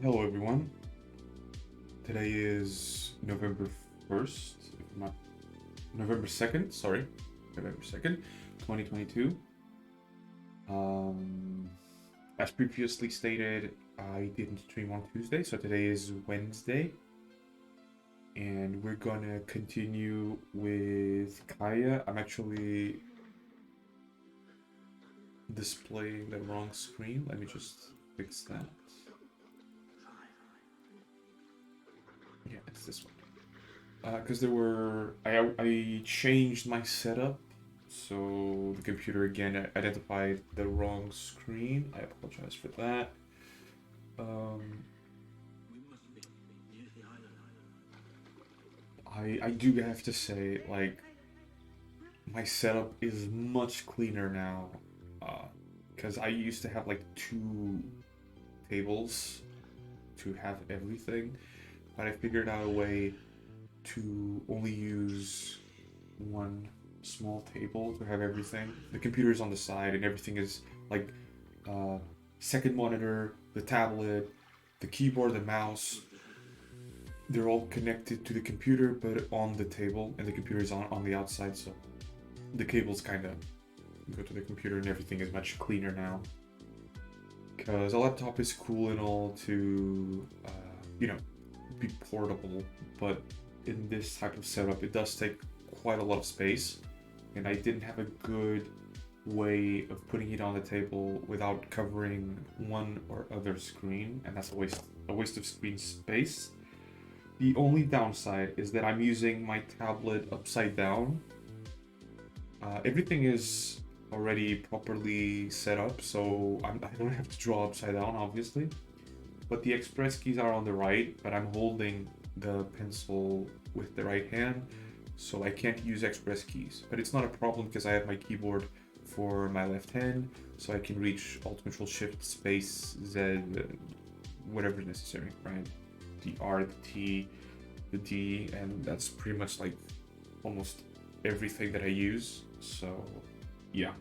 Hello, everyone. Today is November 1st, not November 2nd, sorry, November 2nd, 2022. Um, as previously stated, I didn't stream on Tuesday, so today is Wednesday, and we're gonna continue with Kaeya. I'm actually displaying the wrong screen. Let me just fix that. Yeah, it's this one. Because I changed my setup, so the computer again identified the wrong screen. I apologize for that. Um, I do have to say, like, my setup is much cleaner now. Because I used to have like two tables to have everything, but I figured out a way to only use one small table to have everything. The computer is on the side, and everything is like uh, second monitor, the tablet, the keyboard, the mouse. They're all connected to the computer, but on the table, and the computer is on the outside, so the cables kind of go to the computer, and everything is much cleaner now. Because a laptop is cool and all to, you know, be portable, but in this type of setup, it does take quite a lot of space, and I didn't have a good way of putting it on the table without covering one or other screen, and that's a waste of screen space. The only downside is that I'm using my tablet upside down. Everything is already properly set up, so I don't have to draw upside down, obviously. But the express keys are on the right, but I'm holding the pencil with the right hand, so I can't use express keys. But it's not a problem because I have my keyboard for my left hand, so I can reach Alt Control Shift Space Z, whatever is necessary, right? The R, the T, the D, and that's pretty much like almost everything that I use. So yeah,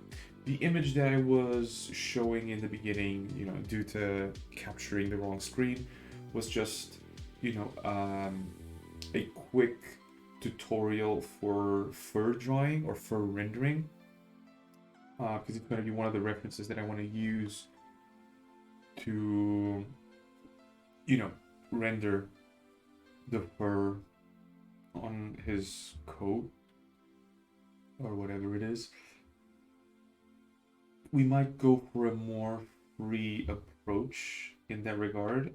the image that I was showing in the beginning, due to capturing the wrong screen, was just, a quick tutorial for fur drawing or fur rendering, because it's going to be one of the references that I want to use to, render the fur on his coat or whatever it is. We might go for a more free approach in that regard.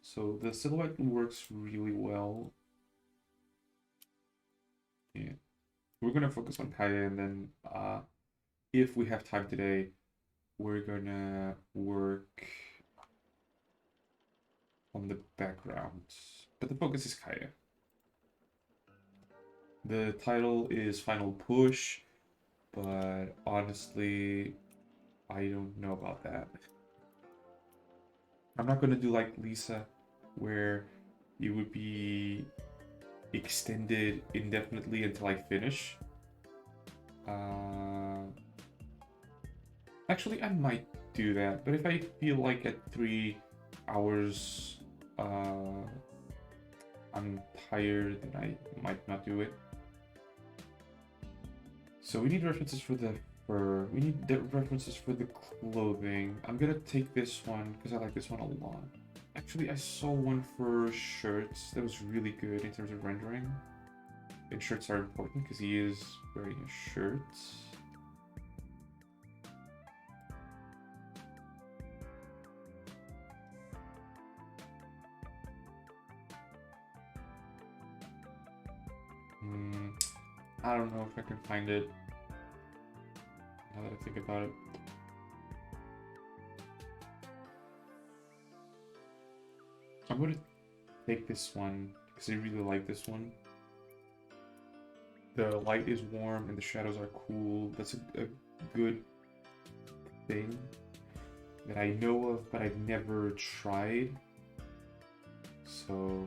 So the silhouette works really well. Yeah. We're gonna focus on Kaeya, and then if we have time today, we're gonna work on the background. But the focus is Kaeya. The title is Final Push, but honestly, I don't know about that. I'm not gonna do like Lisa, where it would be extended indefinitely until I finish. Uh, Actually, I might do that, but if I feel like at 3 hours I'm tired, then I might not do it. So we need references for the fur. We need the references for the clothing. I'm gonna take this one because I like this one a lot. Actually, I saw one for shirts that was really good in terms of rendering. And shirts are important because he is wearing a shirt. I don't know if I can find it now that I think about it. I'm gonna take this one because I really like this one. The light is warm and the shadows are cool. That's a good thing that I know of, but I've never tried. So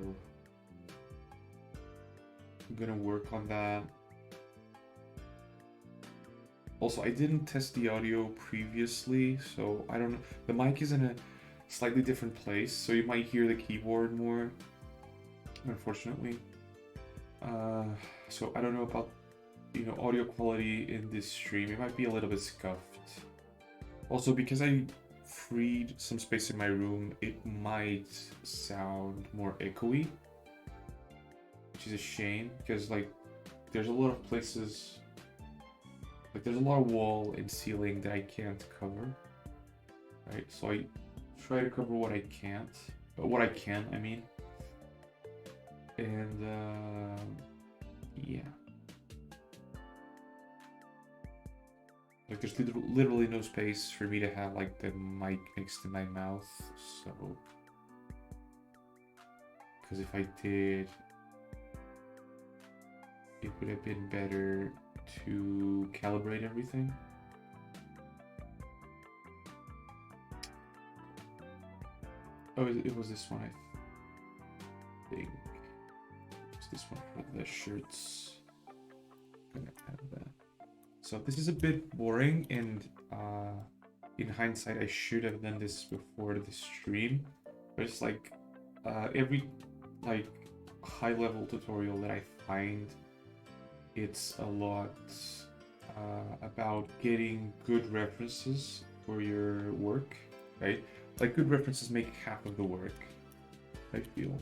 I'm gonna work on that. Also, I didn't test the audio previously, so I don't know. The mic is in slightly different place, so you might hear the keyboard more, unfortunately. Uh, so I don't know about, audio quality in this stream. It might be a little bit scuffed. Also, because I freed some space in my room, it might sound more echoey, which is a shame, because, like, there's a lot of places, like, there's a lot of wall and ceiling that I can't cover, right? So I try to cover what I can't, what I can, I mean. And, yeah. Like, there's literally no space for me to have, like, the mic next to my mouth, so... Because if I did, it would have been better to calibrate everything. Oh, it was this one, I think. It's this one for the shirts. I'm gonna add that. So this is a bit boring, and in hindsight, I should have done this before the stream. But it's like every high-level tutorial that I find, it's a lot about getting good references for your work, right? Like, good references make half of the work, I feel.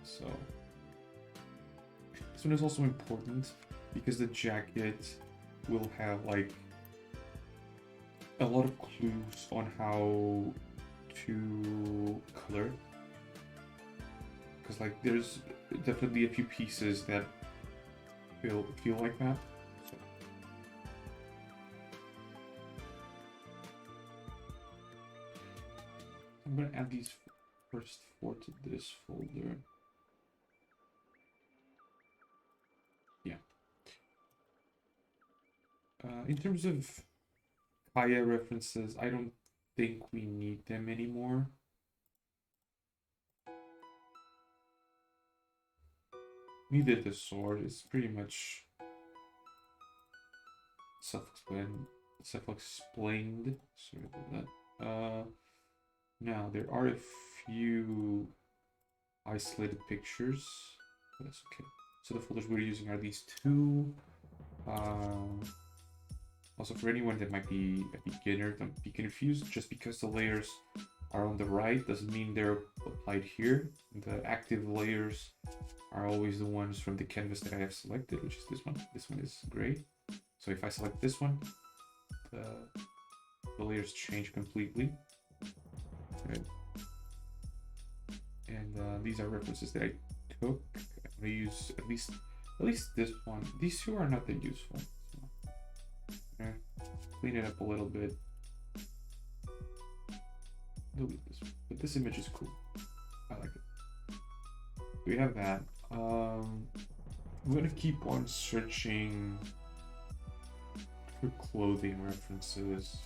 So this one is also important because the jacket will have, like, a lot of clues on how to color. Because, like, there's definitely a few pieces that feel like that. So. I'm gonna add these first 4 to this folder. Yeah. In terms of Kaeya references, I don't think we need them anymore. Neither the sword is pretty much self-explained. Sorry about that. Now there are a few isolated pictures. That's okay. So the folders we're using are these two. Also, for anyone that might be a beginner, don't be confused. Just because the layers are on the right doesn't mean they're applied here. The active layers are always the ones from the canvas that I have selected, which is this one. This one is gray. So if I select this one, the layers change completely. Okay. And these are references that I took. I'm gonna use at least this one. These two are not that useful. So, clean it up a little bit. Delete this one. But this image is cool. I like it. We have that. I'm gonna keep on searching for clothing references.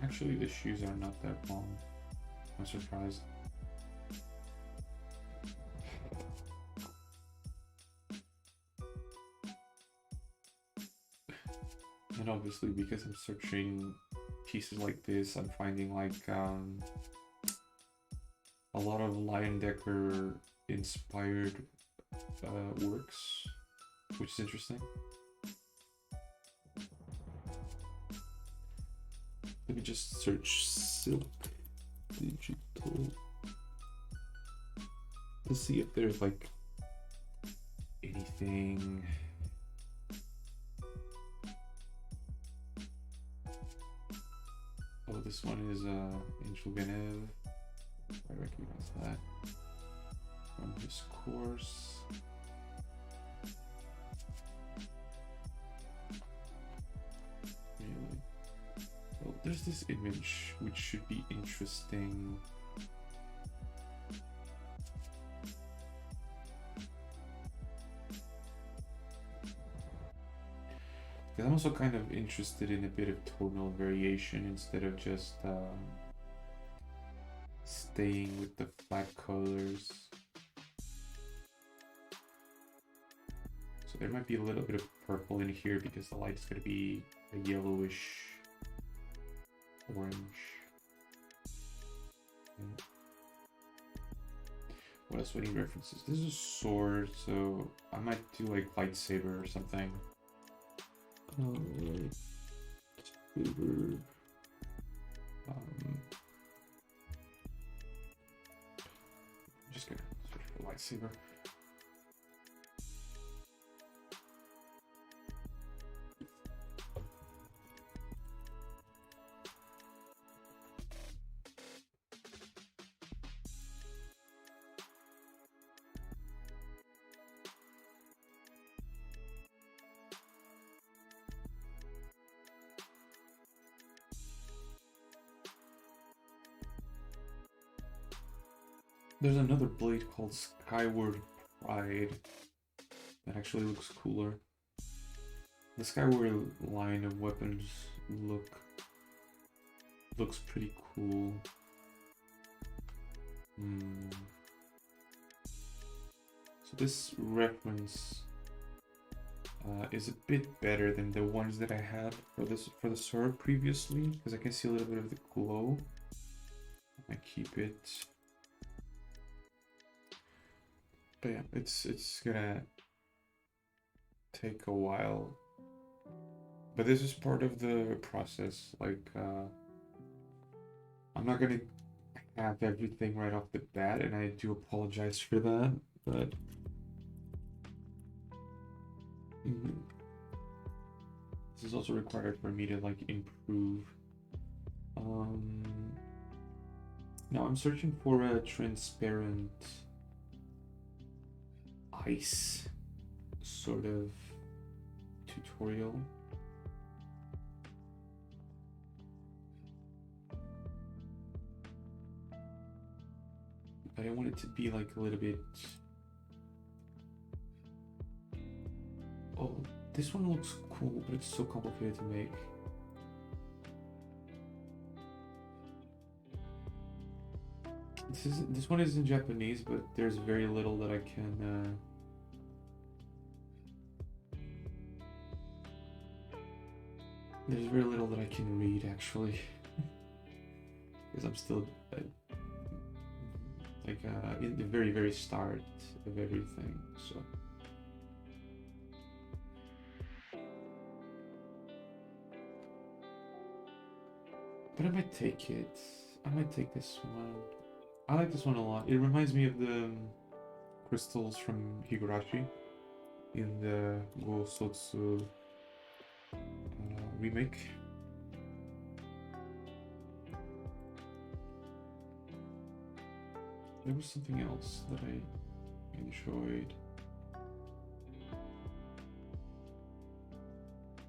Actually, the shoes are not that long. I'm surprised. And obviously, because I'm searching pieces like this, I'm finding, like, a lot of Lion Decker inspired works, which is interesting. Let me just search silk digital to see if there's, like, anything. Oh, this one is Angel Genev. I recognize that from his course. Really? Well, there's this image which should be interesting. Because I'm also kind of interested in a bit of tonal variation instead of just staying with the flat colors. So there might be a little bit of purple in here because the light's going to be a yellowish orange. Yeah. What else? Any references? This is a sword, so I might do like lightsaber or something. Lightsaber. I'm just gonna search for lightsaber. There's another blade called Skyward Pride that actually looks cooler. The Skyward line of weapons looks pretty cool. So this reference is a bit better than the ones that I had for the sword previously, because I can see a little bit of the glow. I keep it. But yeah, it's gonna take a while. But this is part of the process. Like, I'm not gonna have everything right off the bat, and I do apologize for that. But this is also required for me to like improve. Now I'm searching for a transparent ice sort of tutorial. But I want it to be like a little bit. Oh, this one looks cool, but it's so complicated to make. This one is in Japanese, but there's very little that I can. There's very little that I can read actually, because I'm still in the very start of everything. So. But I might take it. I might take this one. I like this one a lot. It reminds me of the crystals from Higurashi in the Go Sotsu remake. There was something else that I enjoyed.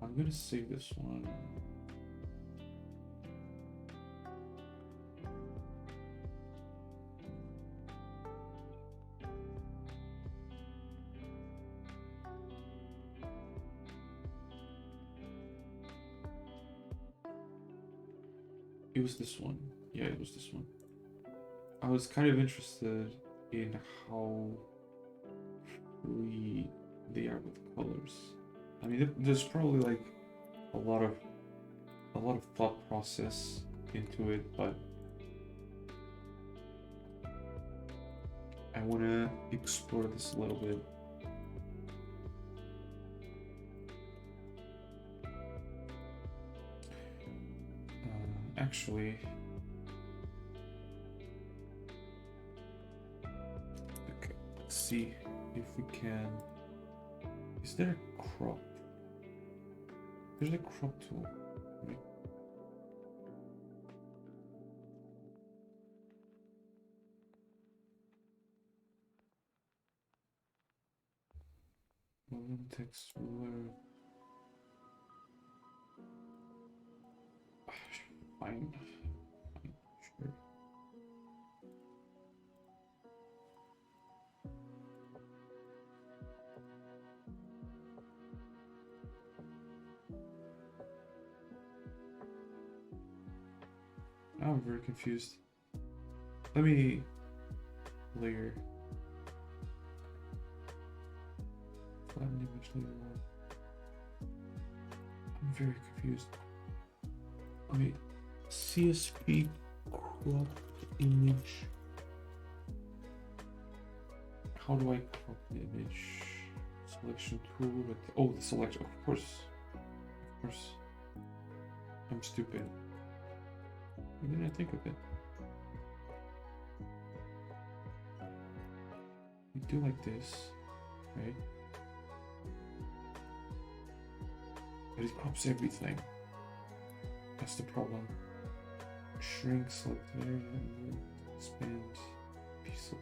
I'm gonna save this one. It was this one. Yeah, it was this one. I was kind of interested in how free they are with colors. I mean, there's probably like a lot of thought process into it, but I want to explore this a little bit. Actually, okay, let's see if we can. Is there a crop? There's a crop tool, right? Text ruler. Fine. Sure. I'm very confused. Let me layer. Flat image later on. I'm very confused. Wait, CSV crop image. How do I crop the image? Selection tool. Oh, the selection. Of course. Of course. I'm stupid. Why didn't I think of it? You do like this, right? But it crops everything. That's the problem. Shrink, select area, expand, deselect.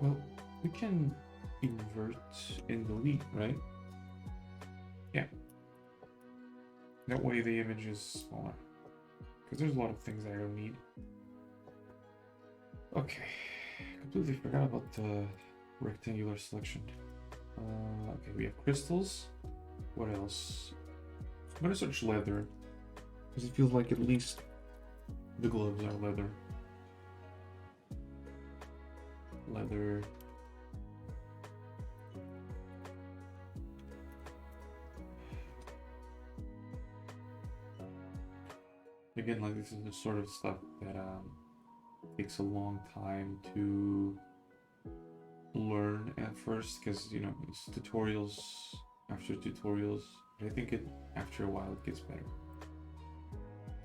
Well, we can invert and delete, right? Yeah. That way the image is smaller. Because there's a lot of things I don't need. Okay. Completely forgot about the rectangular selection. Okay, we have crystals. What else? I'm gonna search leather. Because it feels like at least the gloves are leather. Leather. Again, like this is the sort of stuff that takes a long time to learn at first, because you know it's tutorials after tutorials. But I think after a while it gets better.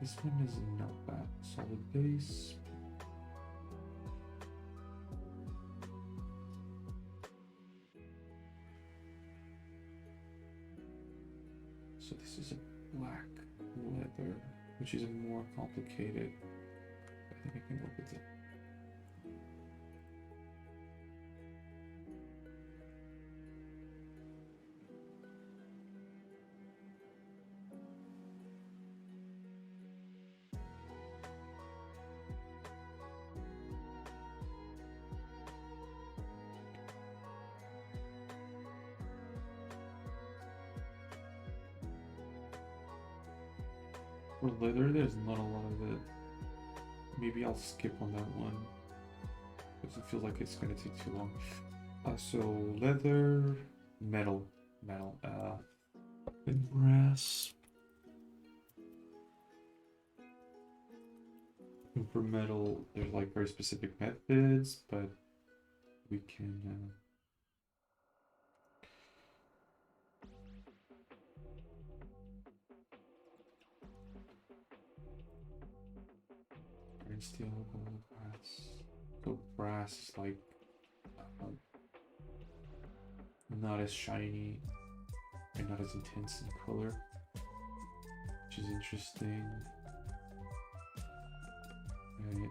This one is not bad. Solid base. So this is a black leather, which is more complicated. I think I can work with it. For leather, there's not a lot of it. Maybe I'll skip on that one because it feels like it's gonna take too long. So leather, metal, and brass. And for metal, there's like very specific methods, but we can. Steel, gold, brass. So brass is like not as shiny and not as intense in color, which is interesting. Right.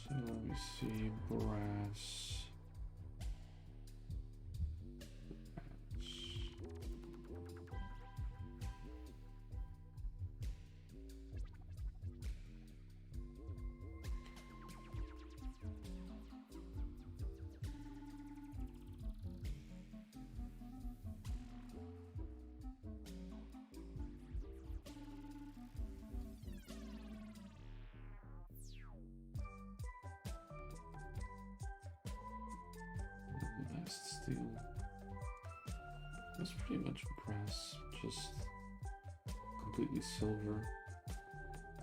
So let me see, brass. Steel. That's pretty much brass, just completely silver.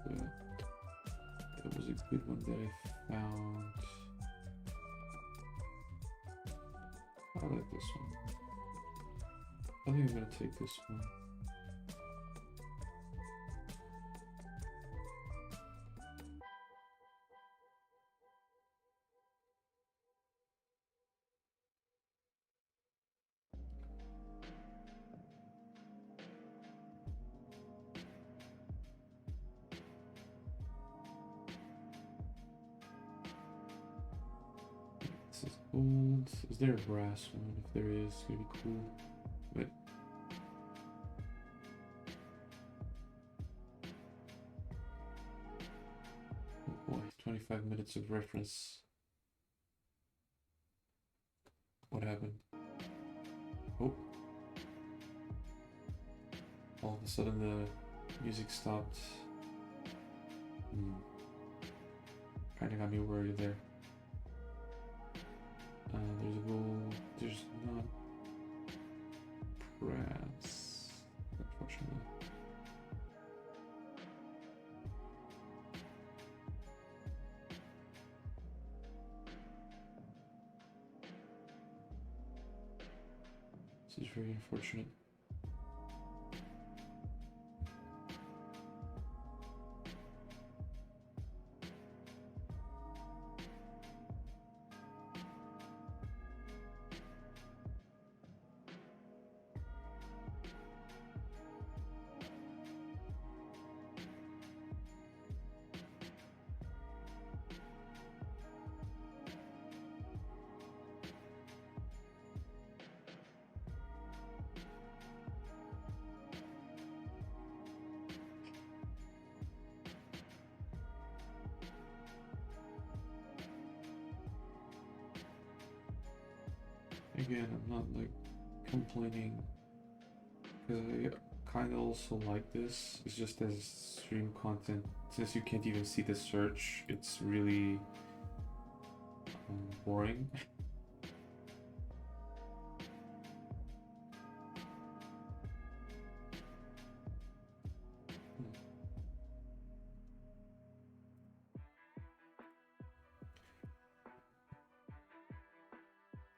But that was a good one that I found. I like this one. I think I'm gonna take this one. This is gold. Is there a brass one? If there is, it's gonna be cool. But 45 minutes of reference. What happened? Oh. All of a sudden the music stopped. Kinda got me worried there. There's a goal. There's not brass, unfortunately. This is very unfortunate. Again, I'm not like complaining because I kind of also like this. It's just as stream content, since you can't even see the search, it's really boring.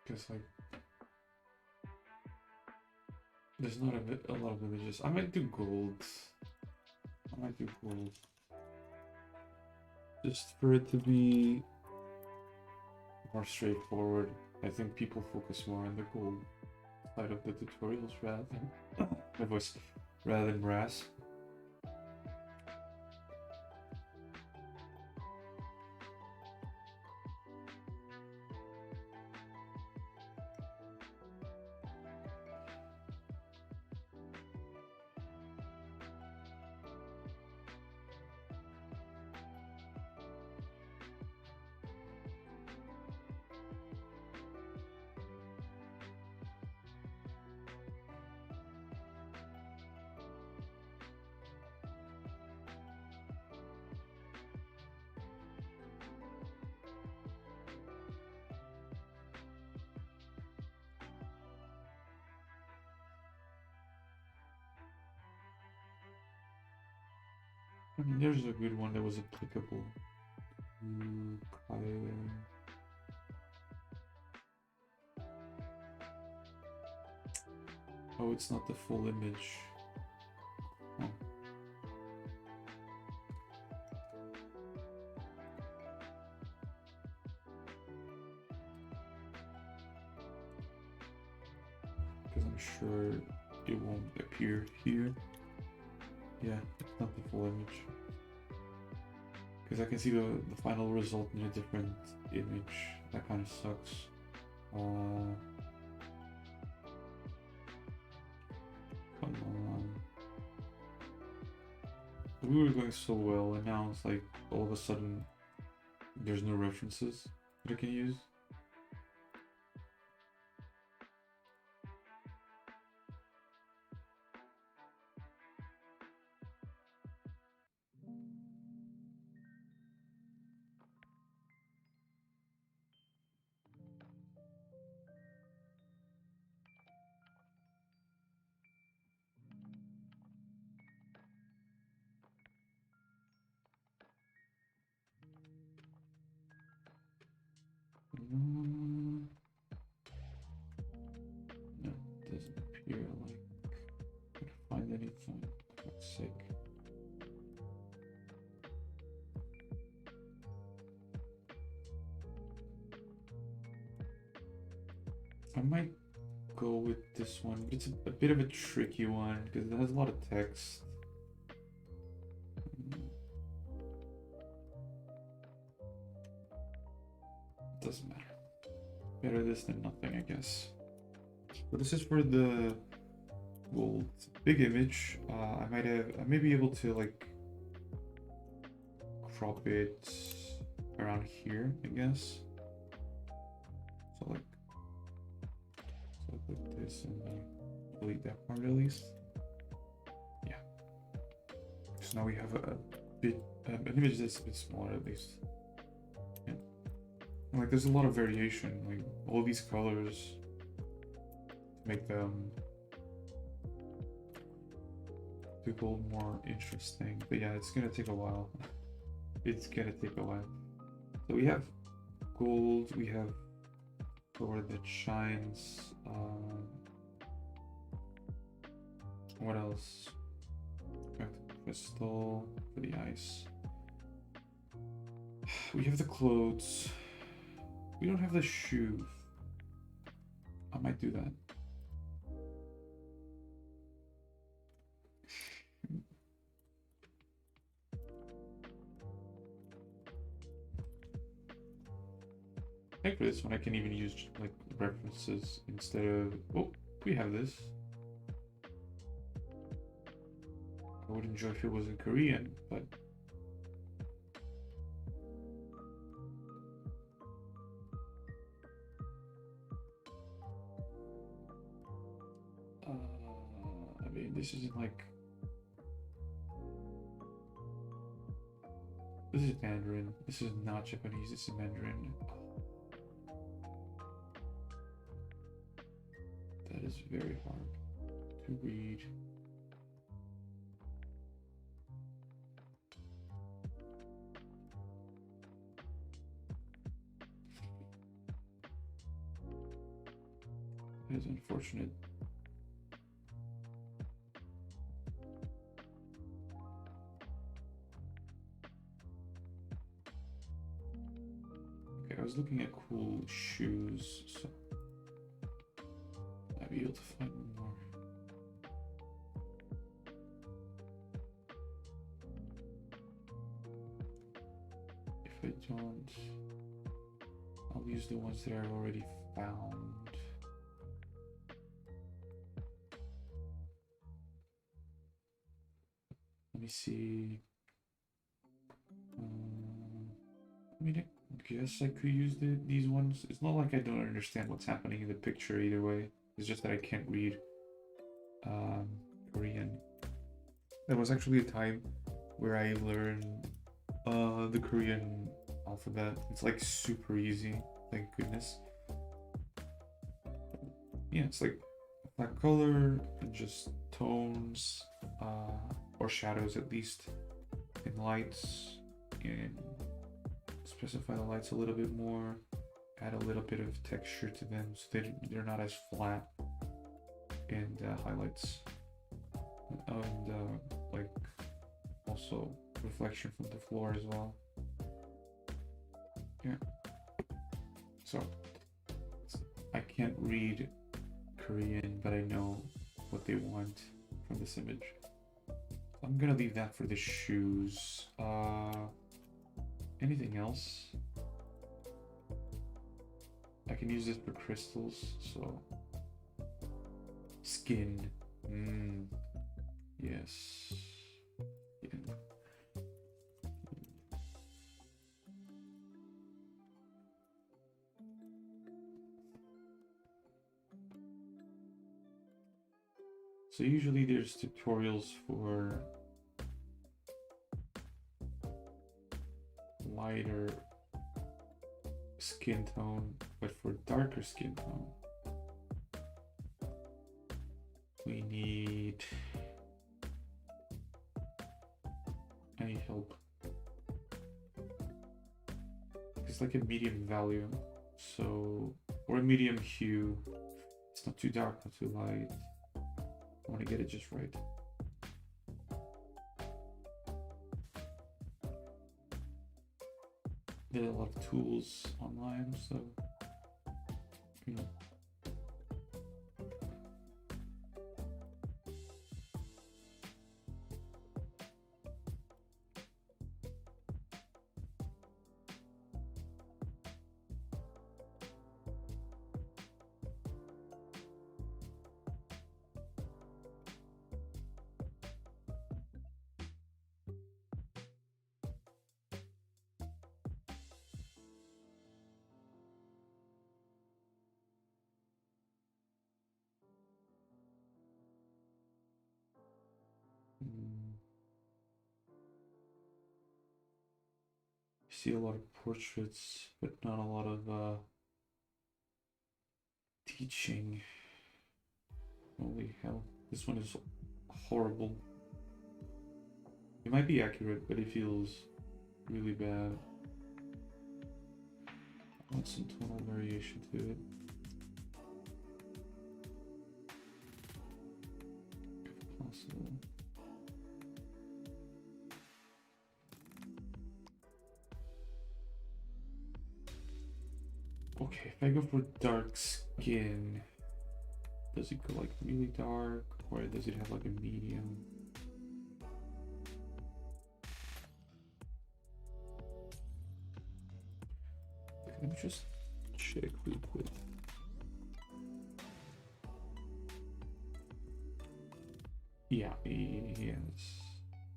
Because like there's not a lot of images. I might do gold. Just for it to be more straightforward. I think people focus more on the gold side of the tutorials rather than my voice, rather than brass. I mean, there's a good one that was applicable. Kaeya. Oh, it's not the full image. Oh. Because I'm sure it won't appear here. Yeah, it's not the full image. Because I can see the final result in a different image. That kind of sucks. Come on. We were going so well, and now it's like all of a sudden there's no references that I can use. No, it doesn't appear like I can find anything. For God's sake. I might go with this one, but it's a bit of a tricky one because it has a lot of text. Doesn't matter. Better this than nothing, I guess. But this is for the gold big image. I may be able to like crop it around here, I guess. So like, put this and delete that part at least. Yeah. So now we have a bit, an image that's a bit smaller at least. Yeah. And like, there's a lot of variation, like all these colors to make them look a little more interesting. But yeah, it's gonna take a while. It's gonna take a while. So we have gold, we have sword that shines. What else? We have the crystal for the ice. We have the clothes. We don't have the shoes. I might do that. I think for this one I can even use like references instead of, oh, we have this. I would enjoy if it was in Korean, but I mean, this isn't like, this is Mandarin. This is not Japanese, this is Mandarin. That is very hard to read. That is unfortunate. Okay, I was looking at cool shoes, so I'll be able to find more. If I don't, I'll use the ones that I've already found. Let me see. I mean, I guess I could use these ones. It's not like I don't understand what's happening in the picture either way. It's just that I can't read Korean. There was actually a time where I learned the Korean alphabet. It's like super easy, thank goodness. Yeah, it's like black color and just tones or shadows at least, and lights, and specify the lights a little bit more, add a little bit of texture to them so they're not as flat, and highlights, and like also reflection from the floor as well. Yeah, so I can't read Korean, but I know what they want from this image. I'm gonna leave that for the shoes. Anything else? I can use this for crystals, so skin. Yes. Yeah. So usually there's tutorials for lighter skin tone, but for darker skin tone, we need, I need help. It's like a medium value, so, or a medium hue. It's not too dark, not too light. I want to get it just right. There are a lot of tools online, so you know. see a lot of portraits, but not a lot of teaching. Holy hell, this one is horrible. It might be accurate, but it feels really bad. I want some tonal variation to it. If possible. Okay, if I go for dark skin, does it go like really dark, or does it have like a medium? Let me just check real quick. Yeah, yes.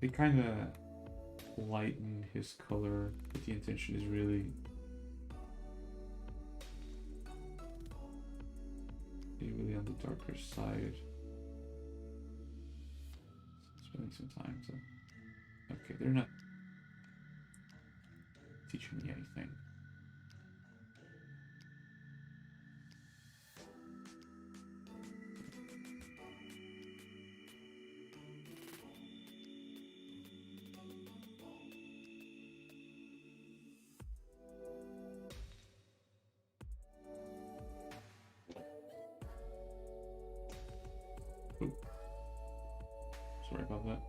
They kind of lighten his color, but the intention is really on the darker side. Spending some time to. Okay, they're not teaching me anything. Oh. Sorry about that.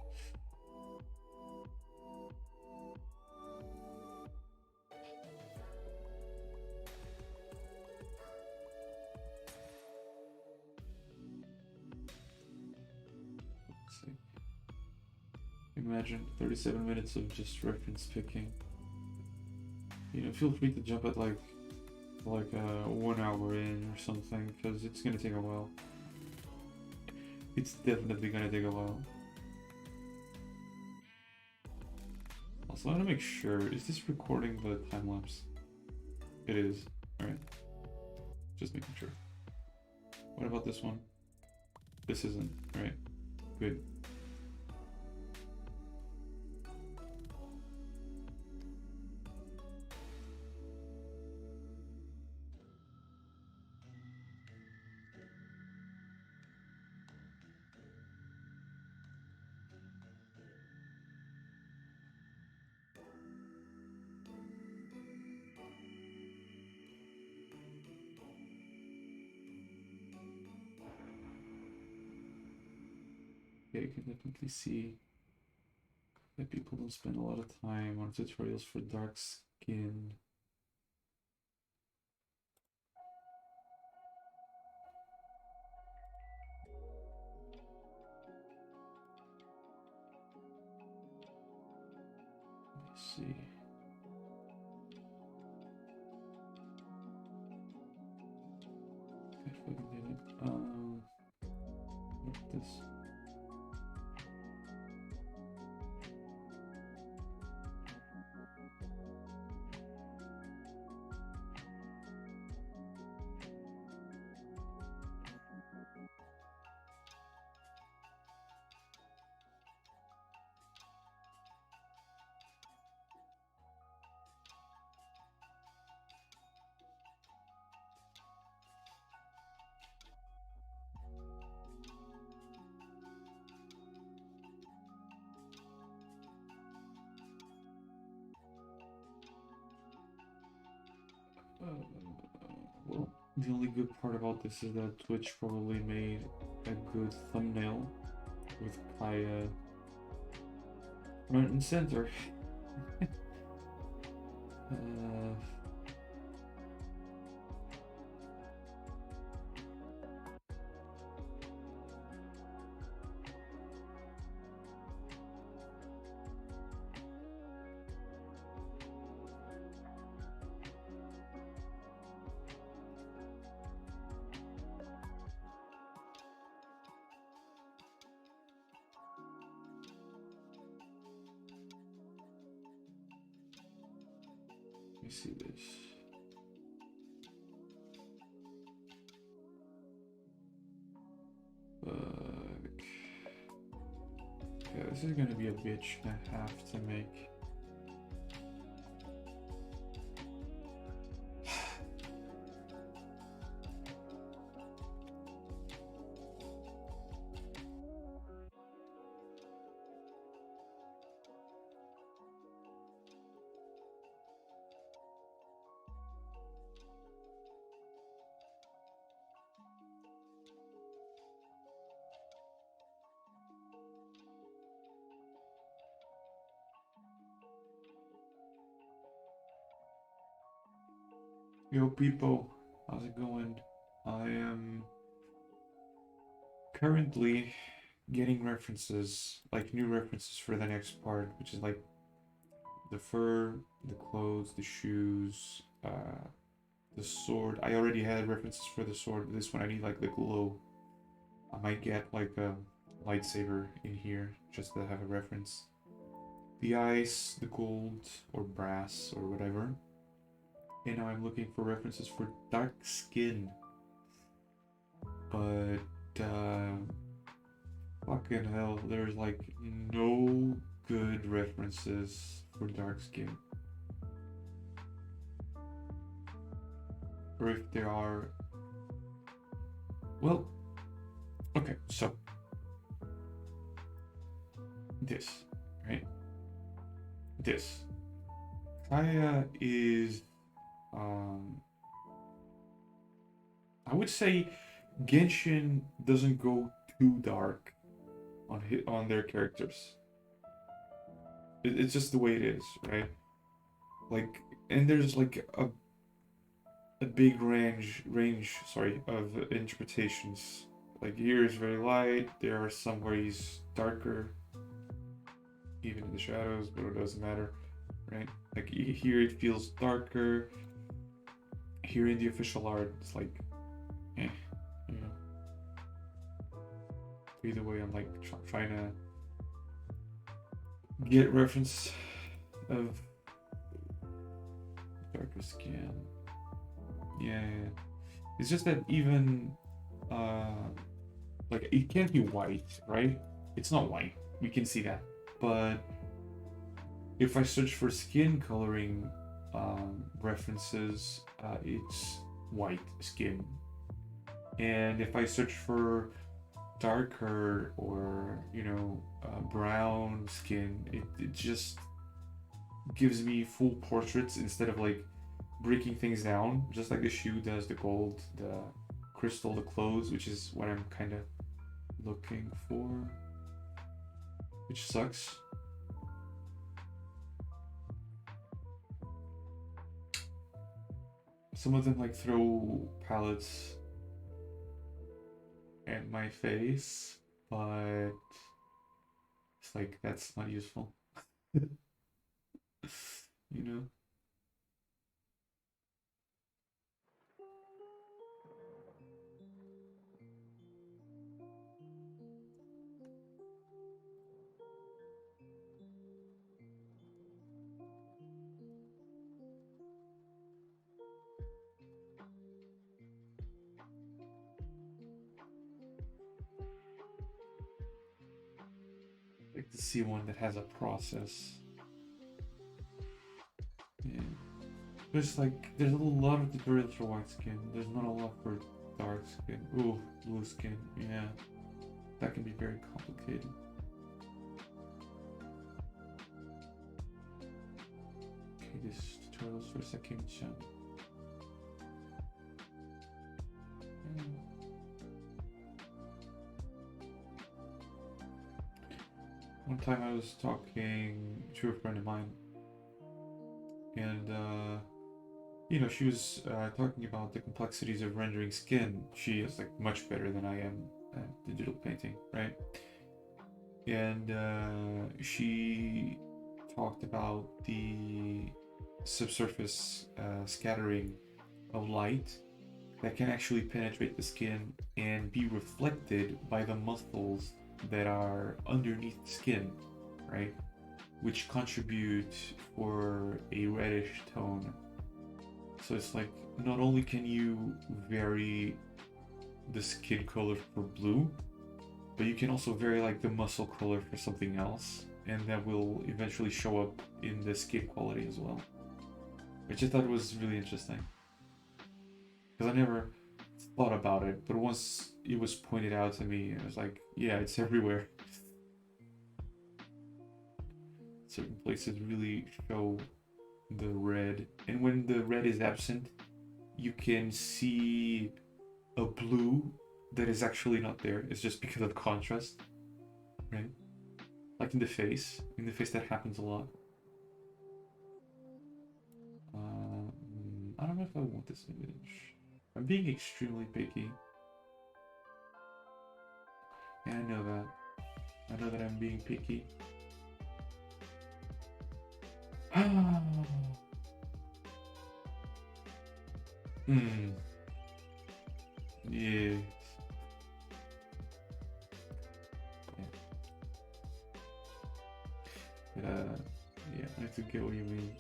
Let's see. Imagine 37 minutes of just reference picking. You know, feel free to jump at like 1 hour in or something, because it's gonna take a while. It's definitely gonna take a while. Also, I want to make sure, is this recording the time lapse? It is. Alright. Just making sure. What about this one? This isn't. Alright. Good. Yeah, you can definitely see that people don't spend a lot of time on tutorials for dark skin. Let's see. If I can get it. What this? Well, the only good part about this is that Twitch probably made a good thumbnail with Kaeya front and center. Let me see this. Yeah, this is gonna be a bitch and a half to make. Yo, people, how's it going? I am currently getting references, like new references for the next part, which is like the fur, the clothes, the shoes, the sword. I already had references for the sword. This one I need like the glow. I might get like a lightsaber in here just to have a reference. The ice, the gold, or brass, or whatever. And now I'm looking for references for dark skin. But fucking hell, there's like no good references for dark skin. Or if there are, well, okay, so this, right? This. Kaeya is, um, I would say Genshin doesn't go too dark on their characters. It's just the way it is, right? Like, and there's like a big range of interpretations. Like here is very light. There are some where he's darker, even in the shadows, but it doesn't matter, right? Like here it feels darker. Here in the official art, it's like, eh, you know. Either way, I'm like trying to get reference of darker skin. Yeah, it's just that even like it can't be white, right? It's not white. We can see that. But if I search for skin coloring references, it's white skin. And if I search for darker or brown skin, it just gives me full portraits instead of like breaking things down, just like the shoe does, the gold, the crystal, the clothes, which is what I'm kind of looking for, which sucks. Some of them like throw palettes at my face, but it's like that's not useful. You know? Like to see one that has a process. Yeah. There's like there's a lot of tutorials for white skin. There's not a lot for dark skin. Ooh, blue skin. Yeah, that can be very complicated. Okay, this tutorials for Sakimi-chan. One time I was talking to a friend of mine, and she was talking about the complexities of rendering skin. She is like much better than I am at digital painting, right? And she talked about the subsurface scattering of light that can actually penetrate the skin and be reflected by the muscles that are underneath the skin, right? Which contribute for a reddish tone. So it's like not only can you vary the skin color for blue, but you can also vary like the muscle color for something else, and that will eventually show up in the skin quality as well. Which I thought was really interesting. Because I never thought about it, but once it was pointed out to me, I was like, yeah, it's everywhere. Certain places really show the red, and when the red is absent, you can see a blue that is actually not there. It's just because of contrast, right? Like in the face. In the face, that happens a lot. I don't know if I want this image. I'm being extremely picky. Yeah, I know that. I know that I'm being picky. Ah. Hmm. Yes. Yeah, I have to get what you mean.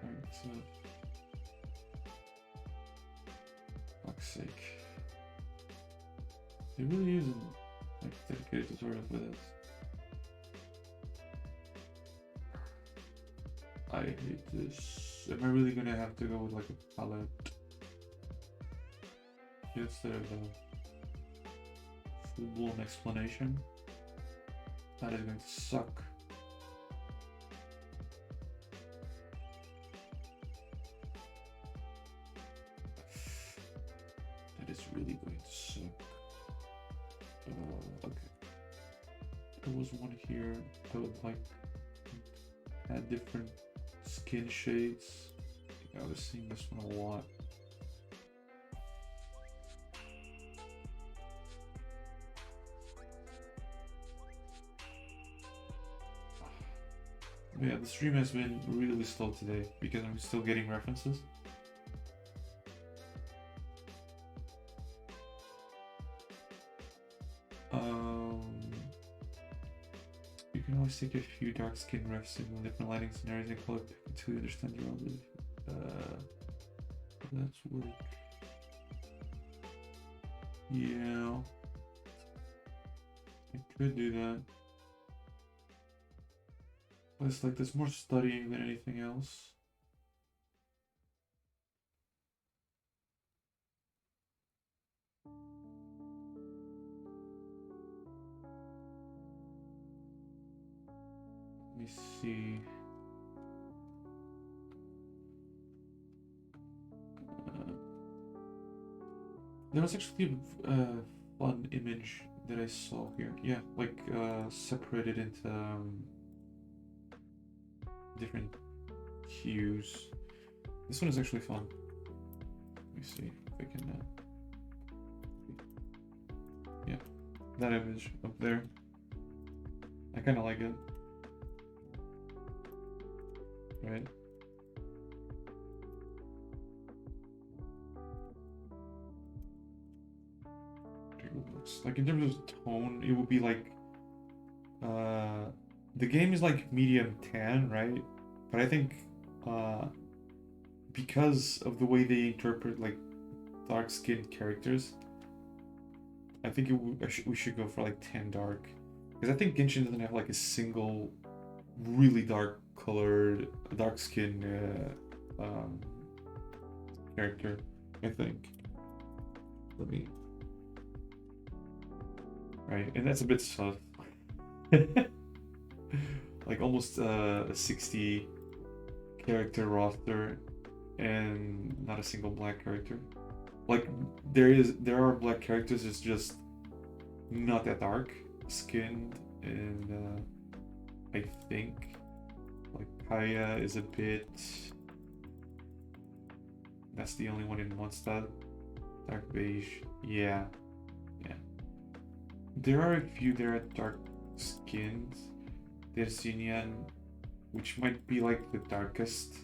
Alright, so fuck's sake. There really isn't like dedicated tutorial for this. I hate this. Am I really gonna have to go with like a palette instead of a full-blown explanation? That is going to suck. That is really going to suck. Okay. There was one here that would like had different skin shades. I think I was seeing this one a lot. Yeah, the stream has been really slow today because I'm still getting references. You can always take a few dark skin refs in different lighting scenarios and color pick until you understand your own. That's work. Yeah, I could do that. But it's like there's more studying than anything else. Let me see. There was actually a fun image that I saw here. Yeah, like separated into different hues. This one is actually fun. Let me see if I can. Yeah, that image up there. I kind of like it. Right? Like in terms of tone, it would be like the game is like medium tan, right? But I think because of the way they interpret like dark skinned characters, I think we should go for like 10 dark, because I think Genshin doesn't have like a single really dark colored dark skinned character. I think. Let me. Right, and that's a bit tough. Like almost a 60 character roster and not a single black character. Like there are black characters, it's just not that dark skinned, and I think like Kaeya is a bit. That's the only one in Mondstadt. Dark beige, yeah. There are a few that are dark skinned. There's Xinyan, which might be like the darkest.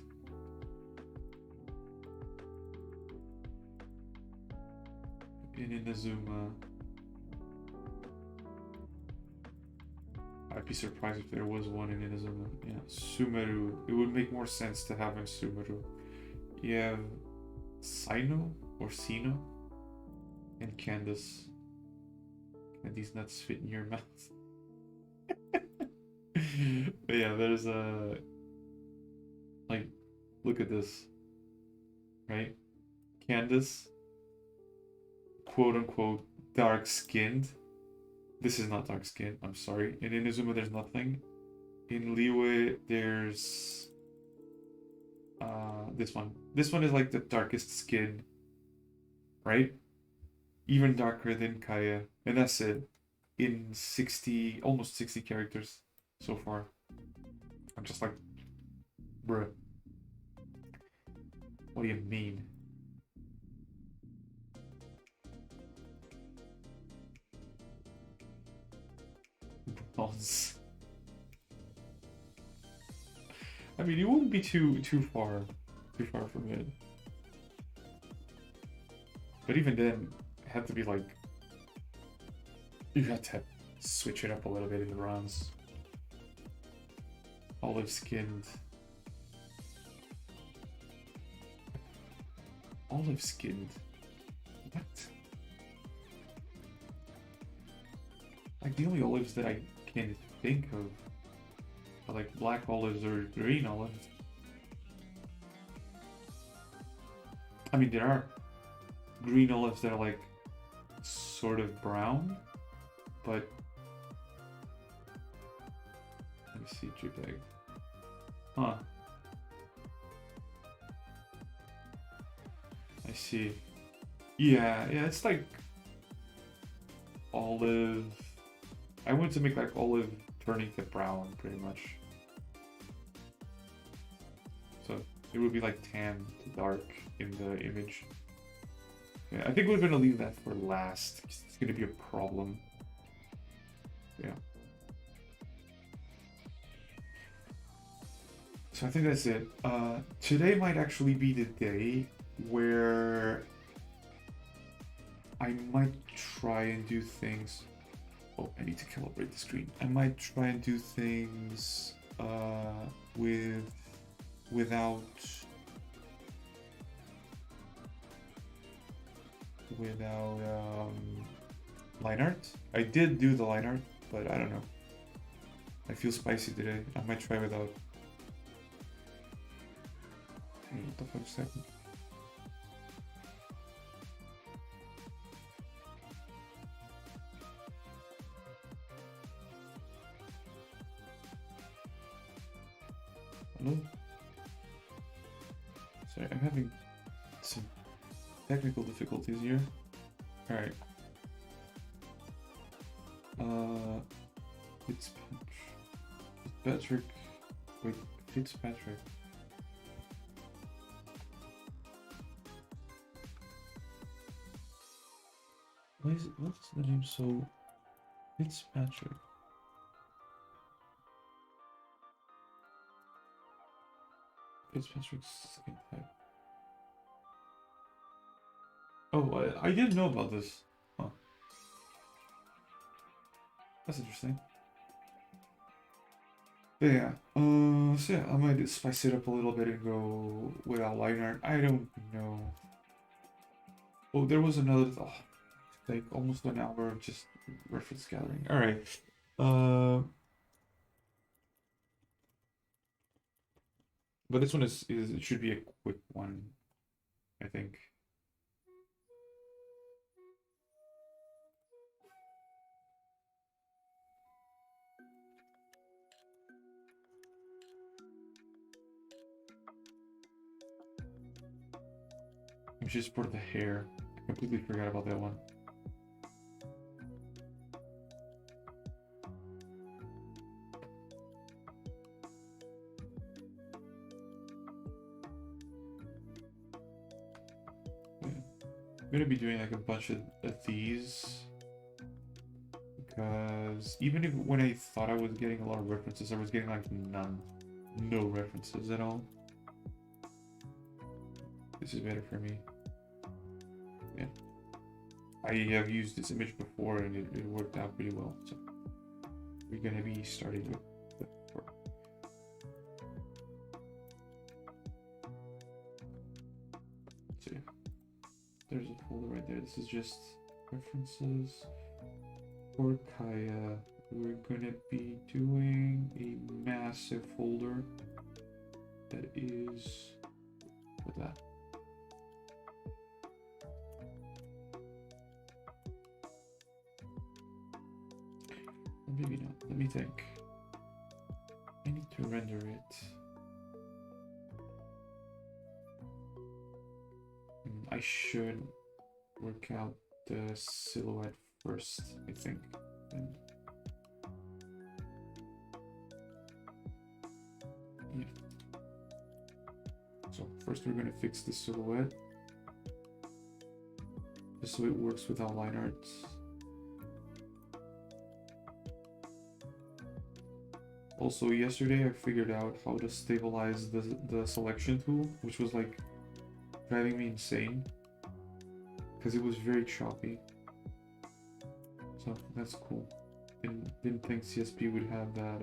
In Inazuma. I'd be surprised if there was one in Inazuma. Yeah, Sumeru. It would make more sense to have in Sumeru. You have Sino or Sino and Candace. And these nuts fit in your mouth. But yeah, there's a like, look at this, right? Candace, quote unquote, dark skinned. This is not dark skinned, I'm sorry. In Inazuma, there's nothing. In Liyue, there's This one. This one is like the darkest skin, right? Even darker than Kaeya. And that's it. In 60, almost 60 characters so far. I'm just like, bruh. What do you mean? Bronze. I mean, it wouldn't be too far from it. But even then, it had to be like, you had to switch it up a little bit in the bronze. Olive skinned. Olive skinned. What? Like the only olives that I can think of are like black olives or green olives. I mean, there are green olives that are like sort of brown, but let me see, JPEG. Huh. I see. Yeah, it's like olive. I want to make like olive turning to brown, pretty much. So it would be like tan to dark in the image. Yeah, I think we're gonna leave that for last. It's gonna be a problem. Yeah. So I think that's it. Today might actually be the day where I might try and do things. Oh, I need to calibrate the screen. I might try and do things without line art. I did do the line art, but I don't know. I feel spicy today. I might try without. What the fuck's happening? Hello? Sorry, I'm having some technical difficulties here. Alright. Fitzpatrick. Wait, Fitzpatrick. What's the name? So Fitzpatrick. Fitzpatrick's skin type. Oh, I didn't know about this. Huh. That's interesting. But yeah, so yeah, I might spice it up a little bit and go without line art. I don't know. Oh, there was another, like almost an hour of just reference gathering. All right. But this one is it should be a quick one, I think. We should support the hair. I completely forgot about that one. I'm gonna be doing like a bunch of these because even if when I thought I was getting a lot of references, I was getting like no references at all. This is better for me. Yeah, I have used this image before and it worked out pretty well. So we're gonna be starting with the so yeah. There's a folder right there. This is just references for Kaeya. We're gonna be doing a massive folder that is with that. Or maybe not. Let me think. I need to render it. should work out the silhouette first, I think. Then, yeah. So first we're gonna fix the silhouette, just so it works with our line art. Also, yesterday I figured out how to stabilize the selection tool, which was like driving me insane because it was very choppy. So that's cool. And didn't think CSP would have that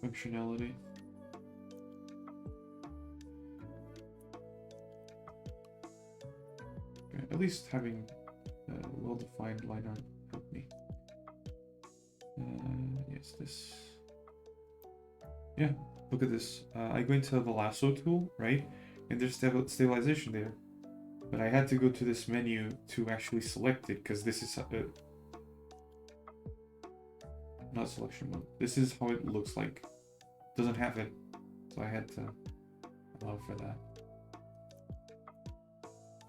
functionality. Okay, at least having well-defined line art helped me. Yes, this. Yeah, look at this. I go into the lasso tool, right? And there's stabilization there. But I had to go to this menu to actually select it, because this is not selection mode. This is how it looks like. Doesn't have it, so I had to allow for that.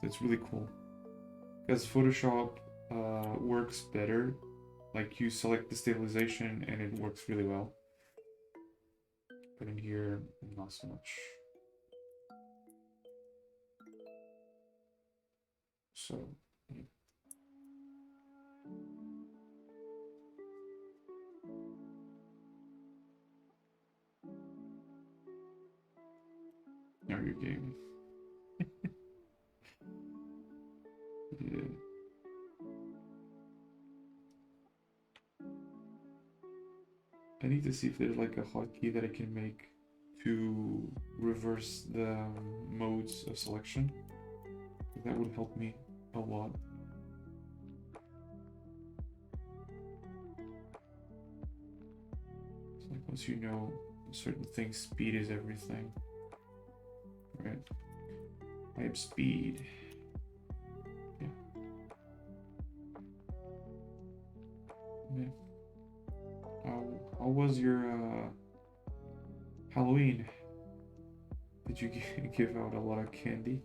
It's really cool, because Photoshop works better. Like, you select the stabilization and it works really well. But in here, not so much. So, yeah. Now you're gaming. Yeah. I need to see if there's like a hotkey that I can make to reverse the modes of selection. That would help me a lot. It's like once you know certain things, speed is everything. Right? I have speed. Yeah. Yeah. How was your Halloween? Did you give out a lot of candy?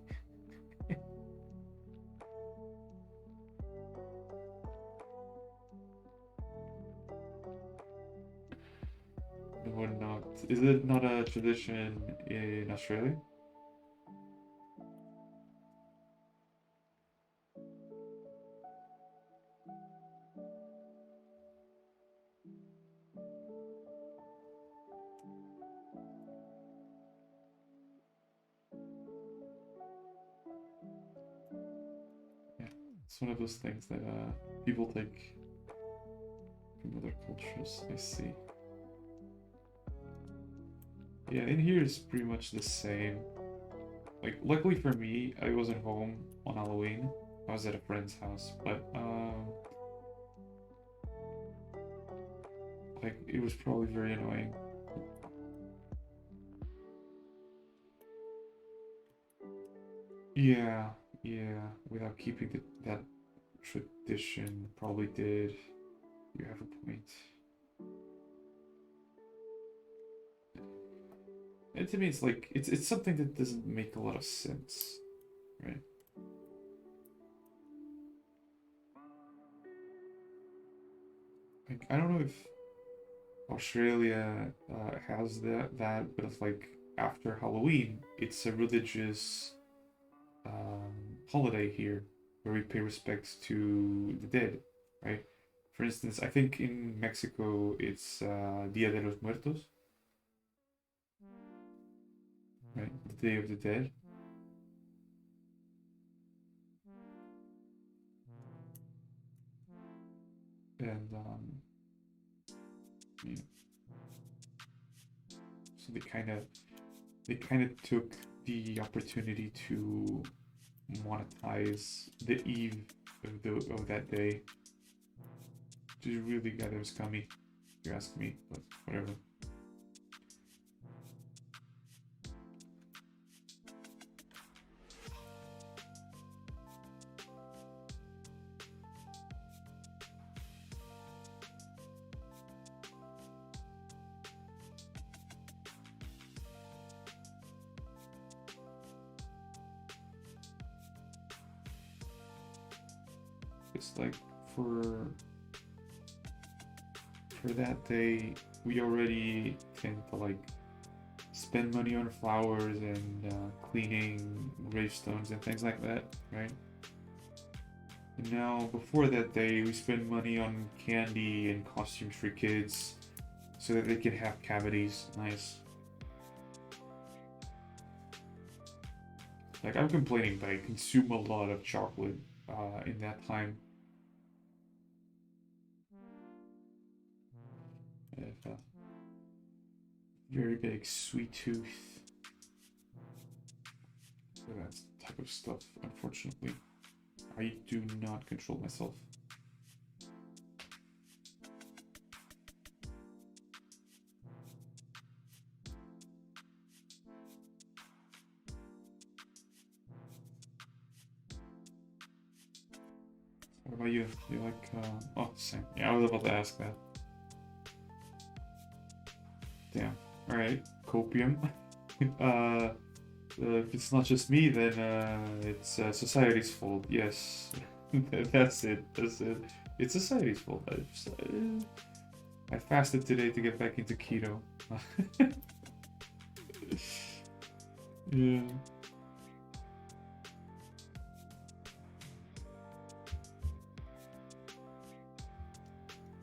No, not. Is it not a tradition in Australia? It's one of those things that people take from other cultures. I see. Yeah, in here it's pretty much the same. Like, luckily for me, I wasn't home on Halloween. I was at a friend's house, but like, it was probably very annoying. Yeah, yeah. Without keeping that tradition, probably did. You have a point. And to me, it's like it's something that doesn't make a lot of sense, right? Like, I don't know if Australia has that, but it's like after Halloween, it's a religious holiday here where we pay respects to the dead, right? For instance, I think in Mexico it's Dia de los Muertos, right? The Day of the Dead. And yeah. So they kind of took the opportunity to monetize the eve of that day, which is really goddamn scummy, if you ask me. But whatever. Because like for that day, we already tend to like spend money on flowers and cleaning gravestones and things like that, right? And now, before that day, we spend money on candy and costumes for kids so that they can have cavities. Nice. Like, I'm complaining, but I consume a lot of chocolate in that time. I have a very big sweet tooth. So that's the type of stuff, unfortunately. I do not control myself. What about you? You like, oh, same. Yeah, I was about to ask that. Damn. Alright, copium. If it's not just me, then it's society's fault. Yes, that's it. That's it. It's society's fault. I fasted today to get back into keto. Yeah.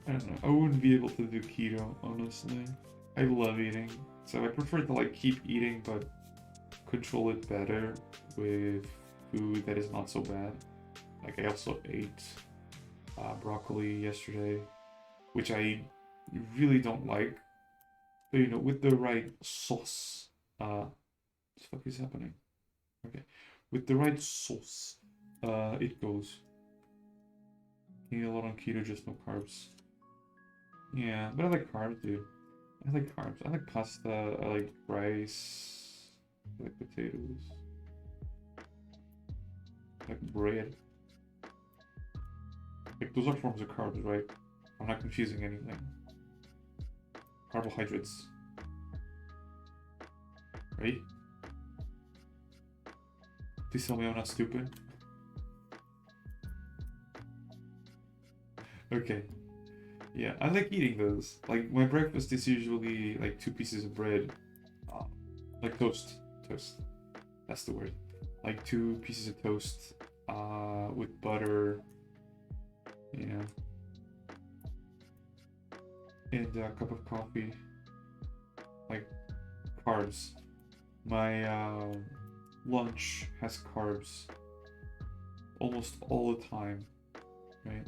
I don't know. I wouldn't be able to do keto, honestly. I love eating, so I prefer to like keep eating, but control it better with food that is not so bad. Like I also ate broccoli yesterday, which I really don't like. But you know, with the right sauce, what the fuck is happening? Okay, with the right sauce, it goes. Eat a lot on keto, just no carbs. Yeah, but I like carbs, dude. I like carbs. I like pasta. I like rice. I like potatoes. I like bread. Like those are forms of carbs, right? I'm not confusing anything. Carbohydrates. Right? Please tell me I'm not stupid. Okay. Yeah, I like eating those. Like my breakfast is usually like 2 pieces of bread, like toast. Toast. That's the word. Like 2 pieces of toast, with butter. You know, and a cup of coffee. Like carbs. My lunch has carbs almost all the time, right?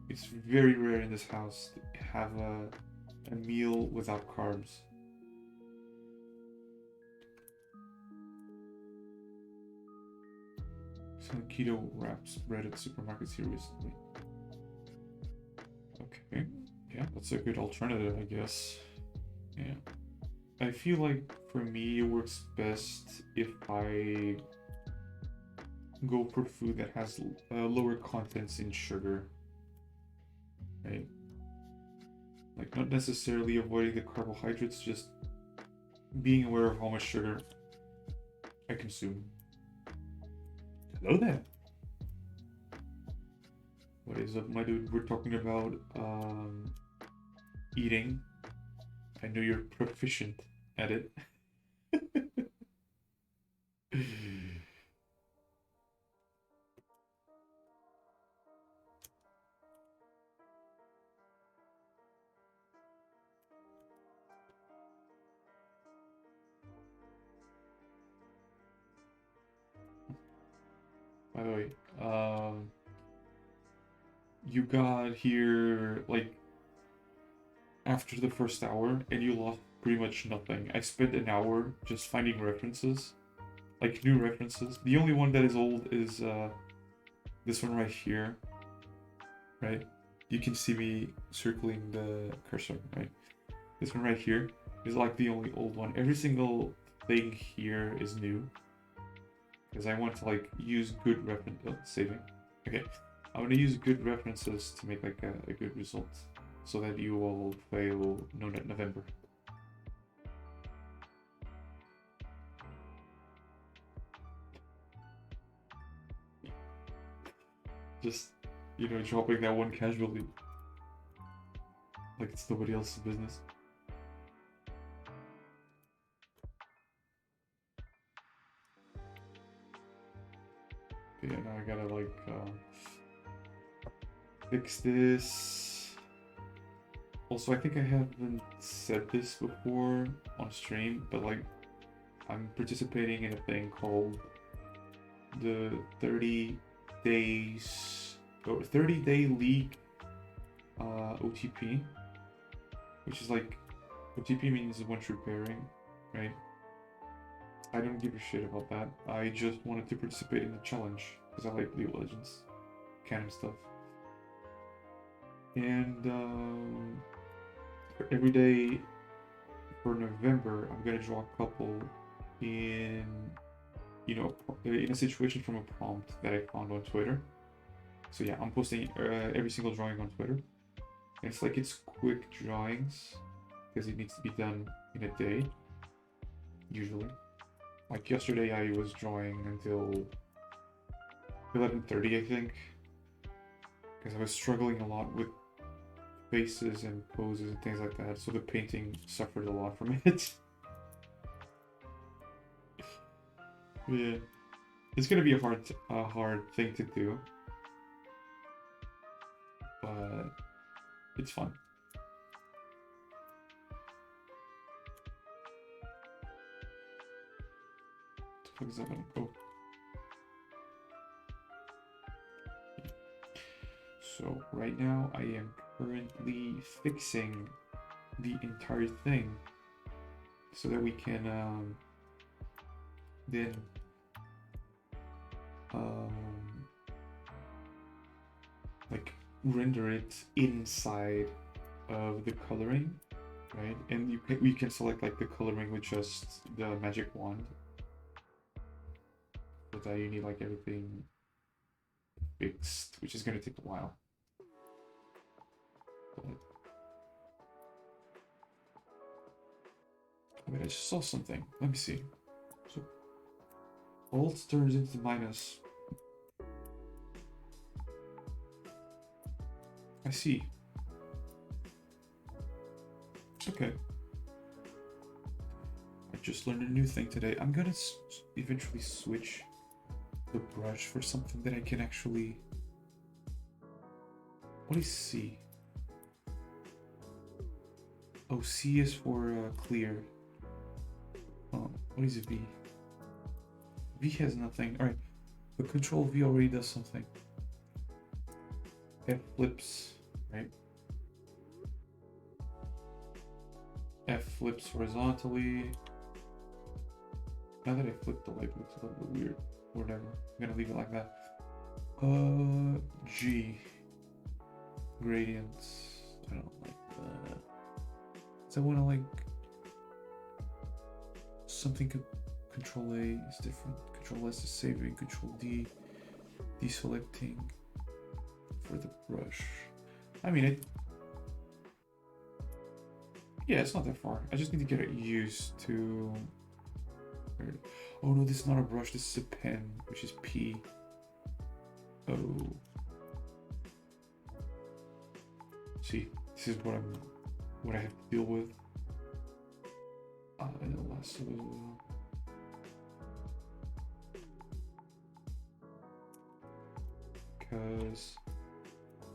It's very rare in this house to have a meal without carbs. Some keto wraps bread at supermarkets here recently. Okay, yeah, that's a good alternative, I guess. Yeah. I feel like for me it works best if I go for food that has lower contents in sugar, right? Like not necessarily avoiding the carbohydrates, just being aware of how much sugar I consume. Hello there. What is up, my dude? We're talking about eating. I know you're proficient at it. By the way, you got here like after the first hour and you lost pretty much nothing. I spent an hour just finding references, like new references. The only one that is old is this one right here, right? You can see me circling the cursor, right? This one right here is like the only old one. Every single thing here is new. Because I want to like use good reference saving. Okay. I want to use good references to make like a good result. So that you will fail November. Just You know, dropping that one casually, like it's nobody else's business. But yeah, now I gotta like fix this. Also, I think I haven't said this before on stream, but like I'm participating in a thing called the 30 days or 30-day league OTP, which is like OTP means once repairing, right? I don't give a shit about that. I just wanted to participate in the challenge because I like League of Legends canon stuff. And for every day for November, I'm gonna draw a couple in, you know, in a situation from a prompt that I found on Twitter. So yeah, I'm posting every single drawing on Twitter. And it's like it's quick drawings because it needs to be done in a day, usually. Like yesterday, I was drawing until 11:30, I think, because I was struggling a lot with faces and poses and things like that. So the painting suffered a lot from it. Yeah, it's gonna be a hard thing to do, but it's fun. What the fuck is that gonna go? So right now I am currently fixing the entire thing so that we can then like render it inside of the coloring, right? And we can select like the coloring with just the magic wand. But that you need like everything fixed, which is gonna take a while. But I mean, I just saw something. Let me see. So alt turns into minus. I see. Okay. I just learned a new thing today. I'm gonna eventually switch the brush for something that I can actually... What is C? Oh, C is for clear. Oh, what is V? V has nothing. Alright, but Control V already does something. F flips, right? F flips horizontally. Now that I flipped the light, it looks a little bit weird. Whatever. I'm gonna leave it like that. G. Gradients. I don't like that. So I wanna like something. Control A is different. Control S is saving. Control D deselecting for the brush. I mean yeah, it's not that far. I just need to get it used to... Oh no, this is not a brush, this is a pen, which is P. Oh. See, this is what I have to deal with. And the last because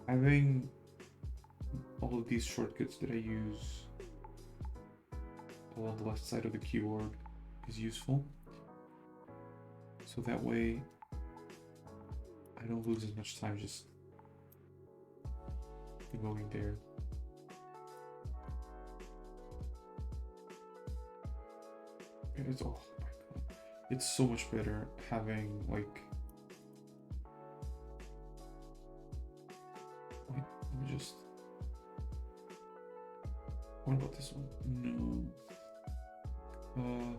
having all of these shortcuts that I use on the left side of the keyboard is useful. So that way I don't lose as much time just going there. It's, oh my god. It's so much better having like... Wait, let me just... What about this one? No.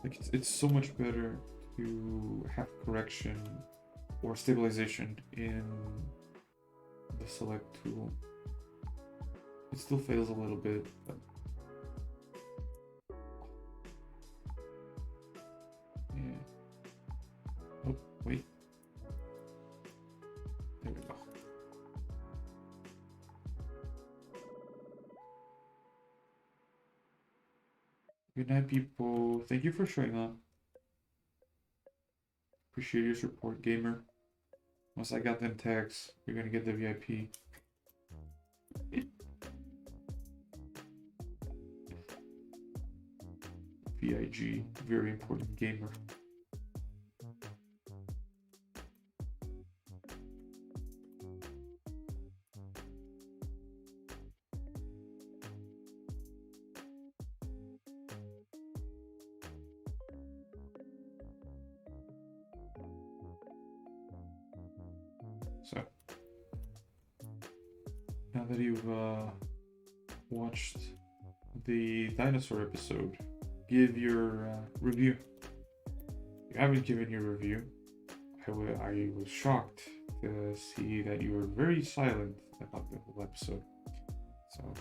Like it's so much better to have correction or stabilization in the select tool. It still fails a little bit, but yeah. Oh, wait. There we go. Good night, people. Thank you for showing up. Appreciate your support, gamer. Once I got them tags, you're gonna get the VIP. VIG, very important gamer. So, now that you've watched the dinosaur episode, give your review. If you haven't given your review, I was shocked to see that you were very silent about the whole episode. So,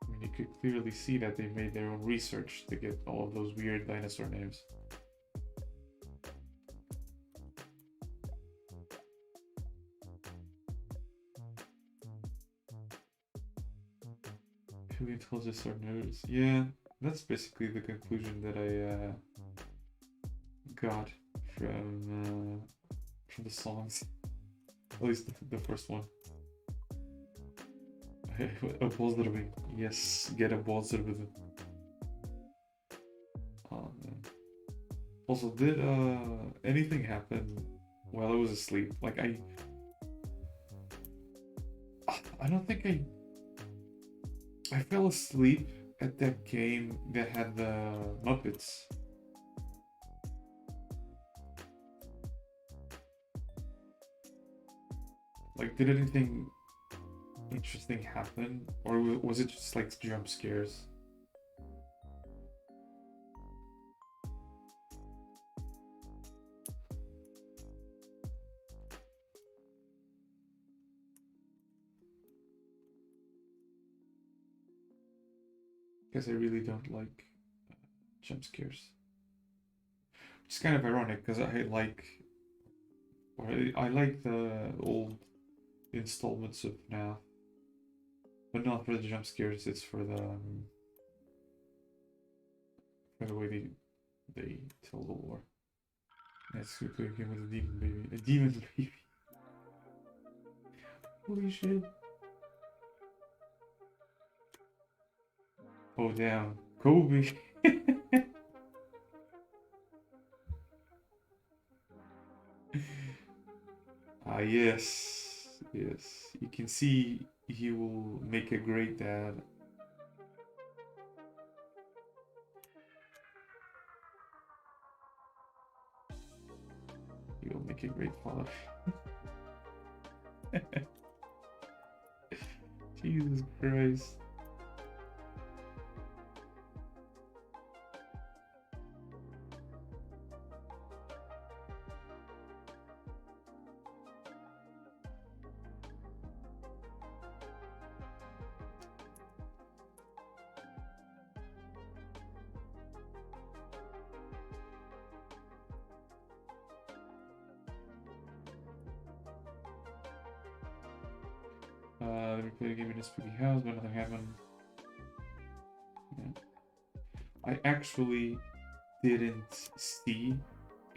I mean, you could clearly see that they made their own research to get all of those weird dinosaur names. Paleontologists are nerds. Yeah, that's basically the conclusion that I got from the songs. At least the first one. A pozdraving. Yes, get a pozdraving. Oh man. Also, did anything happen while I was asleep? Like I don't think I fell asleep at that game that had the Muppets. Like, did anything interesting happen? Or was it just like jump scares? Because I really don't like jump scares. It's kind of ironic because I like the old installments of FNAF, but not for the jump scares. It's for the way they tell the lore. Let's quickly again with a demon baby. A demon baby. Holy shit. Oh damn. Kobe. Ah yes. Yes. You can see he will make a great dad. He will make a great father. Jesus Christ. Let me play the game in a spooky house, but nothing happened. Yeah. I actually didn't see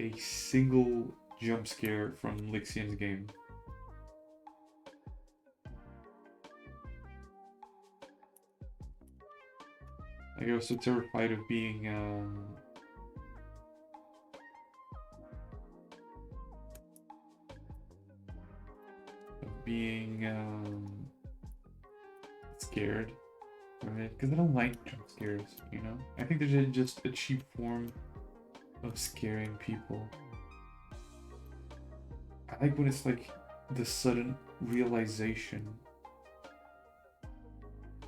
a single jump scare from Lixian's game. Like, I was so terrified of being scared from it because I don't like jump scares, you know? I think they're just a cheap form of scaring people. I like when it's like the sudden realization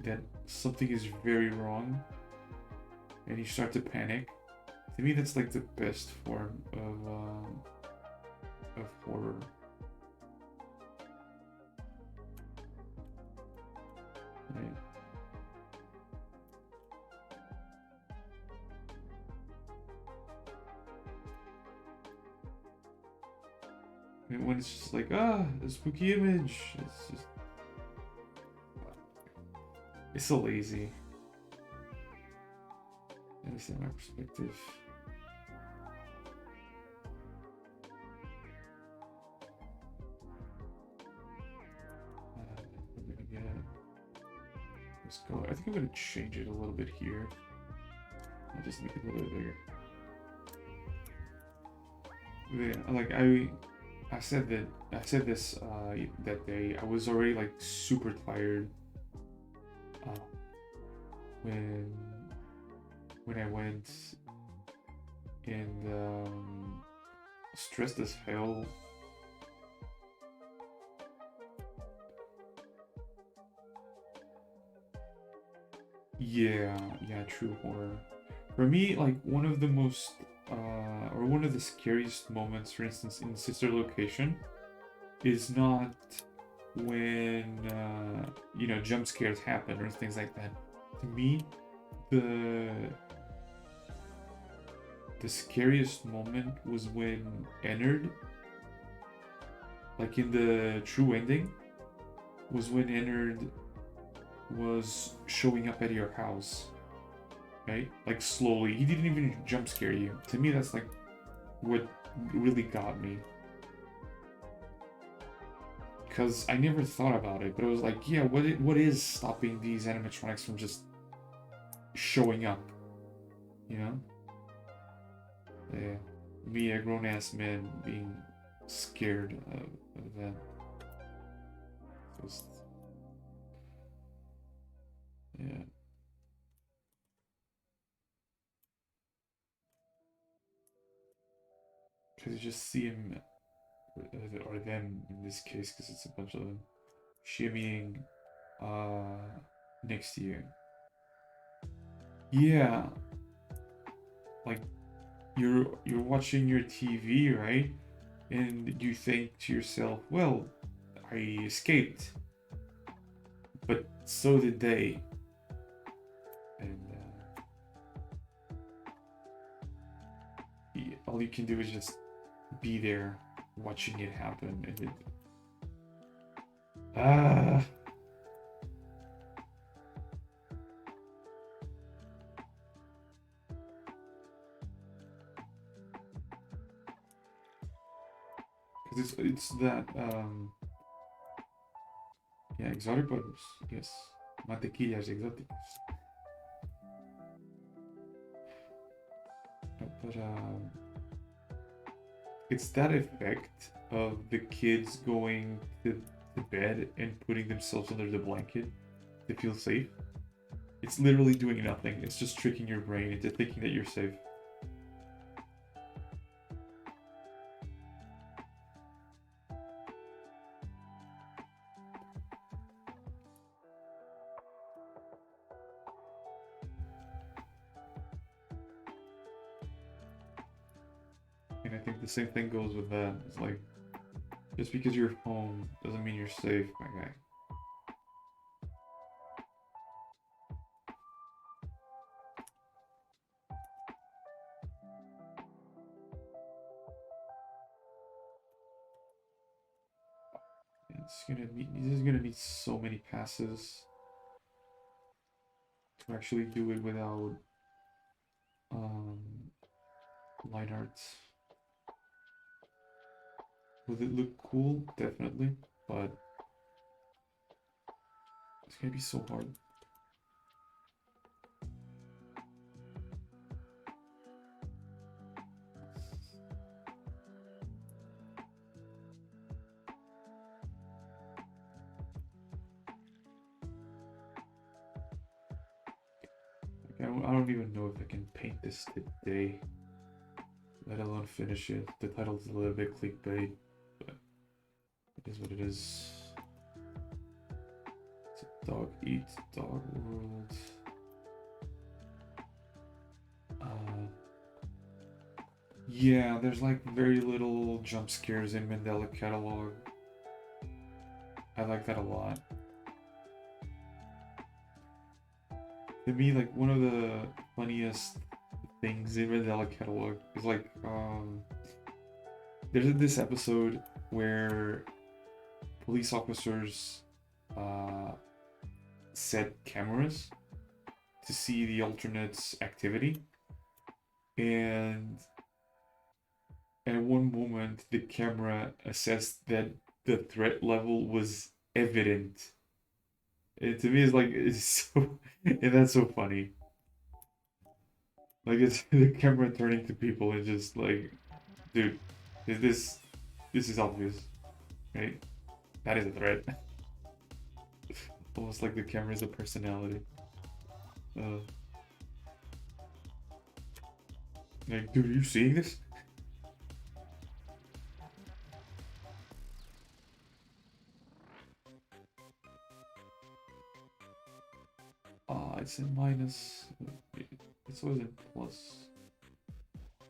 that something is very wrong and you start to panic. To me, that's like the best form of horror. Right. And when it's just like, a spooky image, it's so lazy. At least in my perspective. We're gonna get. Let's go. I think I'm gonna change it a little bit here. I'll just make it a little bit bigger. Yeah, like I said this that day. I was already like super tired when I went, and stressed as hell. Yeah, true horror. For me, like one of the most or one of the scariest moments, for instance, in Sister Location, is not when jump scares happen or things like that. To me, the scariest moment was when Ennard, like in the true ending, was when Ennard was showing up at your house, right? Like slowly. He didn't even jump scare you. To me, that's like what really got me. Because I never thought about it, but it was like, yeah, what is stopping these animatronics from just showing up? You know? Yeah. Me, a grown ass man, being scared of that. Just, yeah. Because you just see him, or them in this case, because it's a bunch of them, shimmying next to you. Yeah. Like, you're watching your TV, right? And you think to yourself, well, I escaped. But so did they. And all you can do is just be there watching it happen. And because it's that yeah, exotic butters, yes, mantequillas exóticas. But it's that effect of the kids going to bed and putting themselves under the blanket to feel safe. It's literally doing nothing. It's just tricking your brain into thinking that you're safe. And I think the same thing goes with that. It's like, just because you're home doesn't mean you're safe, my guy. This is gonna need so many passes to actually do it without line arts. Will it look cool? Definitely, but it's gonna be so hard. I don't even know if I can paint this today, let alone finish it. The title's a little bit clickbait, but it is what it is. It's a dog eat dog world. Yeah, there's like very little jump scares in Mandela catalog. I like that a lot. To me, like one of the funniest things in Mandela catalog is like there's this episode where police officers uh, set cameras to see the alternates' activity, and at one moment the camera assessed that the threat level was evident. It to me is like it's so, and that's so funny. Like it's the camera turning to people and just like, dude, is this is obvious, right? That is a threat. Almost like the camera is a personality. Uh, like, dude, are you seeing this? It's in minus. It's always in plus.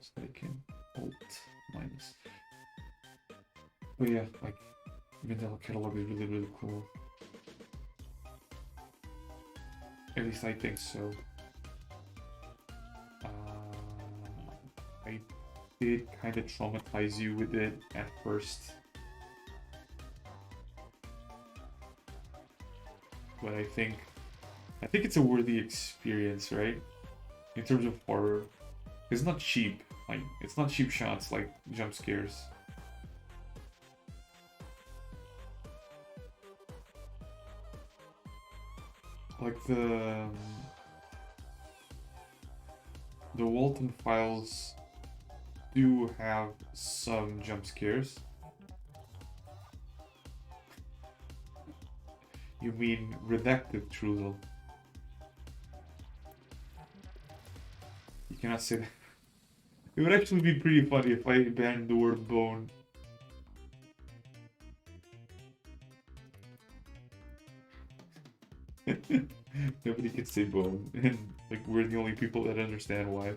So I can alt minus. But yeah, like Mandela catalog is really really cool. At least I think so. I did kind of traumatize you with it at first, but I think it's a worthy experience, right? In terms of horror, it's not cheap. Like it's not cheap shots like jump scares. Like the Walton Files do have some jump scares. You mean redacted, Truzel? You cannot say that. It would actually be pretty funny if I banned the word bone. Nobody can say bone, and like we're the only people that understand why.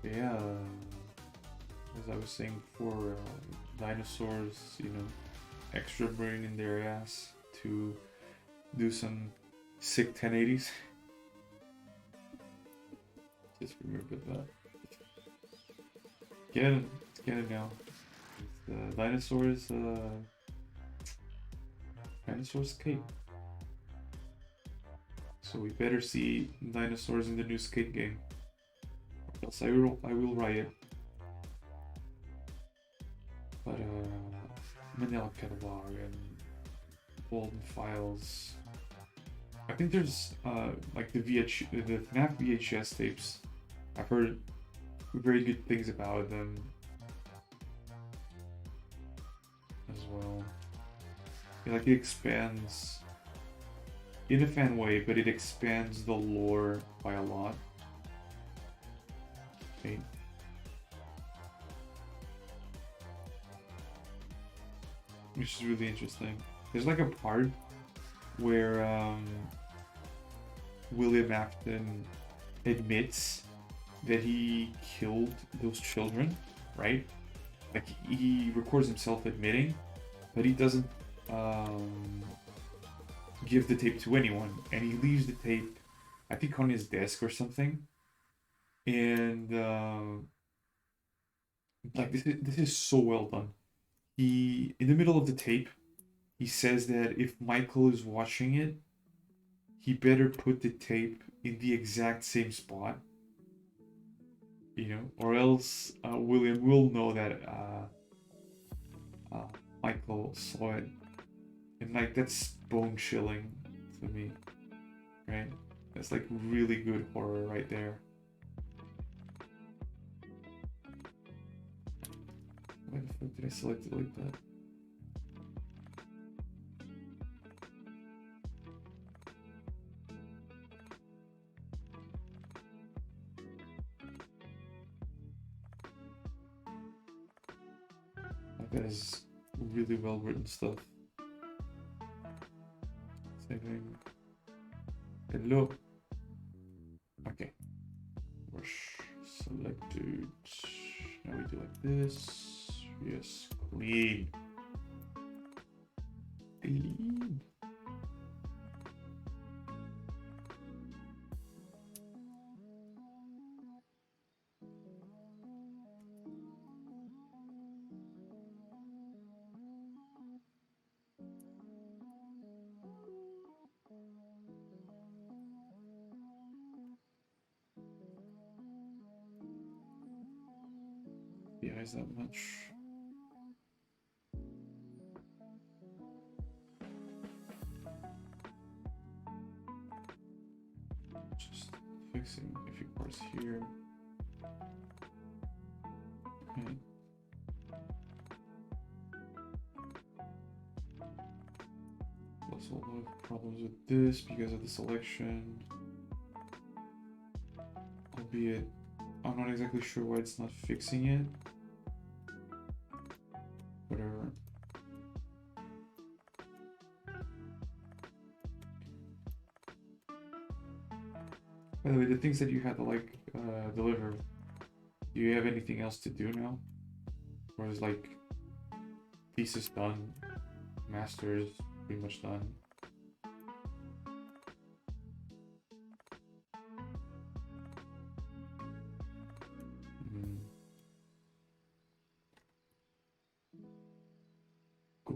Yeah, as I was saying before, dinosaurs, you know, extra brain in their ass to do some sick 1080s. Just remember that. Get it, get it now. The dinosaurs, dinosaurs skate. So we better see dinosaurs in the new skate game. Else I will riot. But Manila Catalog and Golden Files. I think there's like the FNAF VHS tapes. I've heard very good things about them as well. Like it expands in a fan way, but it expands the lore by a lot. Okay. Which is really interesting. There's like a part where William Afton admits that he killed those children, right? Like he records himself admitting, but he doesn't give the tape to anyone, and he leaves the tape, I think, on his desk or something. And like this is so well done. He, in the middle of the tape, he says that if Michael is watching it, he better put the tape in the exact same spot, you know, or else William will know that Michael saw it. And like that's bone chilling to me, right? That's like really good horror right there. Why the fuck did I select it like that? Like, that is really well written stuff. Saving. Hello. Okay. Brush selected. Now we do like this. Yes, clean. Clean. Yeah, is that much? Just fixing a few parts here. Okay. Plus a lot of problems with this because of the selection. Albeit, I'm not exactly sure why it's not fixing it. Whatever. By the way, the things that you had to like deliver, do you have anything else to do now? Or is like thesis done, master's pretty much done?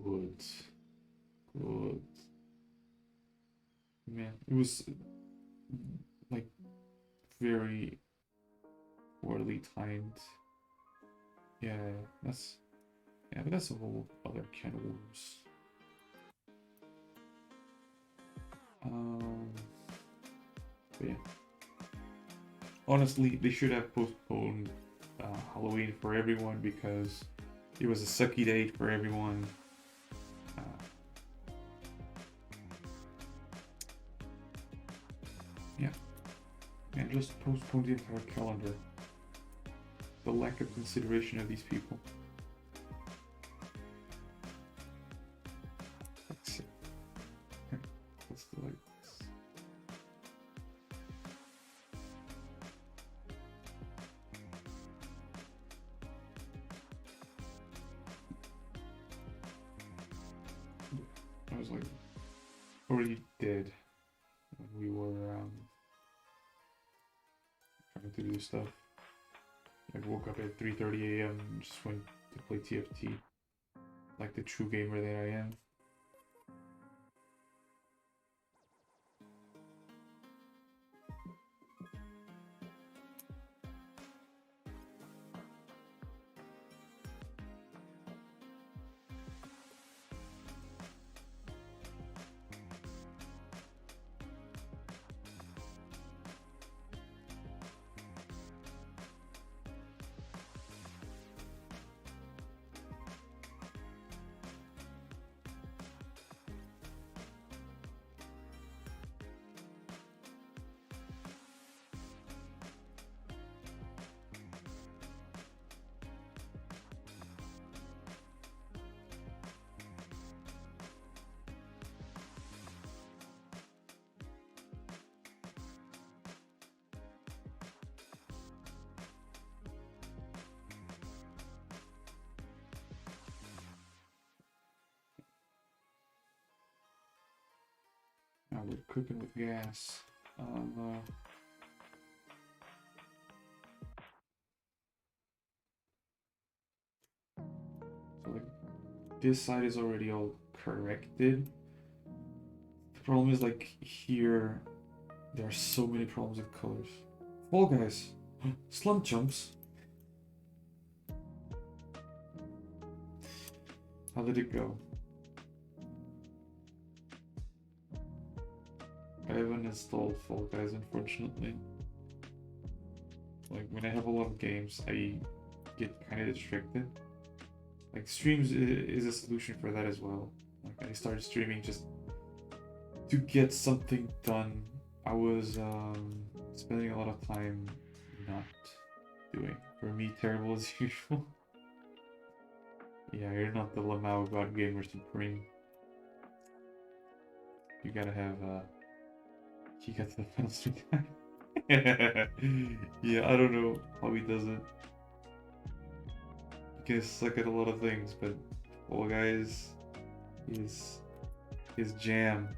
Good. Good. Man, it was like very poorly timed. Yeah, but that's a whole other can of worms. But yeah. Honestly, they should have postponed Halloween for everyone because it was a sucky date for everyone. Yeah. And just postpone the entire calendar. The lack of consideration of these people. Let's see. Let's do like this. I was like already dead when we were trying to do stuff. I woke up at 3:30 a.m. and just went to play TFT like the true gamer that I am. Now we're cooking with gas. So like this side is already all corrected. The problem is like here, there are so many problems with colors. Fall Guys, slump jumps. How did it go? I haven't installed Fall Guys, unfortunately. Like, when I have a lot of games, I get kind of distracted. Like, streams is a solution for that as well. Like, I started streaming just to get something done. I was spending a lot of time not doing. For me, terrible as usual. Yeah, you're not the Lamau God Gamer Supreme. You gotta have, he got the penalty time. Yeah, I don't know how he does it. He can suck at a lot of things, but Fall Guys is his jam.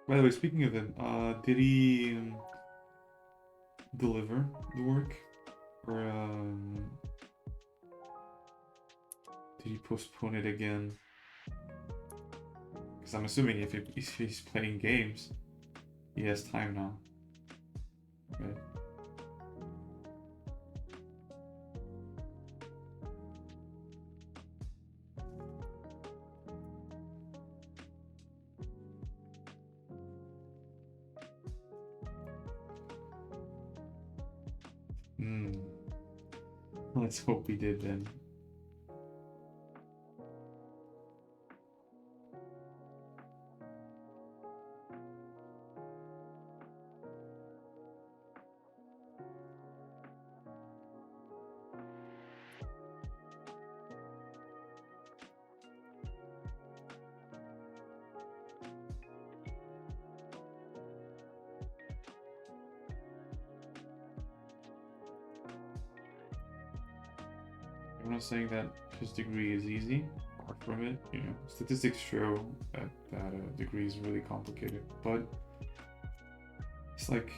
By the way, speaking of him, did he deliver the work? Or did he postpone it again? Because I'm assuming if he's playing games, he has time now. Right? Hmm. Let's hope he did then. I'm not saying that his degree is easy. Far from it. You know, statistics show that a degree is really complicated. But it's like,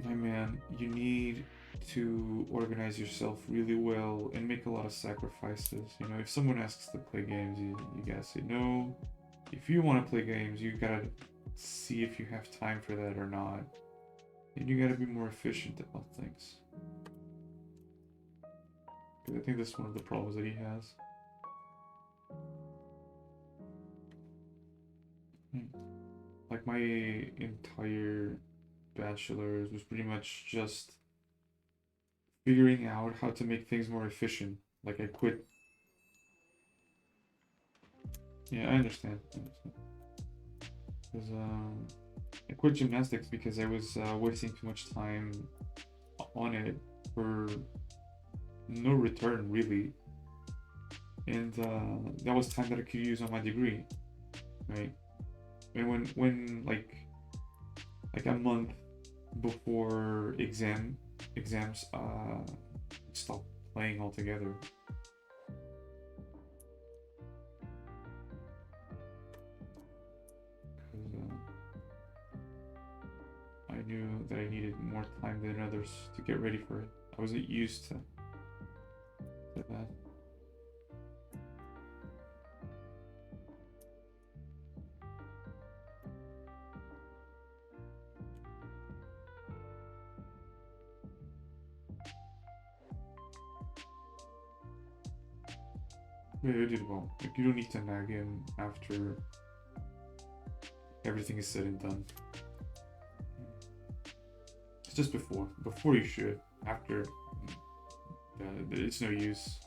my man, you need to organize yourself really well and make a lot of sacrifices. You know, if someone asks to play games, you gotta say no. If you want to play games, you gotta see if you have time for that or not. And you gotta be more efficient about things. Because I think that's one of the problems that he has. Like, my entire bachelor's was pretty much just figuring out how to make things more efficient. Like, I quit. Yeah, I understand. Because I quit gymnastics because I was wasting too much time on it for no return, really. And that was time that I could use on my degree, right? And when like a month before exams, stopped playing altogether. I knew that I needed more time than others to get ready for it. I wasn't used to that. Yeah, you did well. Like, you don't need to nag him after everything is said and done. It's just before. Before you should. After, it's no use.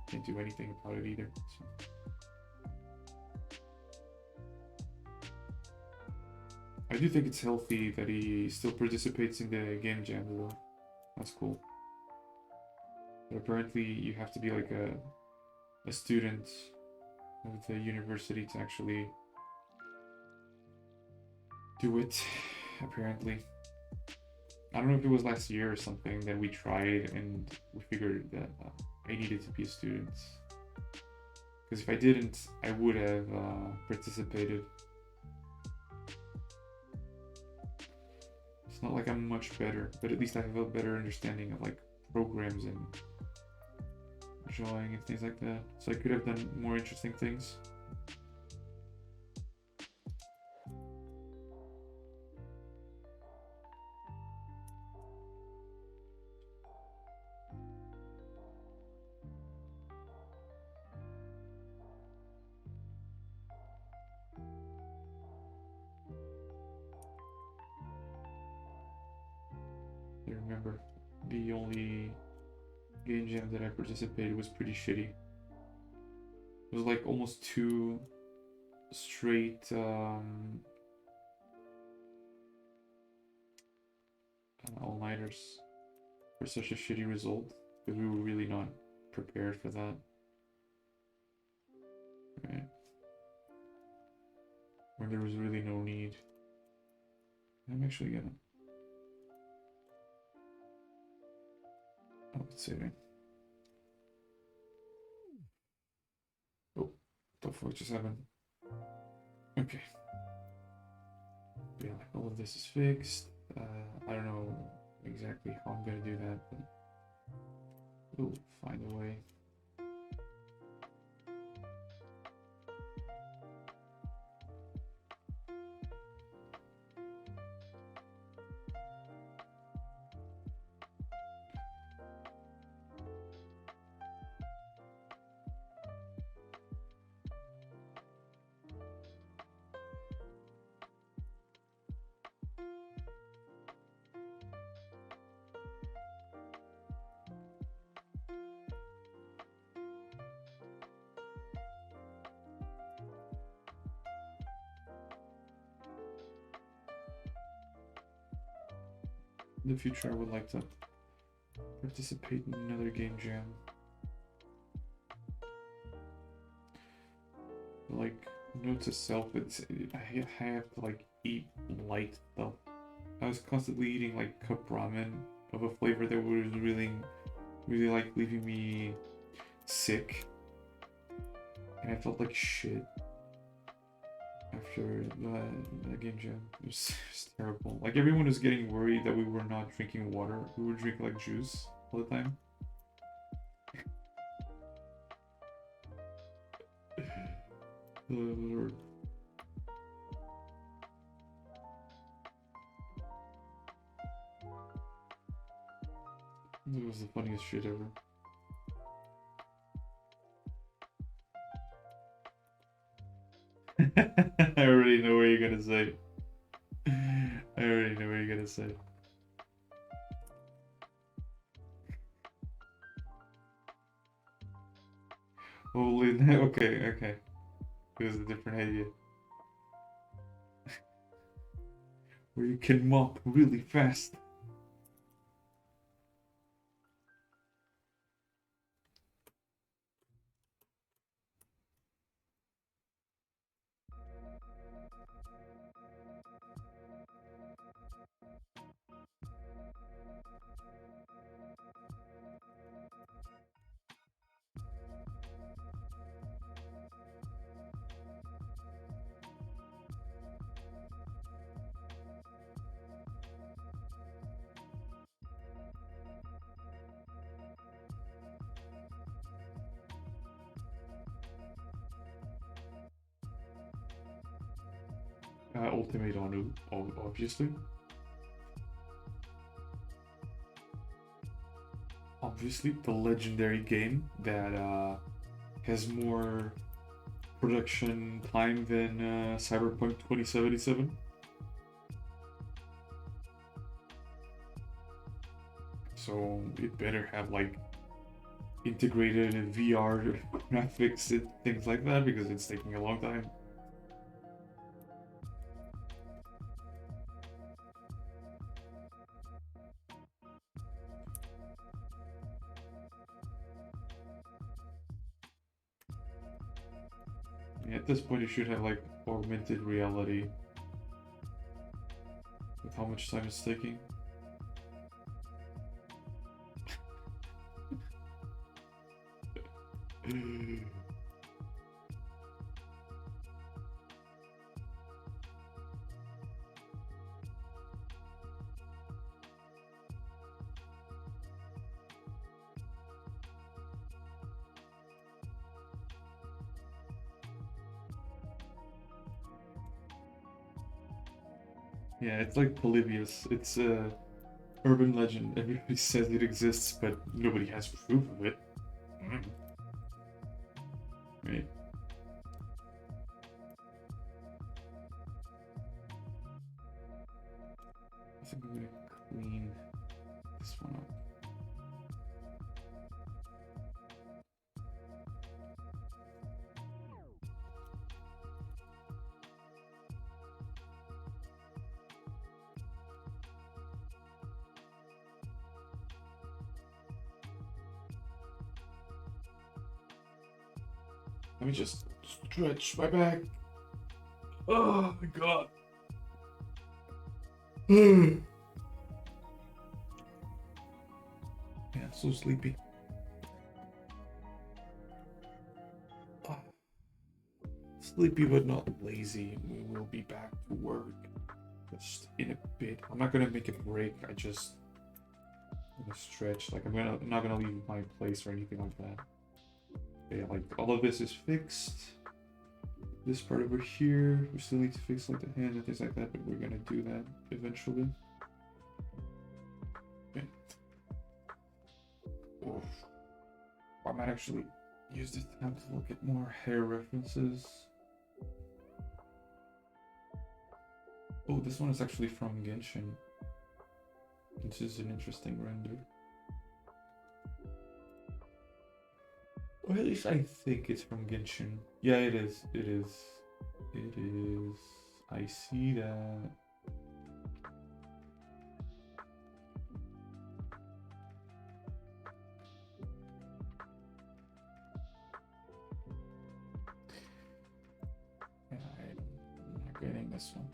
Can't do anything about it either. So. I do think it's healthy that he still participates in the game jam though. That's cool. But apparently you have to be like a student of the university to actually do it, apparently. I don't know if it was last year or something that we tried and we figured that I needed to be a student. Because if I didn't, I would have participated. It's not like I'm much better, but at least I have a better understanding of like programs and drawing and things like that. So I could have done more interesting things. I remember the only game jam that I participated was pretty shitty. It was like almost 2 straight all-nighters. for such a shitty result because we were really not prepared for that. Right. When there was really no need. I'm actually gonna. Oh, it's saving. Oh, the fuck just happened? Okay. Yeah, all of this is fixed. I don't know exactly how I'm gonna do that, but we'll find a way. In the future, I would like to participate in another game jam. Like, note to self, I have to like eat light stuff. I was constantly eating like cup ramen of a flavor that was really like leaving me sick, and I felt like shit after the game jam. It was terrible. Like everyone was getting worried that we were not drinking water. We were drinking like juice all the time. Lord. It was the funniest shit ever. I already know what you're gonna say. I already know what you're gonna say. Holy, okay. It was a different idea. Where you can mop really fast. Ultimate Anu, obviously. Obviously, the legendary game that has more production time than Cyberpunk 2077. So it better have like integrated VR graphics and things like that because it's taking a long time. Yeah, at this point, you should have like augmented reality with how much time it's taking. Yeah, it's like Polybius. It's a urban legend. Everybody says it exists, but nobody has proof of it. Right? I think I'm gonna clean this one up. Let me just stretch my back. Oh my god. Yeah, so sleepy. Sleepy but not lazy. We will be back to work just in a bit. I'm not gonna make a break. I'm gonna stretch. Like I'm not gonna leave my place or anything like that. Yeah, like all of this is fixed. This part over here, we still need to fix like the hand and things like that, but we're gonna do that eventually. Okay. Oof. I might actually use this time to look at more hair references. Oh, this one is actually from Genshin. This is an interesting render. Or at least I think it's from Genshin. Yeah, it is. It is. It is. I see that. Yeah, I'm not getting this one.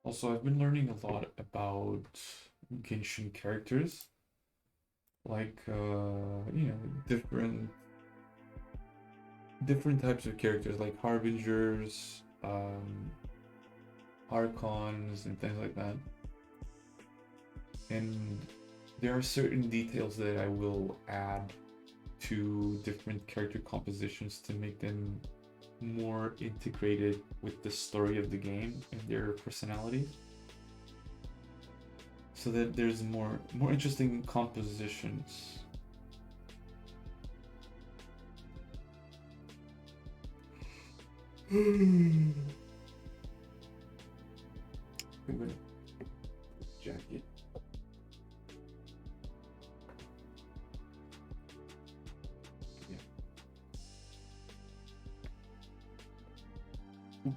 Also, I've been learning a lot about Genshin characters, like different types of characters, like harbingers, archons, and things like that. And there are certain details that I will add to different character compositions to make them more integrated with the story of the game and their personalities, so that there's more interesting compositions. I'm gonna jacket.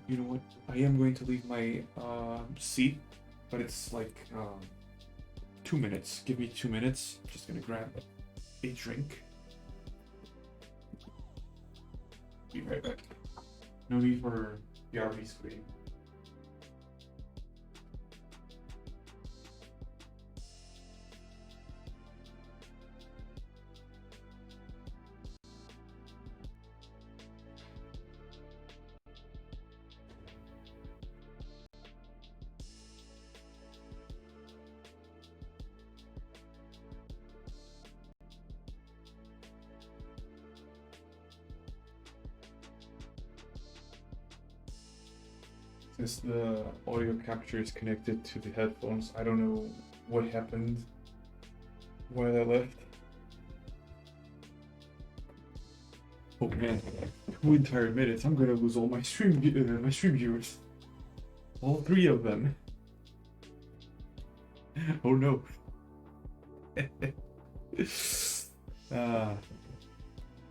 You know what? I am going to leave my seat, but it's like 2 minutes. Give me 2 minutes. I'm just gonna grab a drink. Be right back. No need for the RV screen. Since the audio capture is connected to the headphones, I don't know what happened while I left. Oh man, 2 entire minutes. I'm gonna lose all my stream viewers, all 3 of them. Oh no.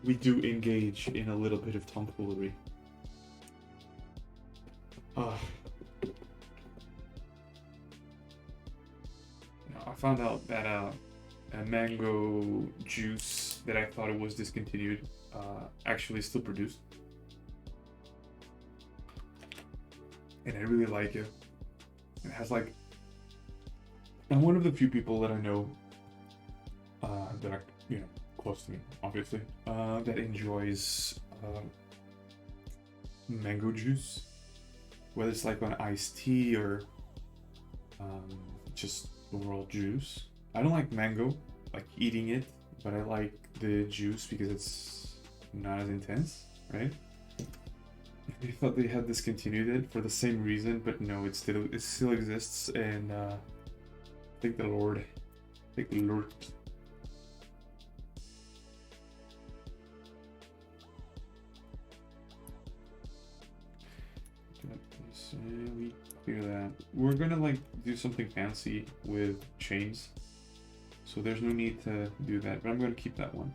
We do engage in a little bit of tomfoolery. I found out that a mango juice that I thought it was discontinued actually still produced, and I really like it. It has like, I'm one of the few people that I know that are close to me, obviously, that enjoys mango juice, whether it's like on iced tea or just overall juice. I don't like mango, like eating it, but I like the juice because it's not as intense, right? They thought they had discontinued it for the same reason, but no, it still exists, and thank the Lord. Thank the Lord. clear that. We're gonna like do something fancy with chains, so there's no need to do that. But I'm gonna keep that one.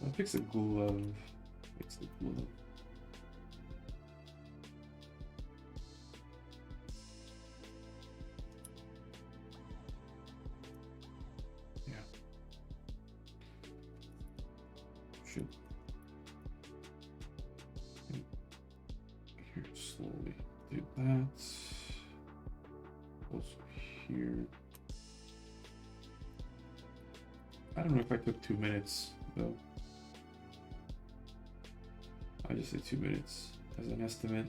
I'll fix the glove. Fix the glove. Yeah. Should. Here, slowly do that. Also here. I don't know if I took 2 minutes though. I just said 2 minutes as an estimate.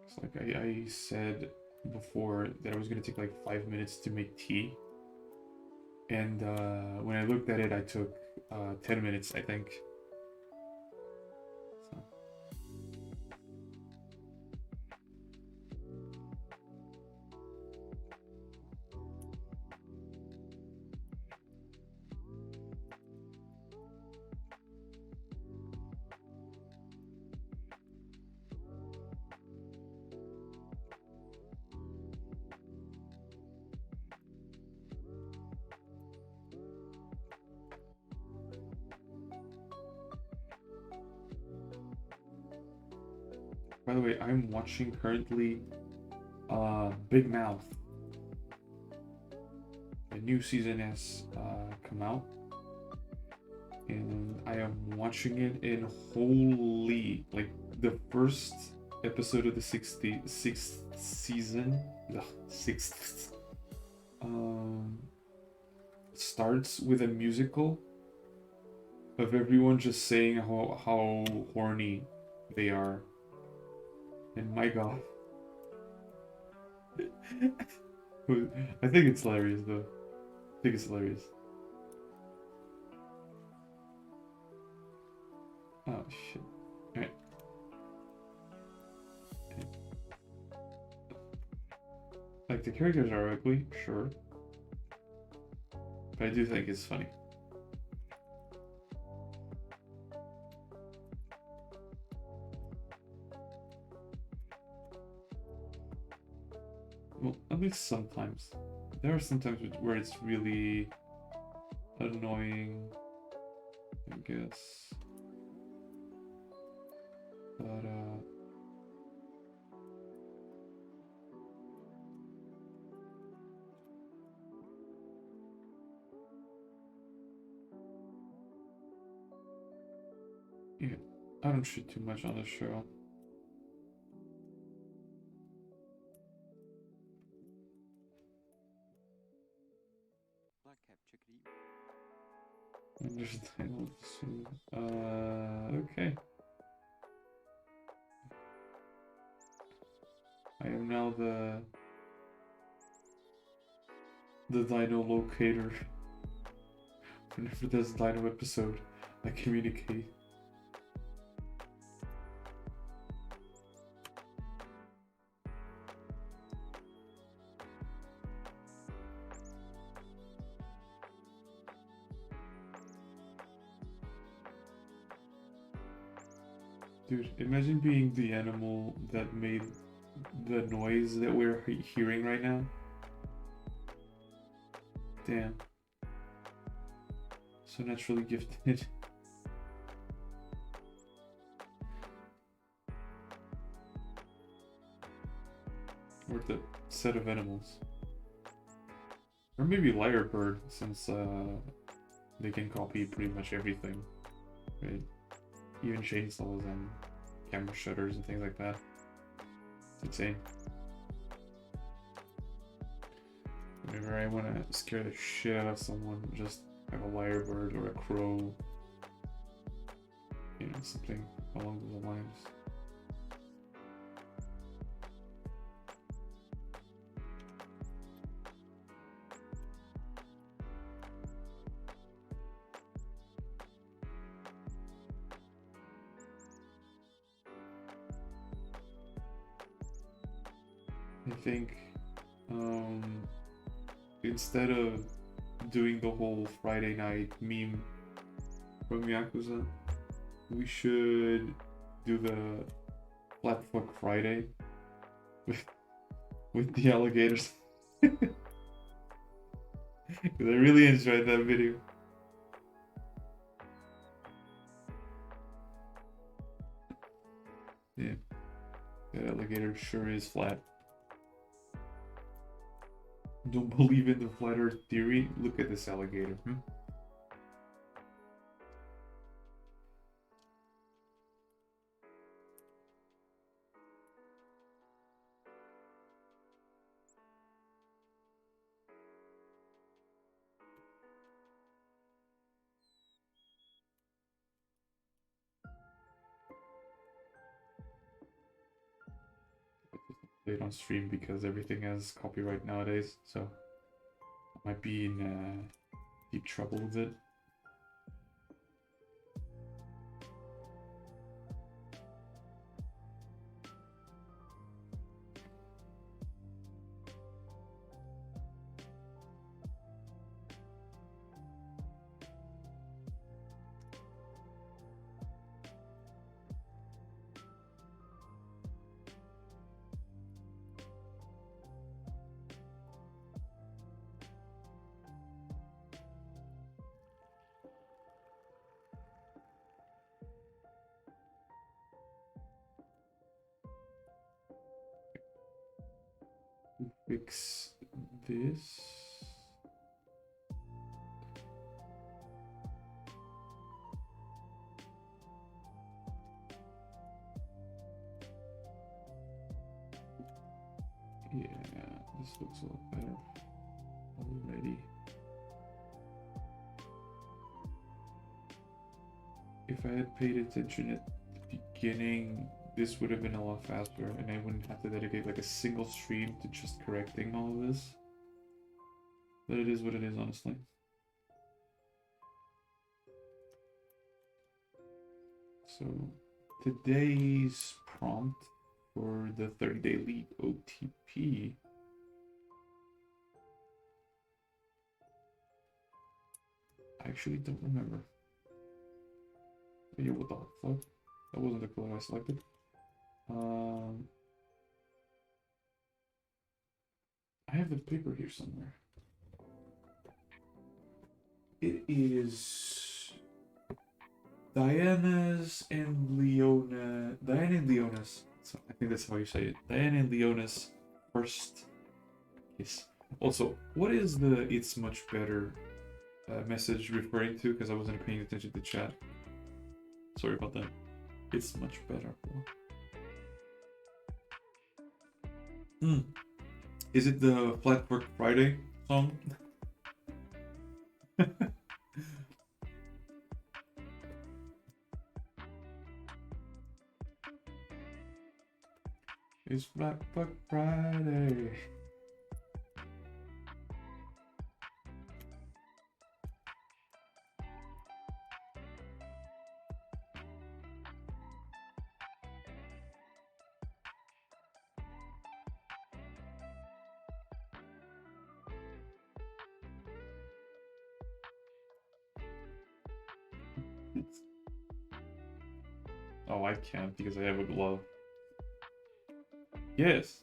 It's like I said before that I was gonna take like 5 minutes to make tea. And when I looked at it, I took 10 minutes, I think. So. By the way, I'm watching currently Big Mouth. A new season has come out. And I am watching it in holy, like the first episode of the sixth season, the sixth, starts with a musical of everyone just saying how horny they are. And my god. I think it's hilarious though. I think it's hilarious. Oh shit. Alright. Like the characters are ugly, sure. But I do think it's funny. Well, at least sometimes. There are sometimes where it's really annoying, I guess. But yeah, I don't shit too much on the show. Understand. Okay. I am now the dino locator. Whenever there's a dino episode, I communicate. Dude, imagine being the animal that made the noise that we're hearing right now. Damn. So naturally gifted. Or the set of animals. Or maybe Lyrebird, since they can copy pretty much everything. Right? Even chainsaws and camera shutters and things like that. It's insane. Whenever I want to scare the shit out of someone, just have a lyrebird or a crow. You know, something along those lines. I think instead of doing the whole Friday night meme from Yakuza, we should do the Flat Fuck Friday with the alligators. I really enjoyed that video. Yeah, that alligator sure is flat. Don't believe in the flat earth theory? Look at this alligator. Play it on stream because everything has copyright nowadays, so I might be in deep trouble with it. Fix this. Yeah, this looks a lot better already. If I had paid attention at the beginning, this would have been a lot faster and I wouldn't have to dedicate like a single stream to just correcting all of this. But it is what it is, honestly. So today's prompt for the 30-day lead OTP I actually don't remember. Yeah, what the fuck? That wasn't the color I selected. I have the paper here somewhere. It is Diana's and Leona's. So I think that's how you say it. Diana and Leona's first kiss. Also, what is the "it's much better" message referring to? Because I wasn't paying attention to chat. Sorry about that. It's much better. Is it the Flat Work Friday song? It's Flat Work Friday. Oh, I can't because I have a glove. Yes.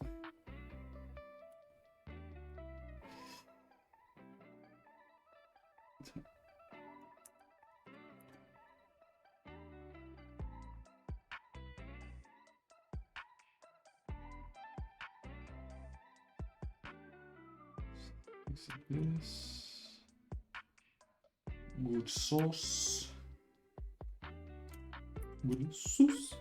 This. Good sauce. Good sauce.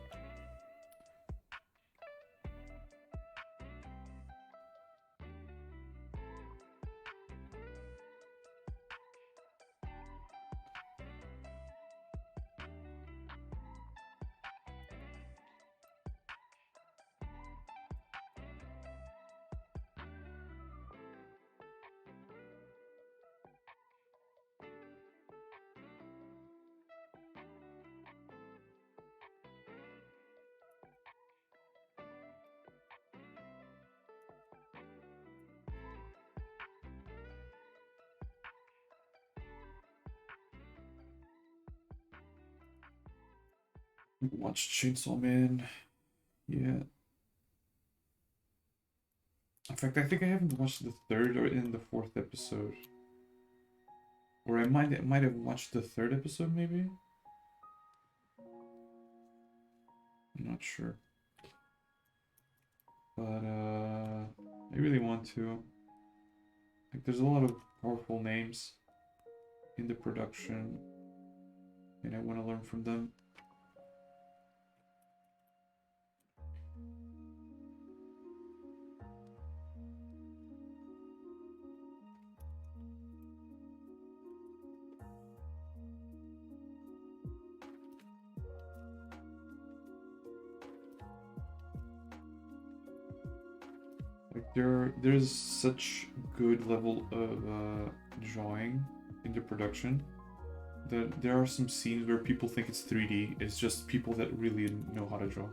Watch Chainsaw Man. Yeah. In fact, I think I haven't watched the third or in the fourth episode. Or I might have watched the third episode, maybe? I'm not sure. But, I really want to. Like, there's a lot of powerful names in the production, and I want to learn from them. Like there's such good level of drawing in the production that there are some scenes where people think it's 3D. It's just people that really know how to draw.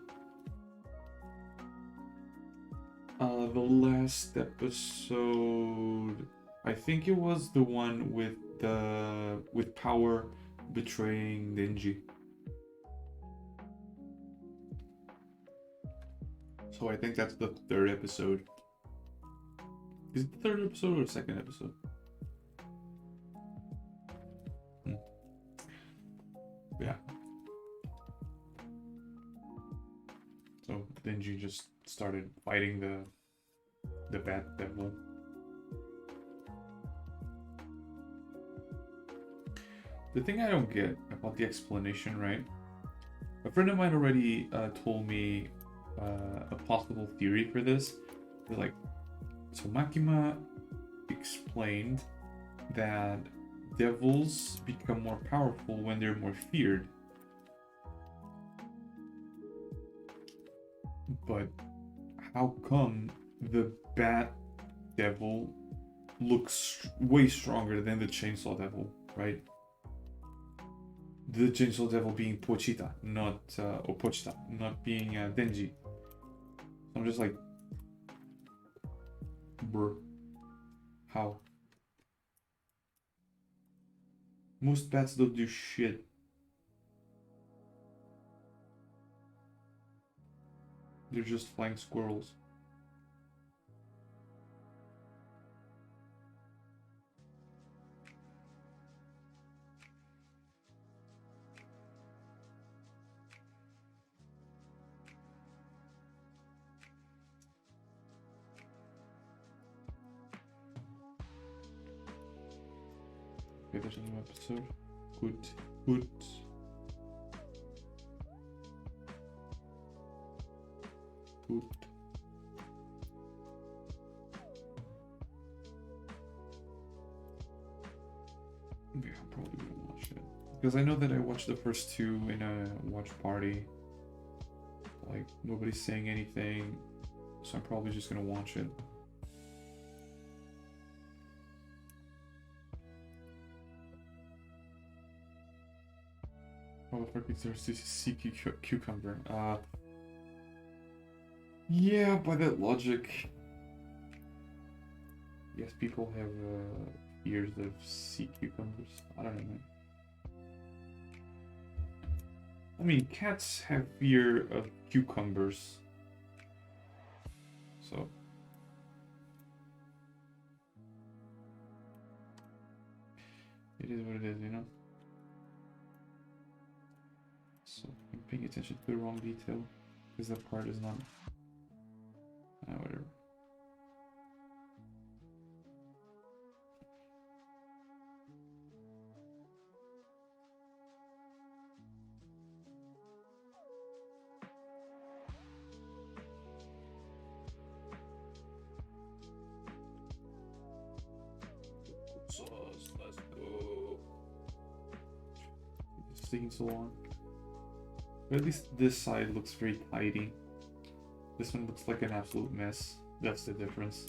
The last episode, I think it was the one with Power betraying Denji. So I think that's the third episode. Is it the third episode or the second episode? Yeah. So Denji just started fighting the Bat Devil. The thing I don't get about the explanation, right? A friend of mine already told me a possible theory for this. They're like, so Makima explained that devils become more powerful when they're more feared. But how come the Bat Devil looks way stronger than the Chainsaw Devil, right? The Chainsaw Devil being Pochita, not or Pochita, not being Denji. So I'm just like, bruh, how? Most bats don't do shit. They're just flying squirrels. Okay, there's a new episode. Good. Good. Good. Yeah, I'm probably gonna watch it. Because I know that I watched the first two in a watch party. Like, nobody's saying anything. So I'm probably just gonna watch it. Oh, the fuck is there sea cucumber? Yeah, by that logic. Yes, people have fears of sea cucumbers. I don't know, man. I mean, cats have fear of cucumbers. So. It is what it is, you know? So, I'm paying attention to the wrong detail. Because that part is not... whatever. Sauce, let's go. It's taking so long. But at least this side looks very tidy. This one looks like an absolute mess. That's the difference.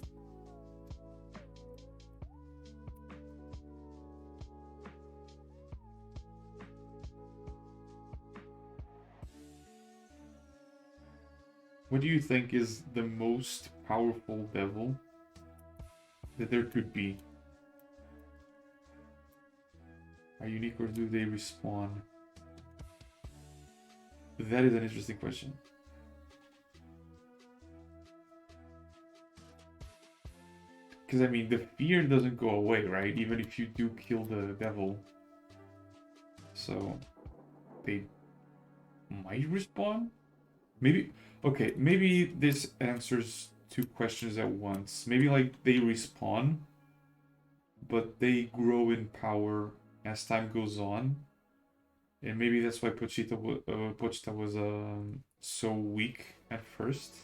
What do you think is the most powerful devil that there could be? Are unique or do they respawn? That is an interesting question. Because I mean, the fear doesn't go away, right? Even if you do kill the devil. So they might respawn? Maybe. Okay, maybe this answers two questions at once. Maybe like they respawn, but they grow in power as time goes on. And maybe that's why Pochita was so weak at first.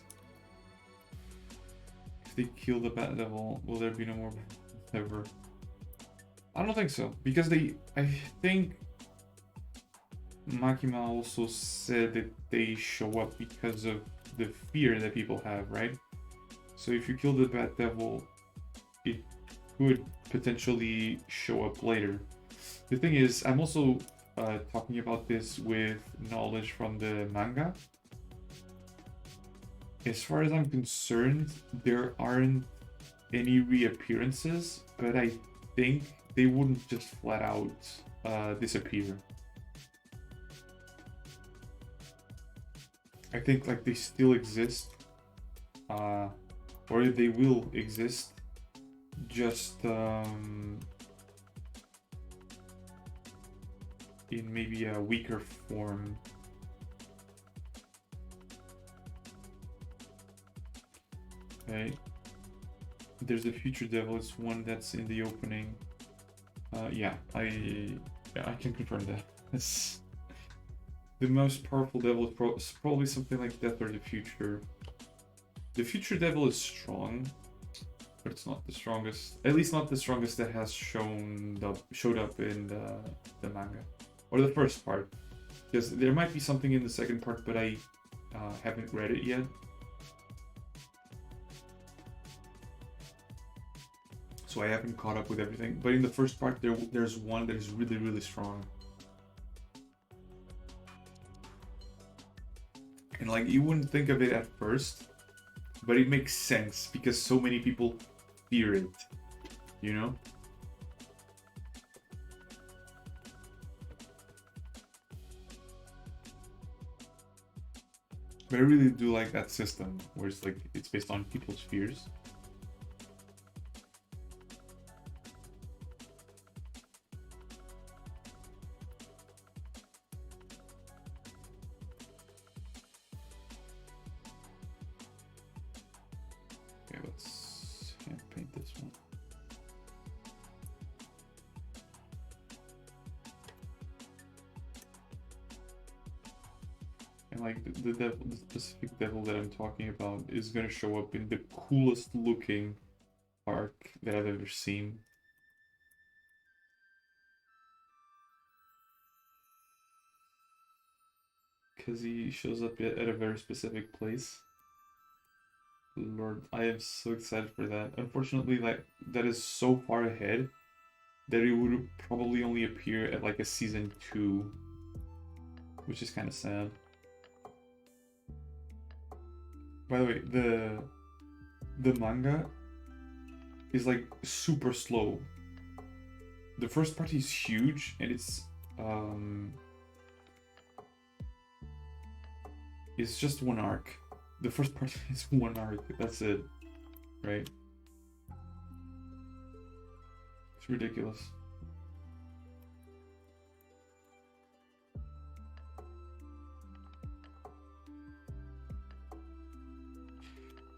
If they kill the Bat Devil, will there be no more ever? I don't think so, because I think Makima also said that they show up because of the fear that people have, right? So if you kill the Bat Devil, it could potentially show up later. The thing is, I'm also talking about this with knowledge from the manga. As far as I'm concerned, there aren't any reappearances, but I think they wouldn't just flat out disappear. I think like they still exist, or they will exist, just in maybe a weaker form. Okay. There's a future devil. It's one that's in the opening. Yeah, I can confirm that. It's the most powerful devil is probably something like Death or the Future. The future devil is strong, but it's not the strongest. At least not the strongest that has showed up in the manga. Or the first part, because there might be something in the second part, but I haven't read it yet. So I haven't caught up with everything. But in the first part, there's one that is really, really strong. And like, you wouldn't think of it at first, but it makes sense because so many people fear it, you know? But I really do like that system where it's like it's based on people's fears. Okay, let's hand paint this one. And like the specific devil that I'm talking about is gonna show up in the coolest looking arc that I've ever seen. Because he shows up at a very specific place. Lord, I am so excited for that. Unfortunately, like that is so far ahead that it would probably only appear at like a season 2, which is kind of sad. By the way, the manga is like super slow. The first part is huge and it's just one arc. The first part is one arc. That's it, right? It's ridiculous.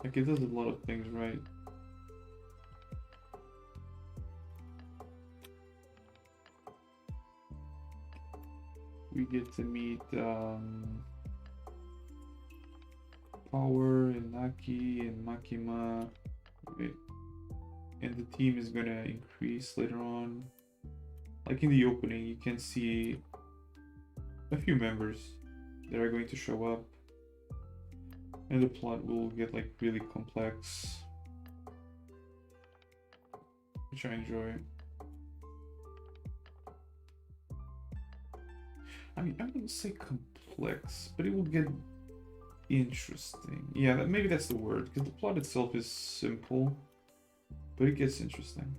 Like it does a lot of things right. We get to meet Power and Naki and Makima. Okay. And the team is gonna increase later on. Like in the opening, you can see a few members that are going to show up. And the plot will get like really complex, which I enjoy. I mean, I wouldn't say complex, but it will get interesting. Yeah, maybe that's the word, because the plot itself is simple, but it gets interesting.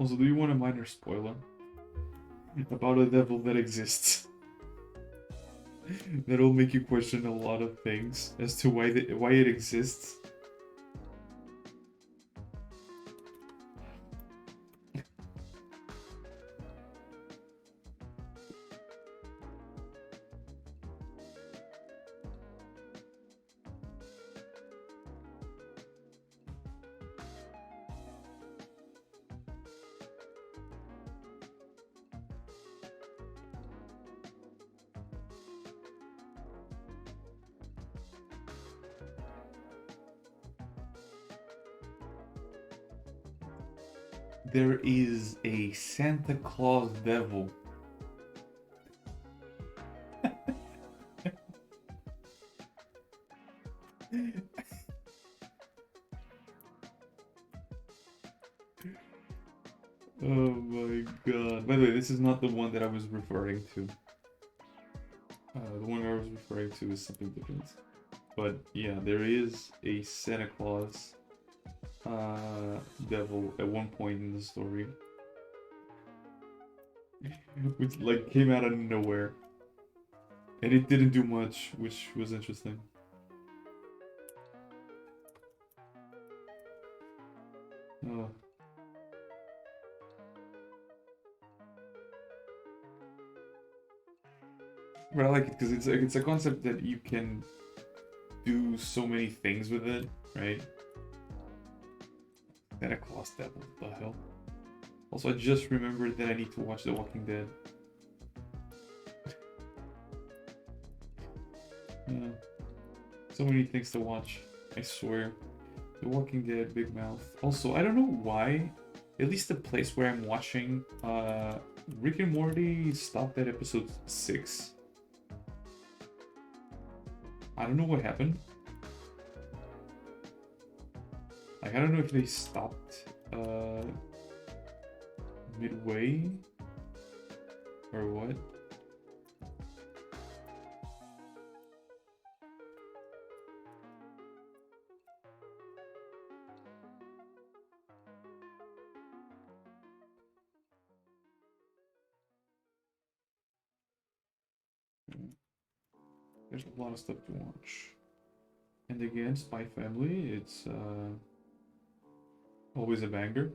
Also, do you want a minor spoiler about a devil that exists? That'll make you question a lot of things as to why it exists. There is a Santa Claus devil. Oh my god. By the way, this is not the one that I was referring to. The one I was referring to is something different. But yeah, there is a Santa Claus devil at one point in the story. Which like came out of nowhere. And it didn't do much, which was interesting. Oh. But I like it because it's a concept that you can do so many things with it, right? Santa Claus devil, what the hell? Also, I just remembered that I need to watch The Walking Dead. Yeah. So many things to watch, I swear. The Walking Dead, Big Mouth. Also, I don't know why, at least the place where I'm watching, Rick and Morty stopped at episode 6. I don't know what happened. Like, I don't know if they stopped midway or what. There's a lot of stuff to watch. And again, Spy Family, it's always a banger.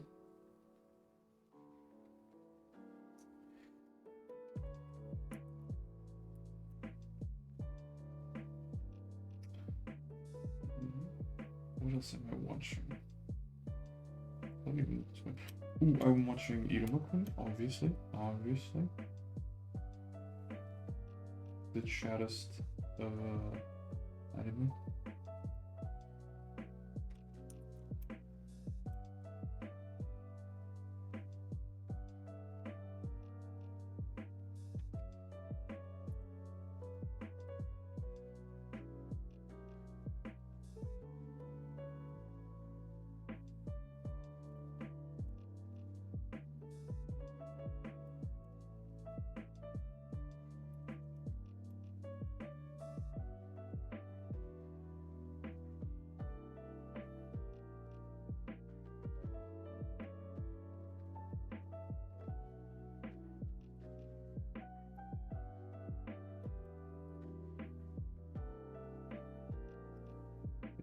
What else am I watching? Let me move this way. Ooh, I'm watching Irumakun, obviously. The chattest anime.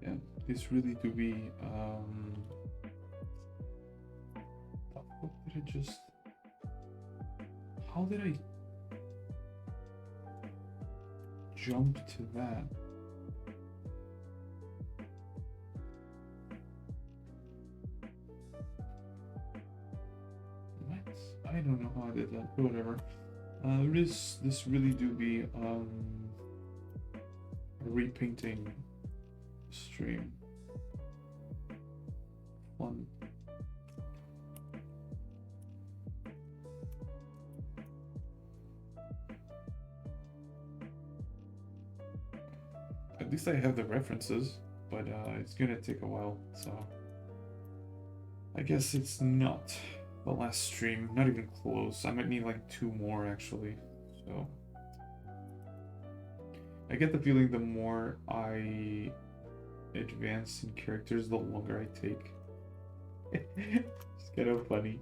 Yeah, this really do be what did I just how did I jump to that? What? I don't know how I did that, but whatever. This really do be a repainting stream. Fun. At least I have the references, but it's gonna take a while, so I guess it's not the last stream, not even close. I might need like 2 more actually, so I get the feeling the more I advance in characters, the longer I take. It's kind of funny.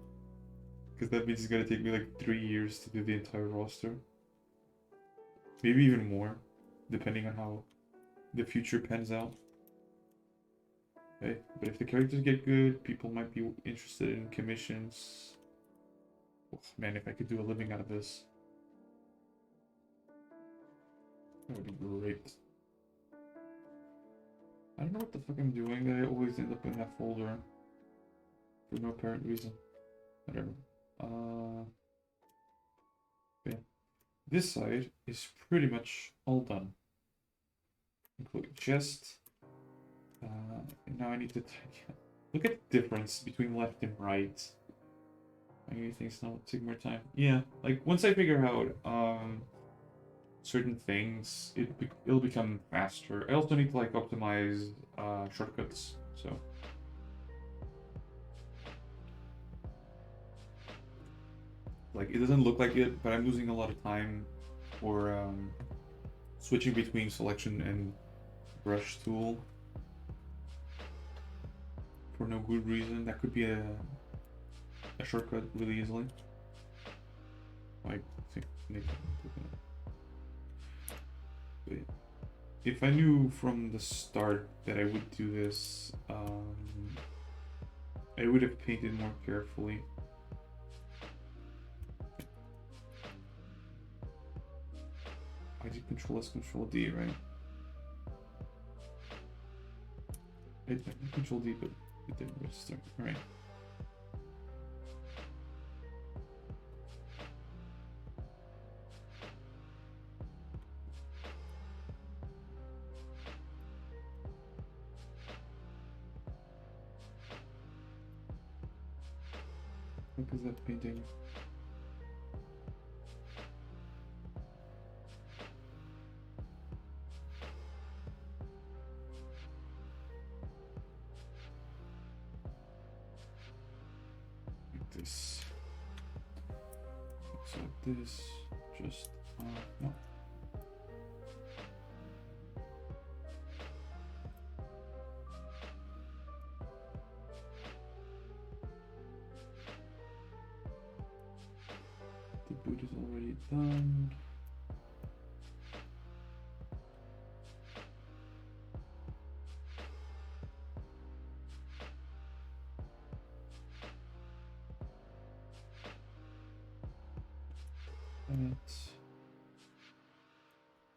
Because that means it's gonna take me like 3 years to do the entire roster. Maybe even more, depending on how the future pans out. Okay, but if the characters get good, people might be interested in commissions. Oh, man, if I could do a living out of this, that would be great. I don't know what the fuck I'm doing, that I always end up in that folder for no apparent reason. Whatever. Okay. This side is pretty much all done, including chest. Now I need to look at the difference between left and right. Anything's not take more time. Yeah, like once I figure out certain things, it'll become faster. I also need to like optimize shortcuts. So like it doesn't look like it, but I'm losing a lot of time for switching between selection and brush tool for no good reason. That could be a shortcut really easily. Like, if I knew from the start that I would do this, I would have painted more carefully. I did Control S, Control D, right? I did Control D, but it didn't register. Alright. What is that painting? Like this. Looks like this. Just no. The boot is already done.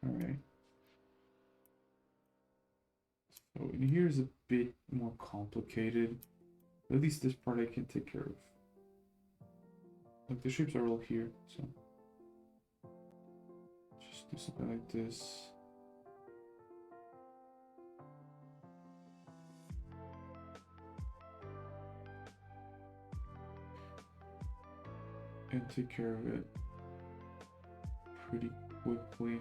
Alright. So in here is a bit more complicated. At least this part I can take care of. Like the shapes are all here, so just do something like this. And take care of it pretty quickly.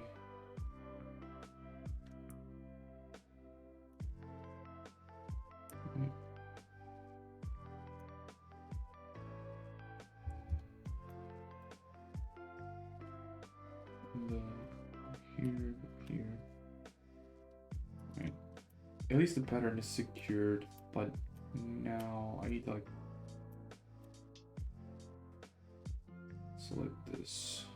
Okay. And here. Right. At least the pattern is secured, but now I need to like select this.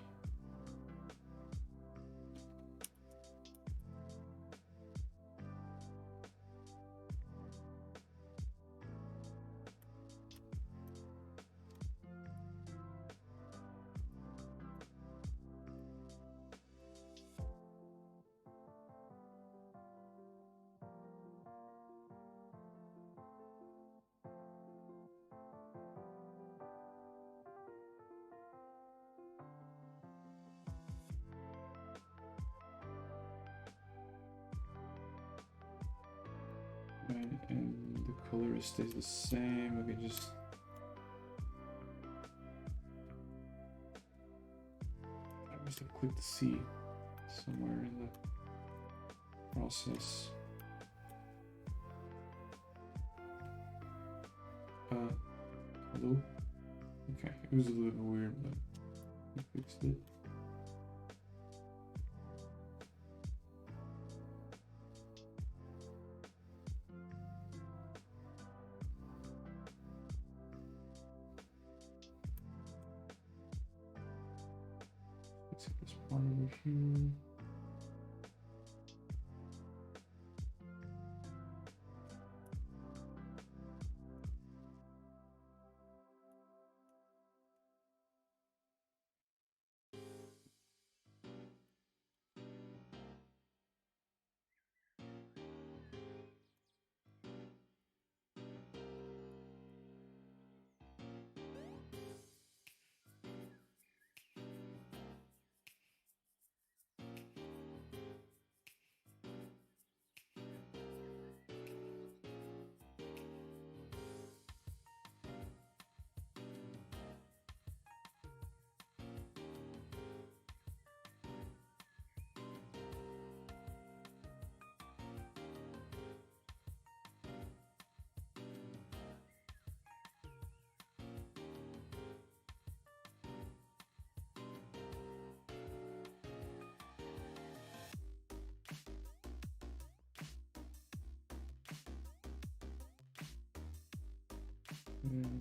Right, and the color stays the same. We can just I must have clicked C somewhere in the process. Hello? Okay, it was a little bit weird, but we fixed it. one over here. Mm.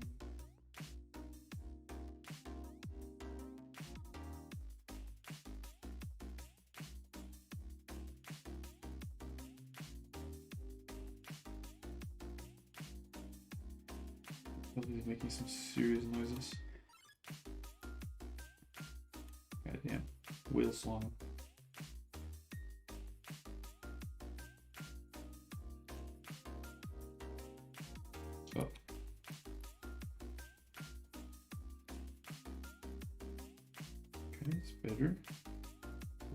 He's making some serious noises. God damn. Wheel song. Oh. Okay, it's better.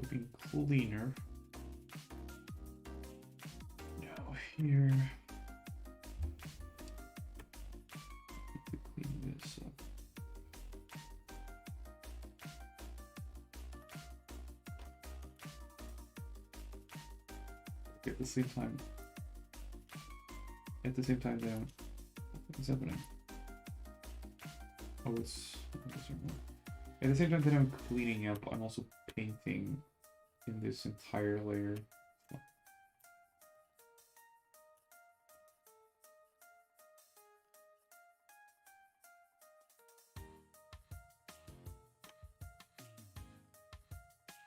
Looking cleaner. Now here. Need to clean this up. At the same time. Down. What's happening? Oh, it's at the same time that I'm cleaning up, I'm also painting in this entire layer.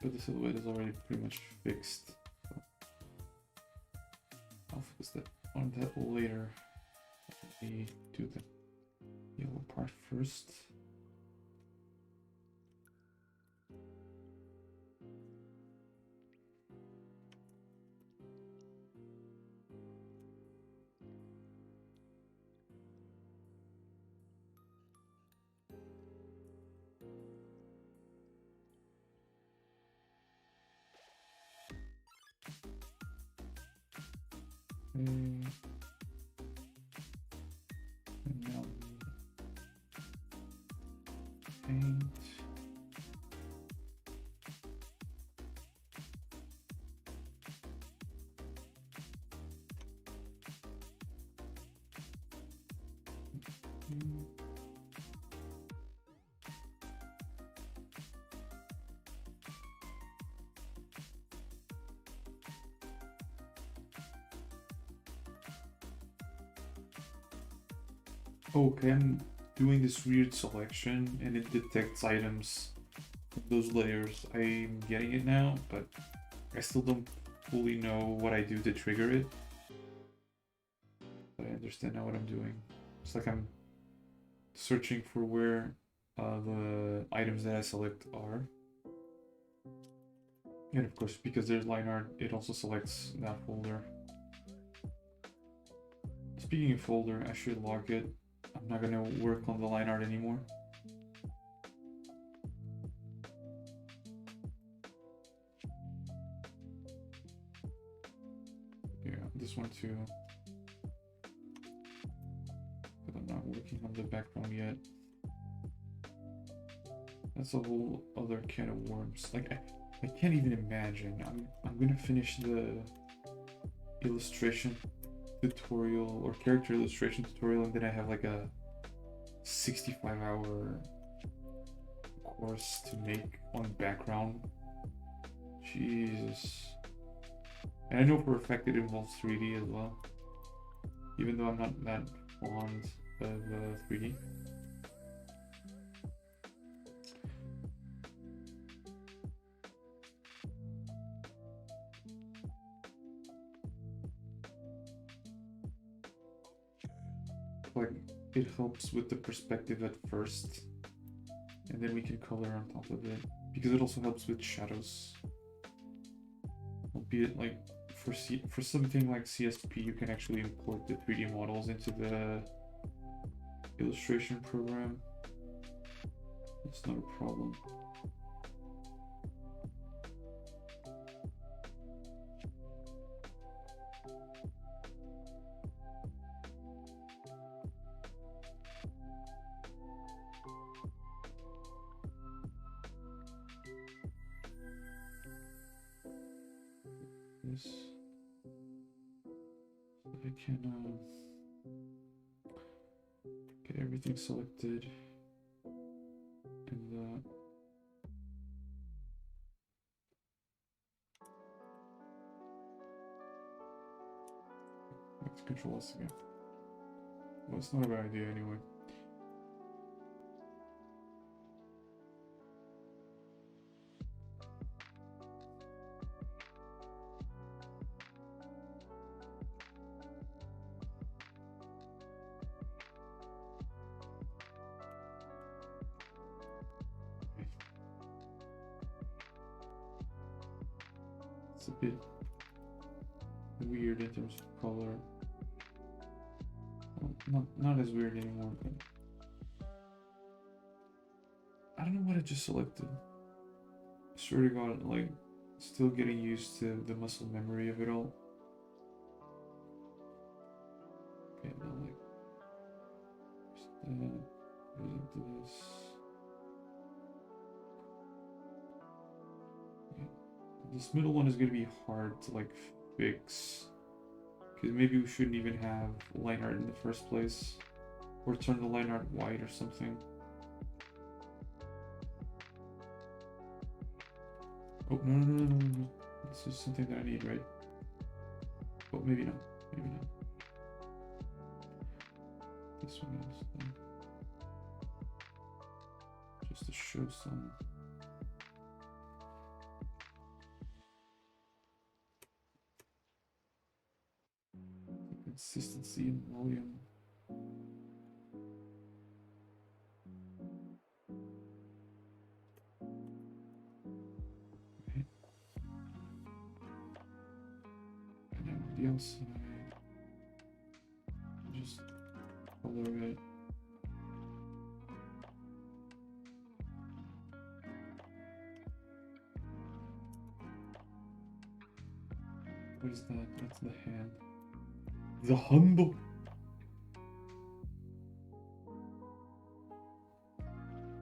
But the silhouette is already pretty much fixed. So I'll focus that on that later. Let me do the yellow part first. And now paint. Okay, I'm doing this weird selection and it detects items from those layers. I'm getting it now, but I still don't fully know what I do to trigger it. But I understand now what I'm doing. It's like I'm searching for where the items that I select are. And of course, because there's line art, it also selects that folder. Speaking of folder, I should log it. I'm not gonna work on the line art anymore. Yeah, this one too. But I'm not working on the background yet. That's a whole other can of worms. Like I can't even imagine. I'm gonna finish the illustration tutorial or character illustration tutorial, and then I have like a 65-hour course to make on background. Jesus. And I know for a fact it involves 3D as well, even though I'm not that fond of 3D. like it helps with the perspective at first, and then we can color on top of it, because it also helps with shadows. Albeit like for something like CSP, you can actually import the 3D models into the illustration program. It's not a problem. This, so I can get everything selected, and let's control S again. Well, it's not a bad idea anyway. It's a bit weird in terms of color. Well, not as weird anymore, but I don't know what I just selected. I swear to God, like, still getting used to the muscle memory of it all. Okay, now like, goes into this. Yeah. This middle one is gonna be hard to like fix, because maybe we shouldn't even have line art in the first place, or turn the line art white or something. Oh, no. This is something that I need, right? Oh, maybe not. Maybe not. This one is just to show some. Consistency and volume. Okay. And then the outside, just color it. What is that? That's the hand. The humble.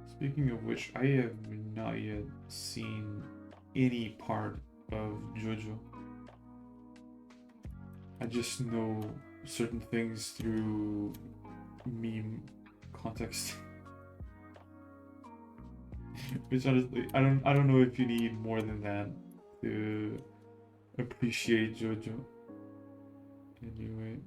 Speaking of which, I have not yet seen any part of JoJo. I just know certain things through meme context. Which honestly, I don't know if you need more than that to appreciate JoJo. Anyway.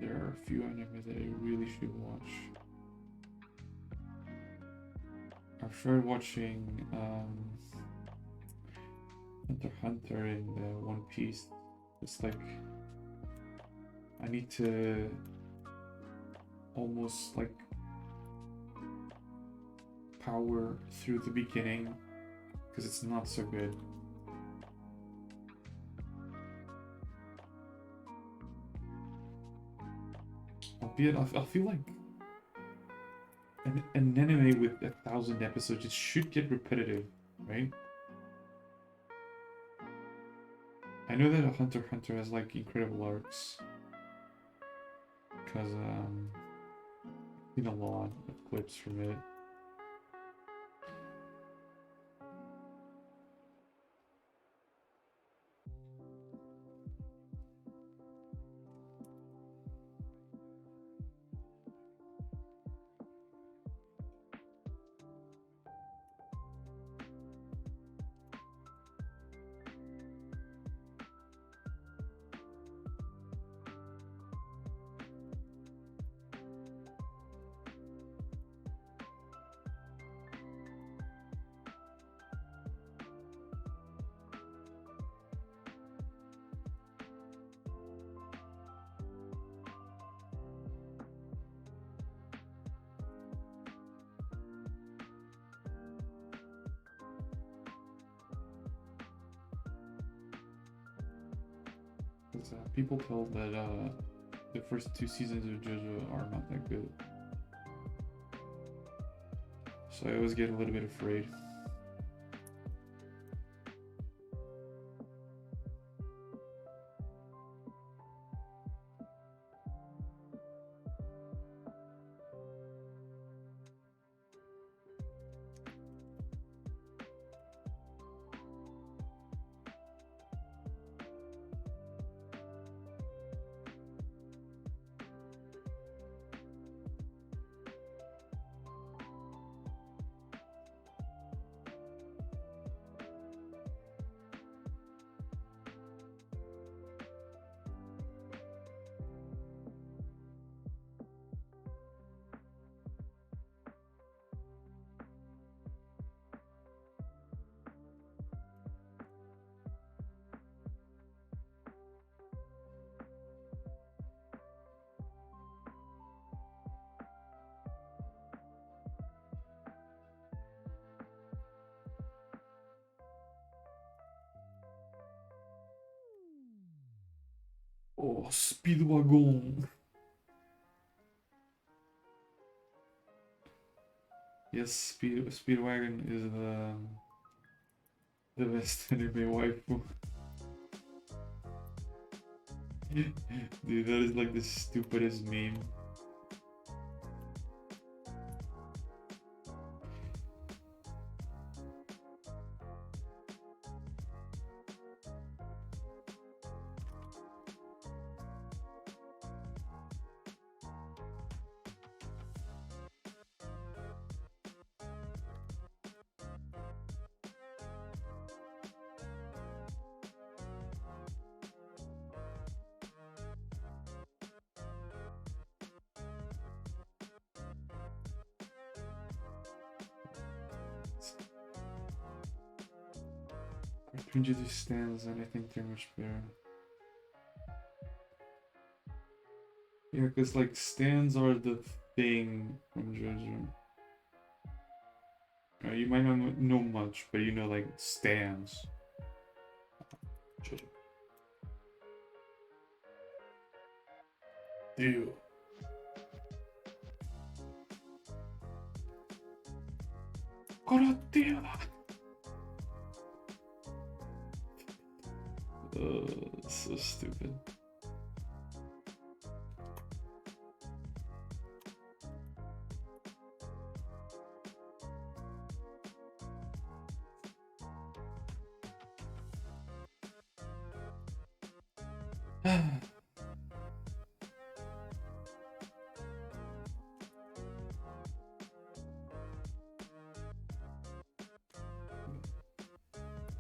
There are a few anime that I really should watch. I've started watching Hunter x Hunter and One Piece. It's like I need to almost like power through the beginning because it's not so good. Albeit, I feel like an anime with 1,000 episodes, it should get repetitive, right? I know that a Hunter x Hunter has like incredible arcs, because I've seen a lot of clips from it. People told that the first 2 seasons of JoJo are not that good. So I always get a little bit afraid. Oh, Speedwagon! Yes, Speedwagon is the best anime waifu. Dude, that is like the stupidest meme. Prejudice stands, and I think they're much better. Yeah, because like stands are the thing from JoJo. You might not know much, but you know like stands. JoJo. Dude. So stupid.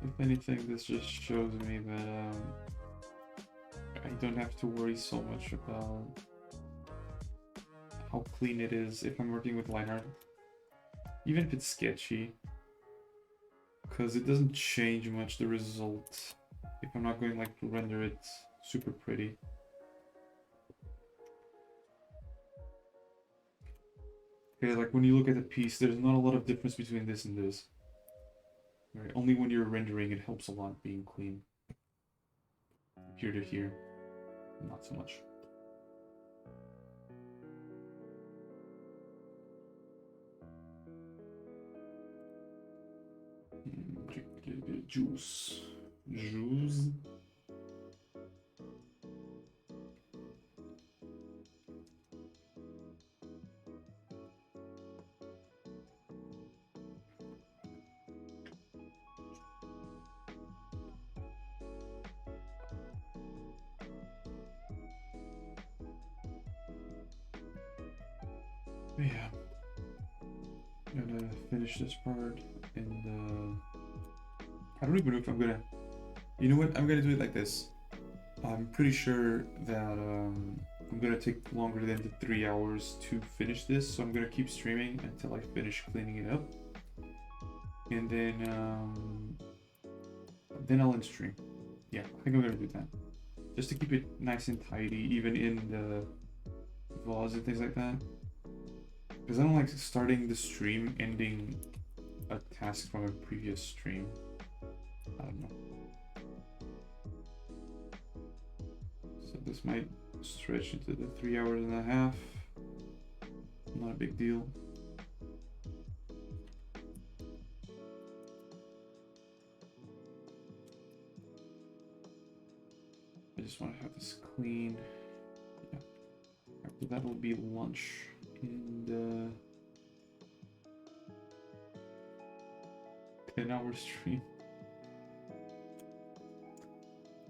If anything, this just shows me that I don't have to worry so much about how clean it is if I'm working with line art, even if it's sketchy, because it doesn't change much the result if I'm not going like to render it super pretty. Okay, like when you look at the piece, there's not a lot of difference between this and this. Right? Only when you're rendering it helps a lot being clean. Here to here, not so much. Drink a little bit of juice. Juice. Yeah, I'm gonna finish this part, and I don't even know if I'm gonna. You know what? I'm gonna do it like this. I'm pretty sure that I'm gonna take longer than the 3 hours to finish this, so I'm gonna keep streaming until I finish cleaning it up, and then I'll end stream. Yeah, I think I'm gonna do that, just to keep it nice and tidy, even in the vlogs and things like that. Because I don't like starting the stream, ending a task from a previous stream. I don't know. This might stretch into the 3 hours and a half. Not a big deal. I just want to have this clean. Yeah. After that will be lunch and 10-hour stream.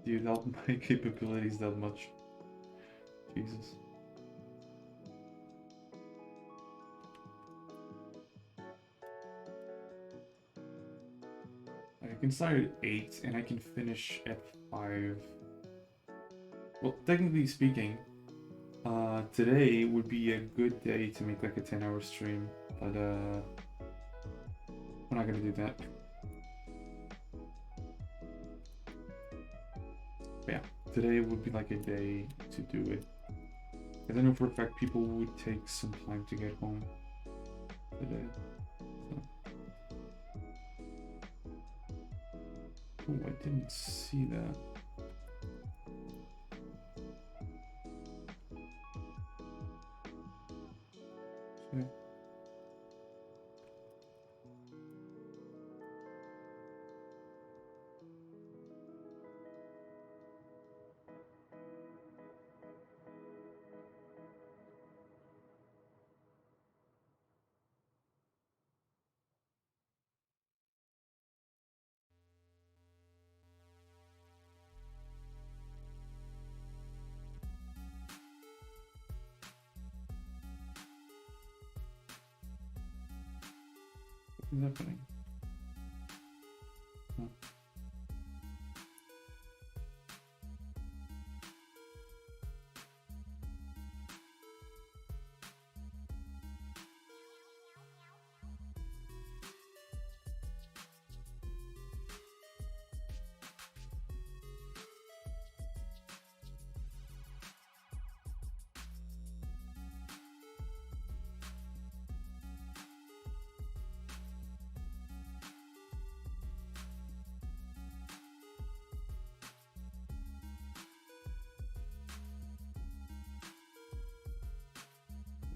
Dude, help my capabilities that much. Jesus. I can start at 8 and I can finish at 5. Well, technically speaking, today would be a good day to make like a 10-hour stream, but we're not gonna do that. But yeah, today would be like a day to do it. Because I know for a fact people would take some time to get home today. So. Oh, I didn't see that. Okay. What is happening? Huh.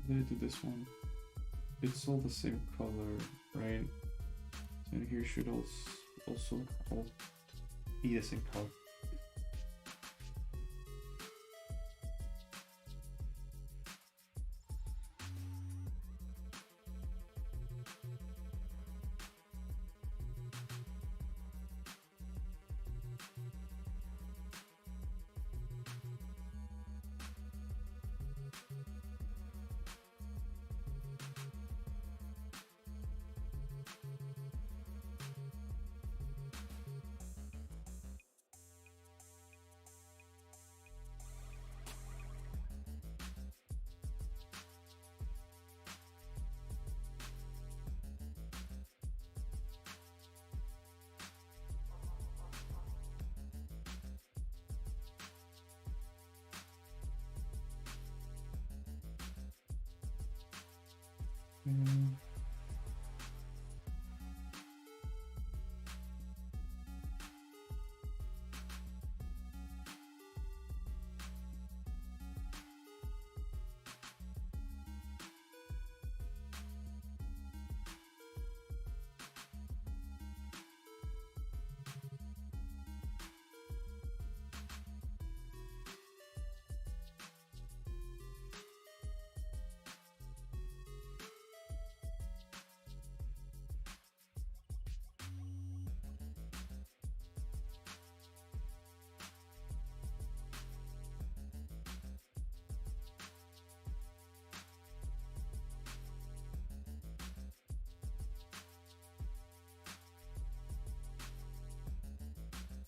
Did I do this one? It's all the same color, right? So here should also all be the same color.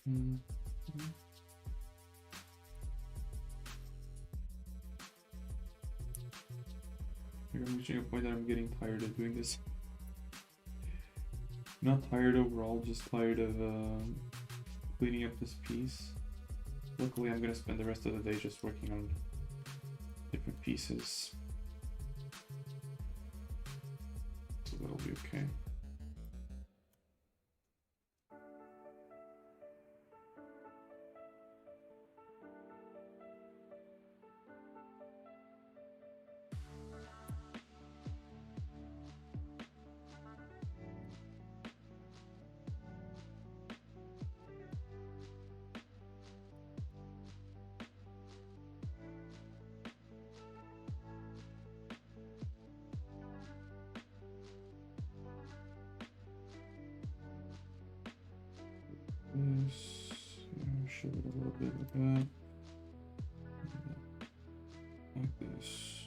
Mm-hmm. I'm reaching a point that I'm getting tired of doing this. Not tired overall, just tired of cleaning up this piece. Luckily, I'm gonna spend the rest of the day just working on different pieces. So that'll be okay. pressure it a little bit like that. Like this.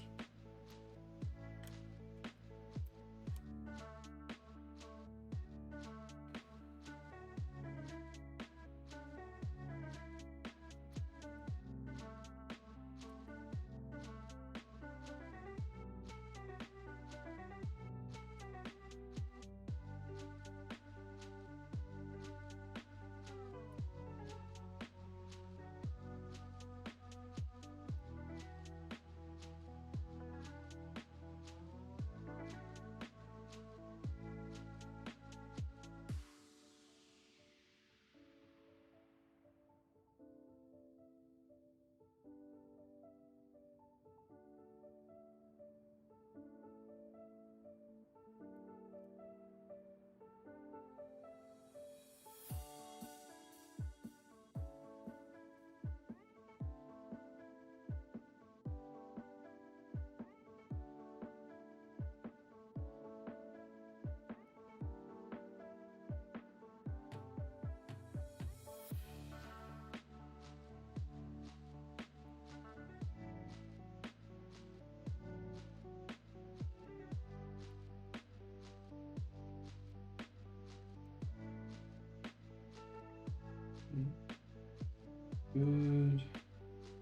Good.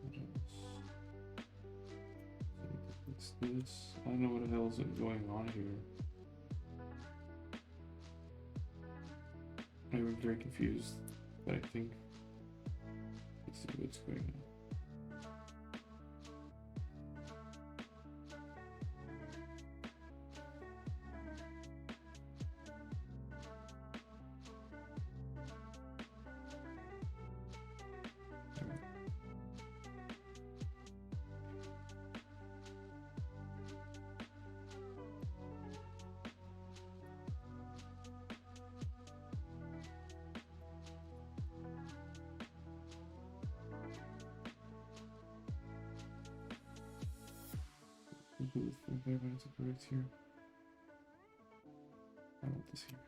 What else? Fix this. I don't know what the hell is going on here. I'm very confused, but I think let's see what's going on. Environmental correct here. I want this here.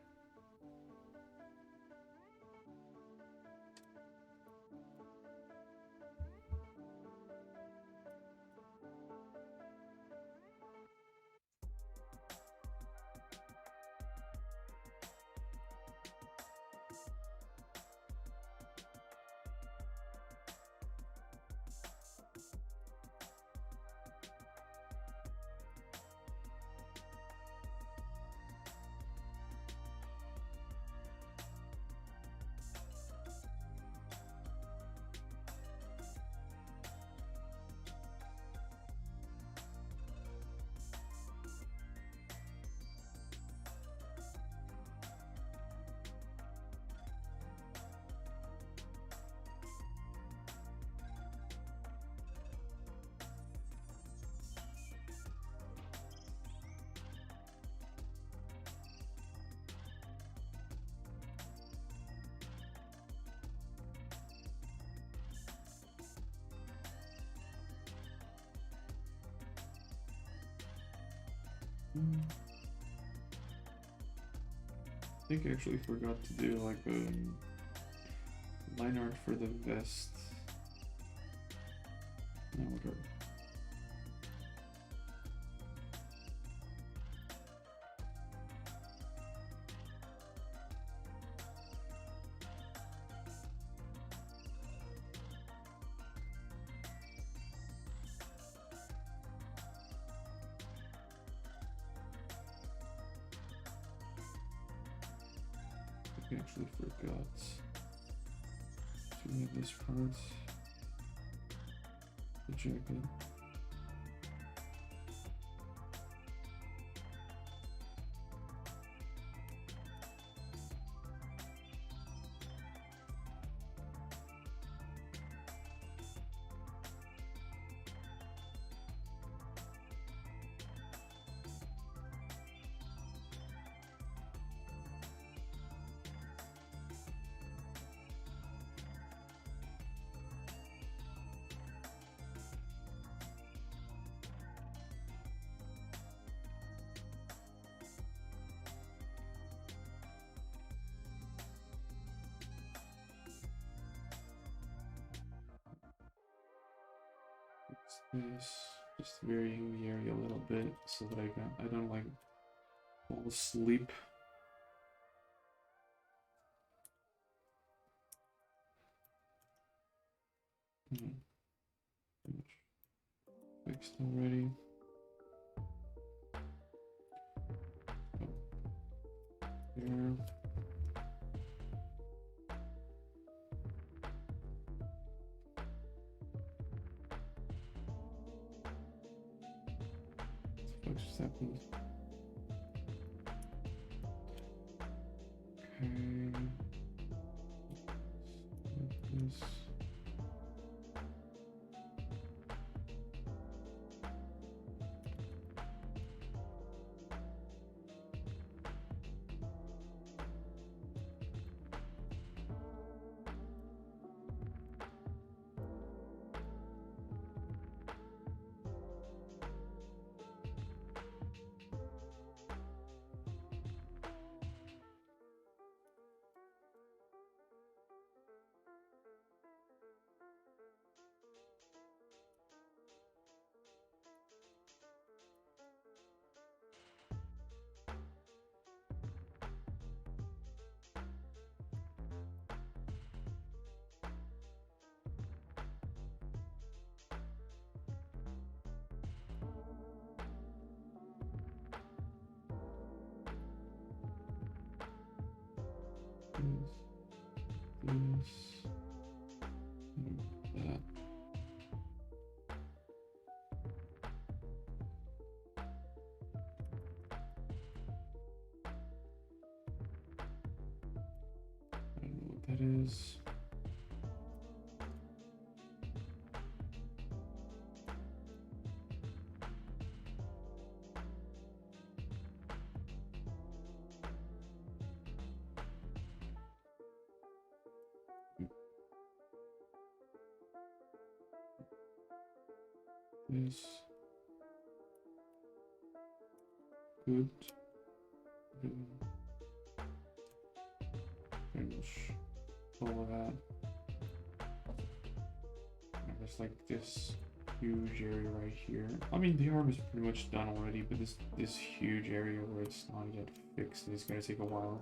I think I actually forgot to do like line art for the vest. No, whatever. I actually forgot to have this part, the jacket. this, just varying the area a little bit so that I don't like fall asleep. Fixed already. There. What just happened? Okay. This. This. That. I don't know what that is. This. Good. Good. Finish all of that. And there's like this huge area right here. I mean, the arm is pretty much done already, but this huge area where it's not yet fixed is gonna take a while.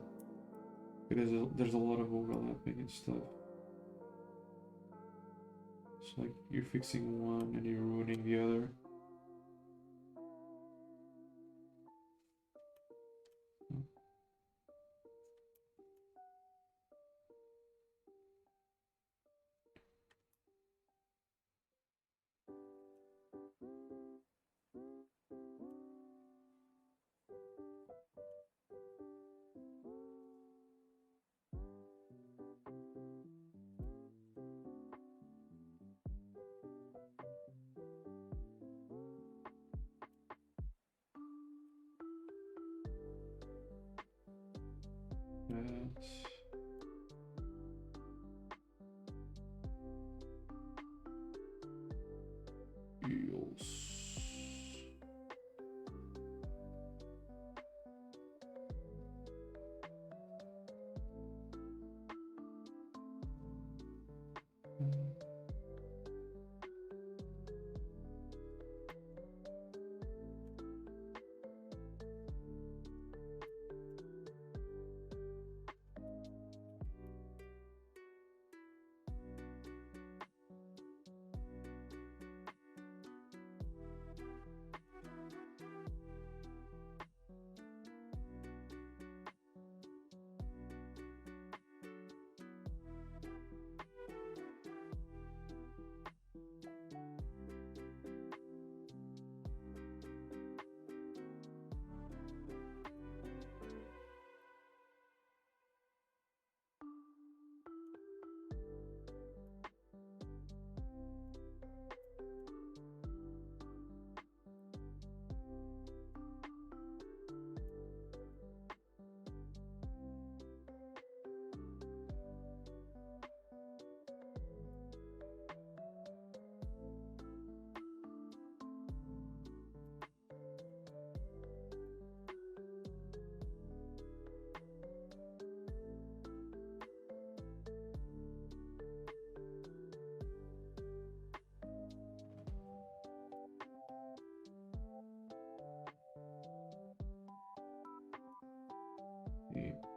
Because there's a lot of overlapping and stuff. It's like you're fixing one and you're ruining the other. That's eels.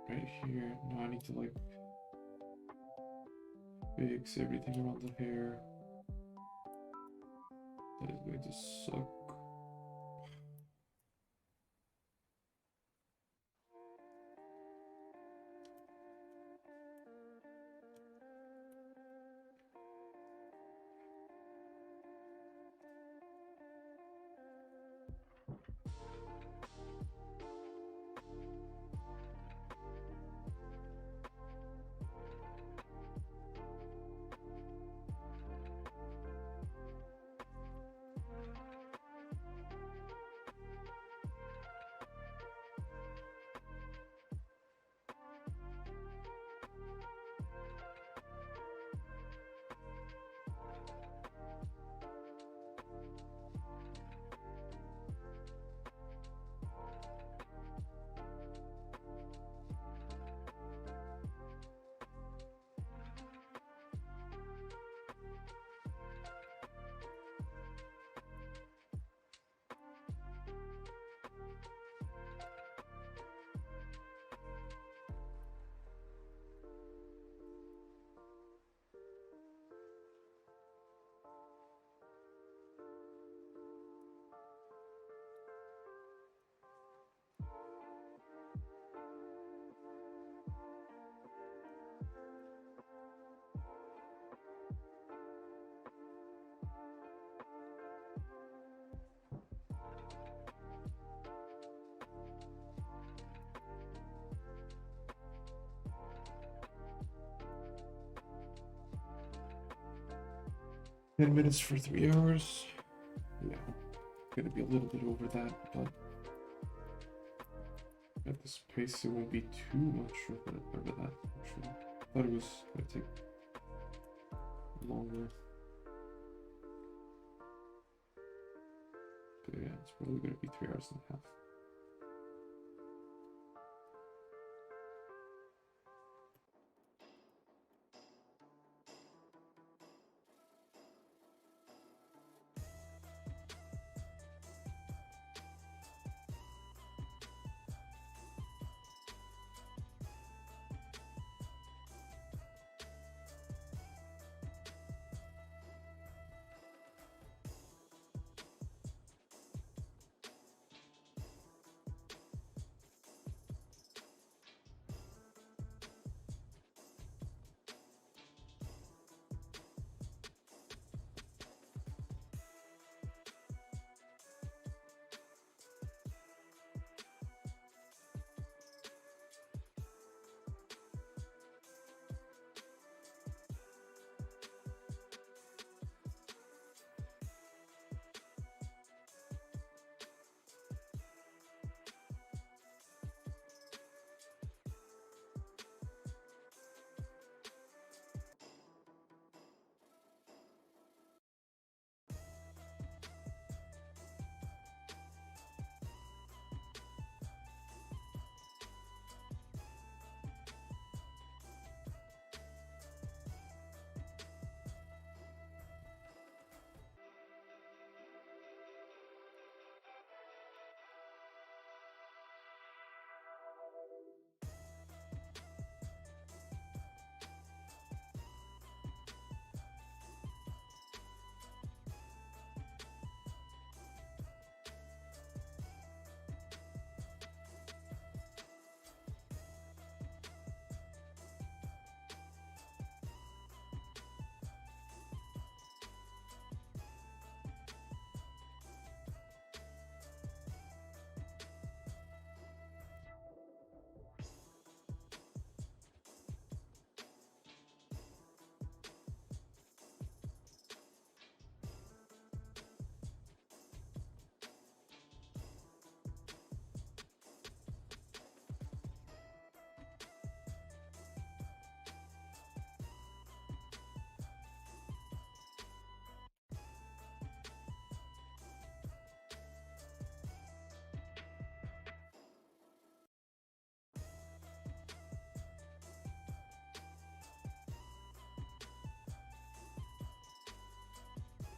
right here. Now I need to like fix everything around the hair. That is going to suck. $10 for 3 hours. Yeah, gonna be a little bit over that, but at this pace it won't be too much over that. Actually, thought it was gonna take longer. But yeah, it's probably gonna be 3 hours and a half.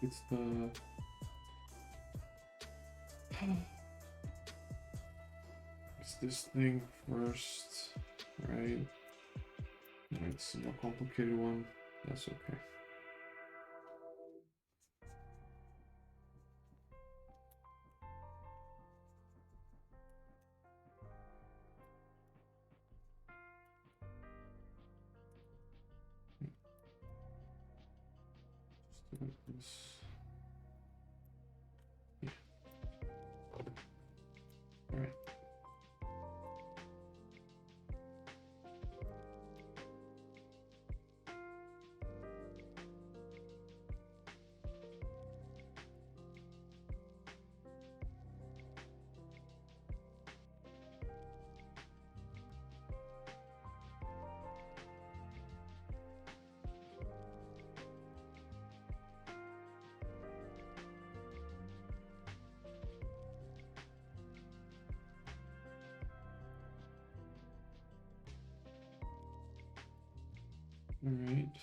It's the it's this thing first. Right. It's a more complicated one. That's okay. Just do like this. Yeah. All right. All right.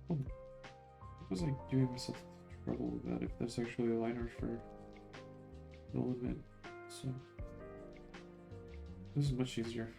Oh, I was like giving myself trouble with that if there's actually a liner for the limit. So this is much easier.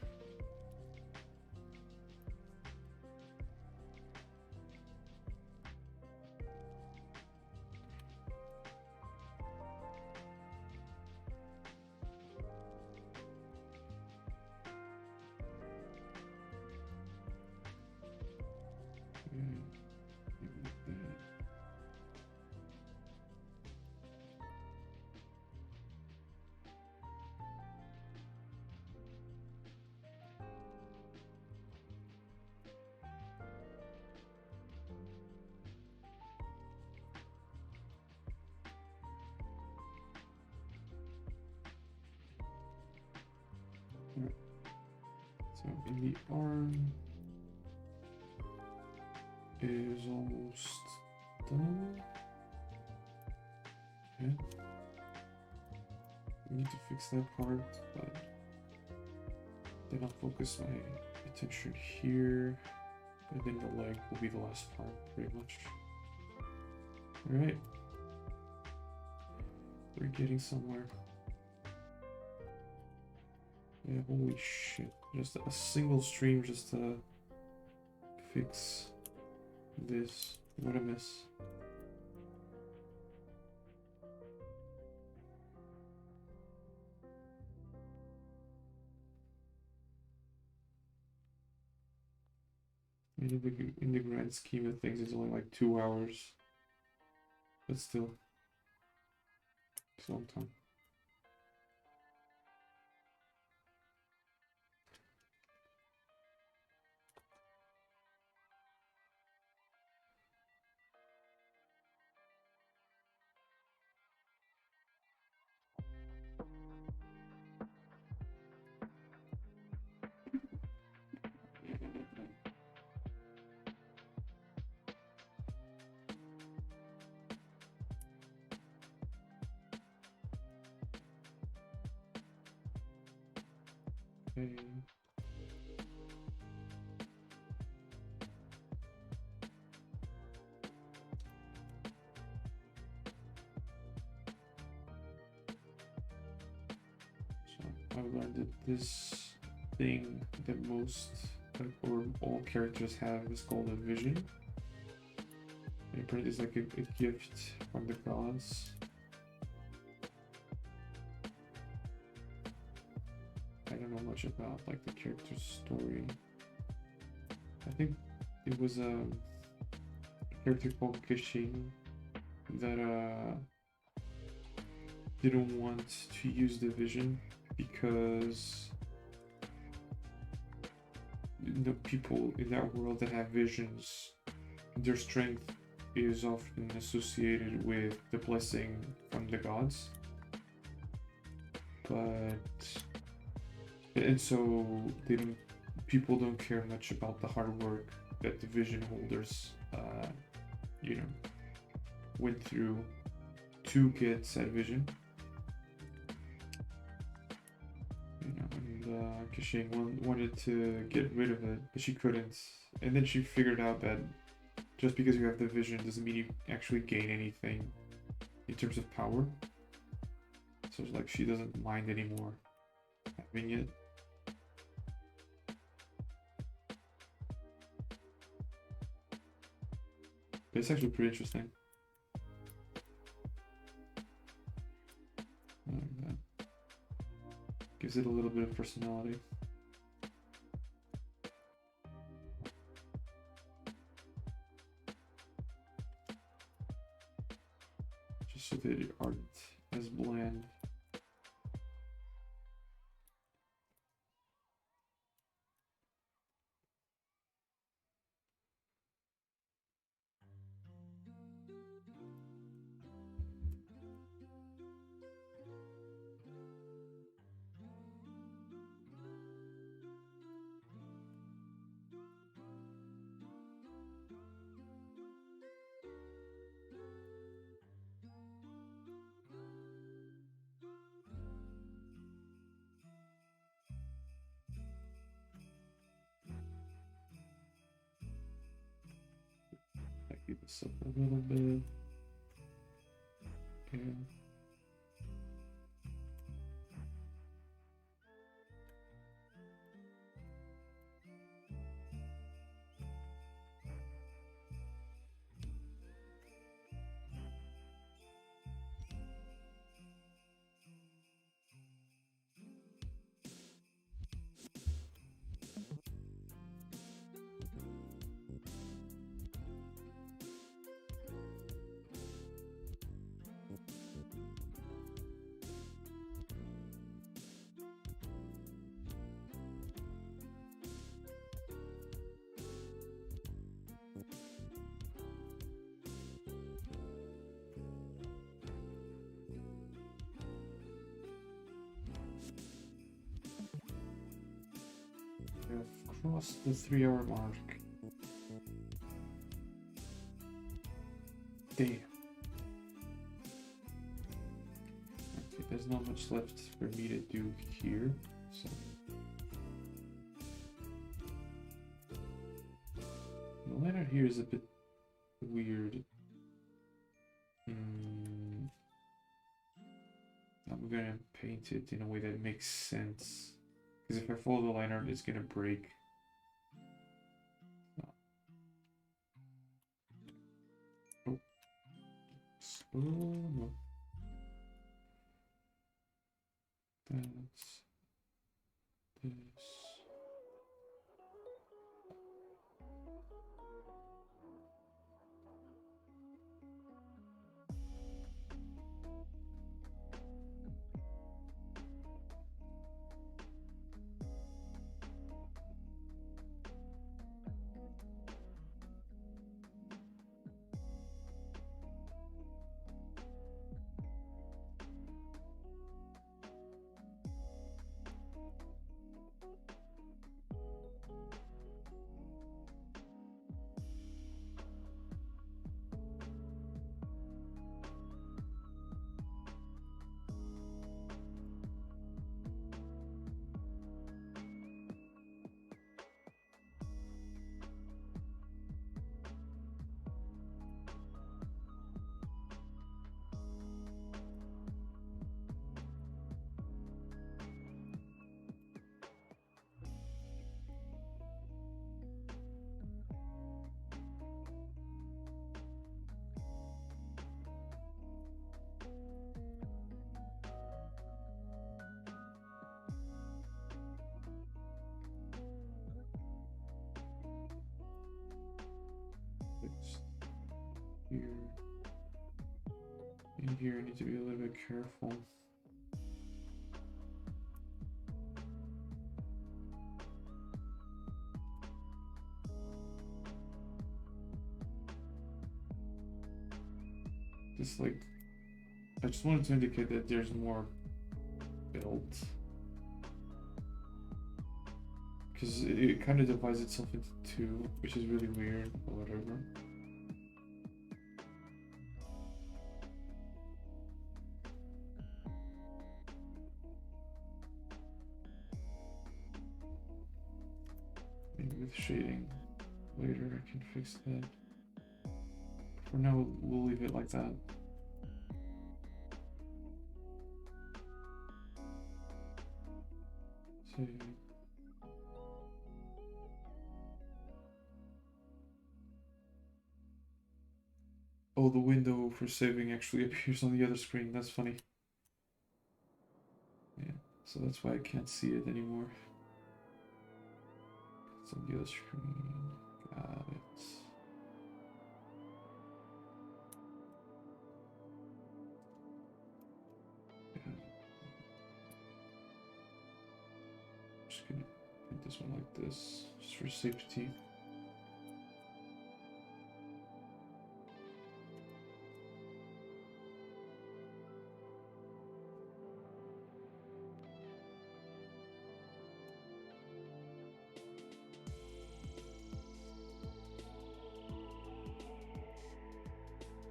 So in the arm is almost done. Yeah. I need to fix that part, but then I'll focus my attention here. And then the leg will be the last part, pretty much. Alright. We're getting somewhere. Yeah, holy shit. Just a single stream just to fix this. What a mess. In the grand scheme of things, it's only like 2 hours. But still, it's a long time. Okay. So I've learned that this thing that most or all characters have is called a vision. And apparently it's like a gift from the gods. I don't know much about like the character's story. I think it was a character called Kashin that didn't want to use the vision because the people in that world that have visions, their strength is often associated with the blessing from the gods. But and so they don't people don't care much about the hard work that the vision holders you know went through to get said vision. And Kashing wanted to get rid of it, but she couldn't. And then she figured out that just because you have the vision doesn't mean you actually gain anything in terms of power. So it's like she doesn't mind anymore having it. But it's actually pretty interesting. I like that. Gives it a little bit of personality. Just so that you aren't as bland. Keep this up a little bit. Okay. We have crossed the 3-hour mark. Damn. Okay, there's not much left for me to do here, so the ladder here is a bit weird. I'm gonna paint it in a way that makes sense. Because if I follow the line art, it's gonna break. Oh. Slow mo. That's this. Here. In here, I need to be a little bit careful. Just like, I just wanted to indicate that there's more built. Because it kind of divides itself into two, which is really weird, but whatever. Maybe with shading later I can fix that. For now, we'll leave it like that. Save. Oh, the window for saving actually appears on the other screen. That's funny. Yeah, so that's why I can't see it anymore. It's on the other screen. Got it. Yeah. Just gonna put this one like this, just for safety.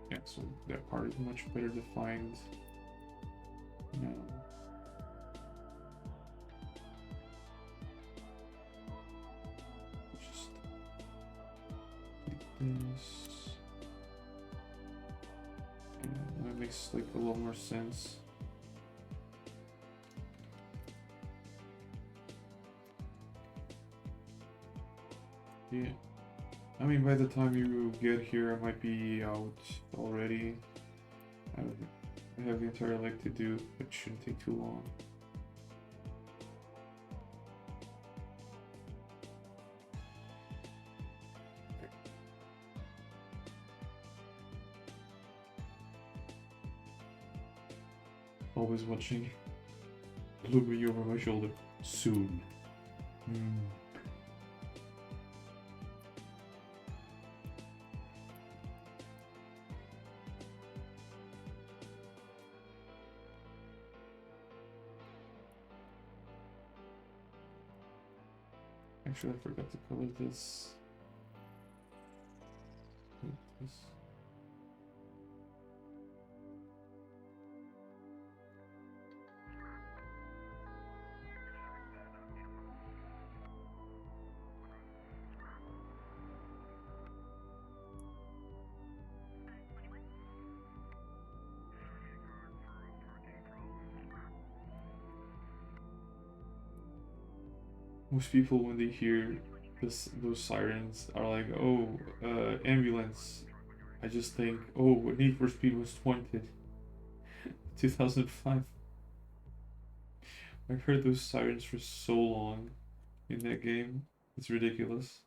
Yeah, so that part is much better defined now. Just like this. Yeah, that makes like a lot more sense. Yeah. I mean, by the time you get here, I might be out already. I have the entire leg to do, but it shouldn't take too long. Always watching. Look me over my shoulder. Soon. Actually, I forgot to color this. Most people, when they hear those sirens, are like, "Oh, ambulance." I just think, "Oh, Need for Speed was 2005." I've heard those sirens for so long in that game. It's ridiculous.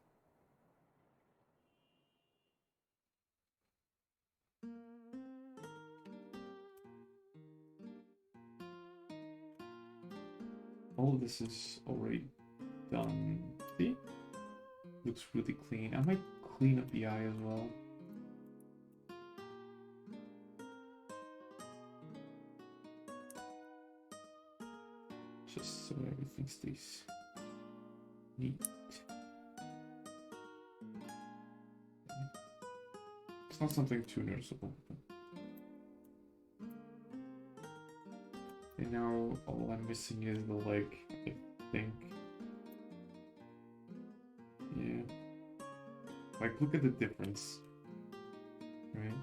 All of this is already done. See? Looks really clean. I might clean up the eye as well. Just so everything stays neat. It's not something too noticeable. And now all I'm missing is the leg, I think. Yeah. Like, look at the difference. Right?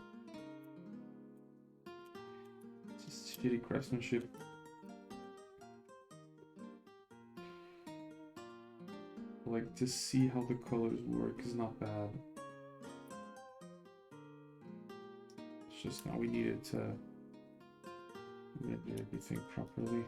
Just shitty craftsmanship. Like, to see how the colors work is not bad. It's just now we needed to render everything properly.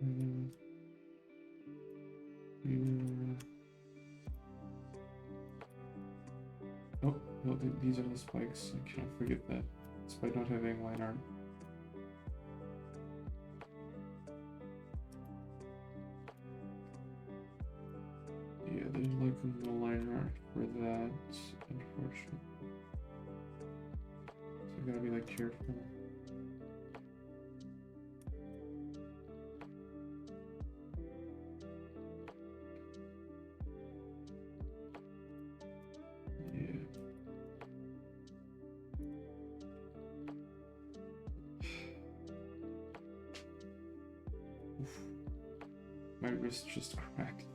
And here. Oh, no, these are the spikes. I cannot forget that. Despite not having line art. Yeah, there's like no line art for that, unfortunately. So I gotta be like careful. Yeah. Oof. My wrist just cracked.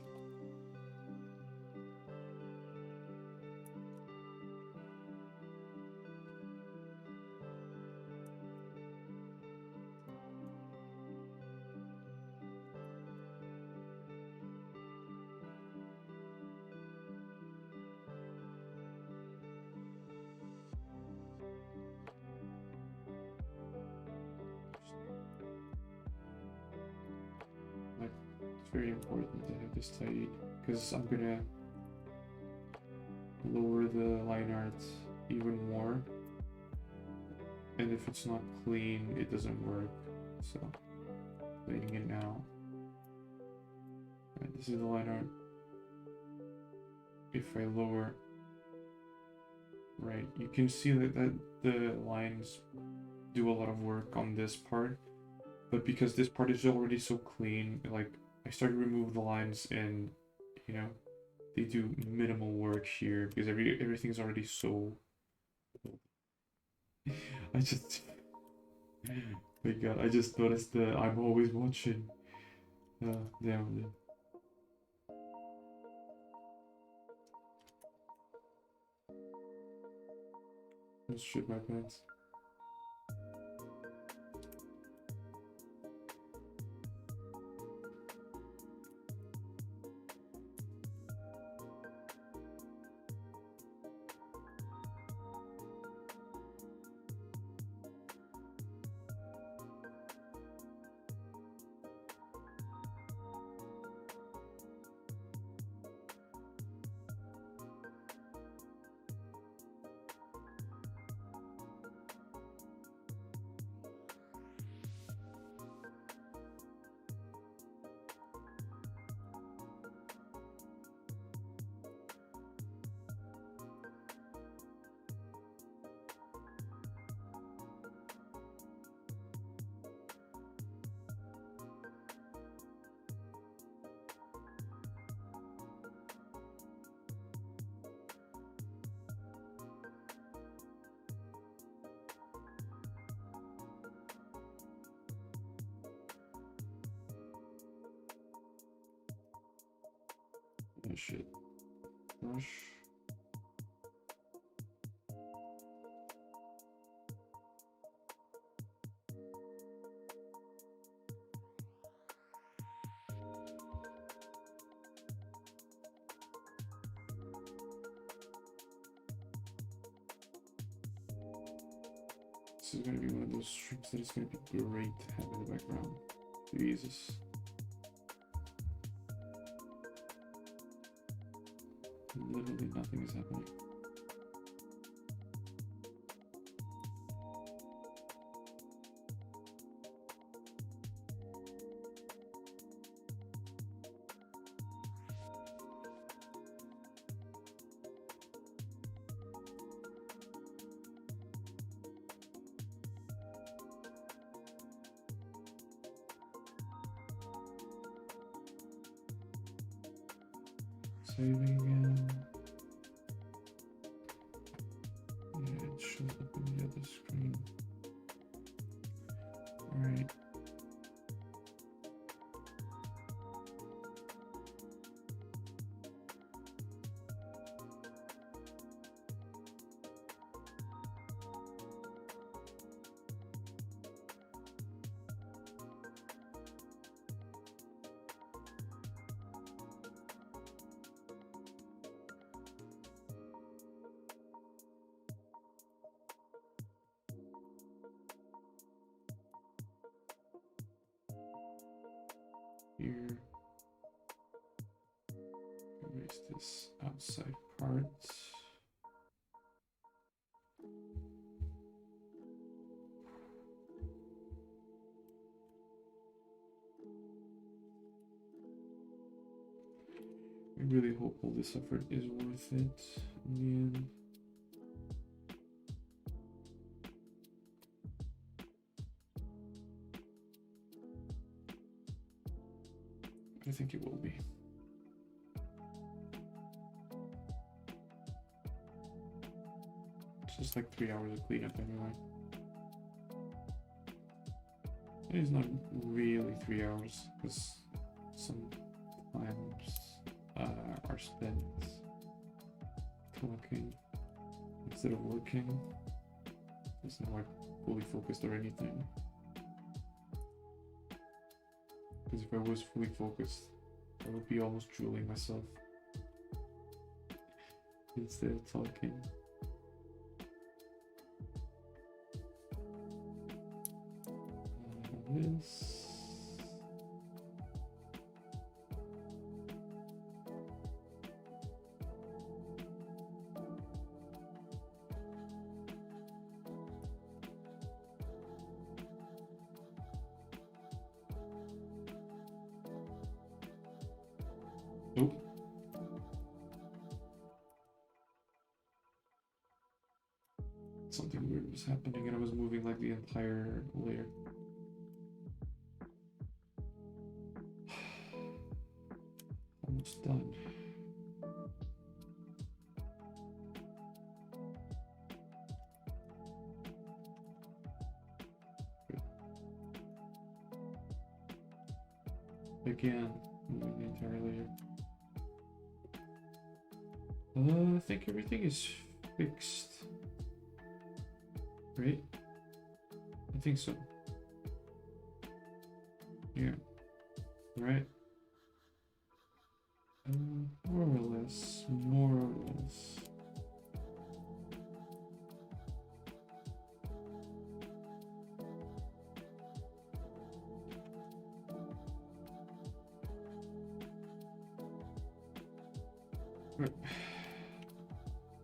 Like, it's very important to have this tidy because I'm gonna lower the line art even more, and if it's not clean, it doesn't work. So, cleaning it now. Right, this is the line art. If I lower, right, you can see that the lines do a lot of work on this part, but because this part is already so clean, like I start to remove the lines and you know they do minimal work here because everything's already so. I just, my God, I just noticed that I'm always watching. Damn. Let's shit my pants. Oh shit. Brush. This is gonna be one of those strips that is gonna be great to have in the background. Jesus. Literally nothing is happening. Saving again. Yeah, it shows up in the other screen. Alright. Here. Erase this outside part. I really hope all this effort is worth it in the end. I think it will be. It's just like 3 hours of cleanup anyway. It is not really 3 hours because some times are spent talking instead of working. It's not like fully focused or anything. Because if I was fully focused, I would be almost drooling myself instead of talking. This. Nope. Something weird was happening and I was moving like the entire layer. Almost done. Good. Again, moving the entire layer. I think everything is fixed. Right? I think so. Yeah. Right? More or less. More or less. Right.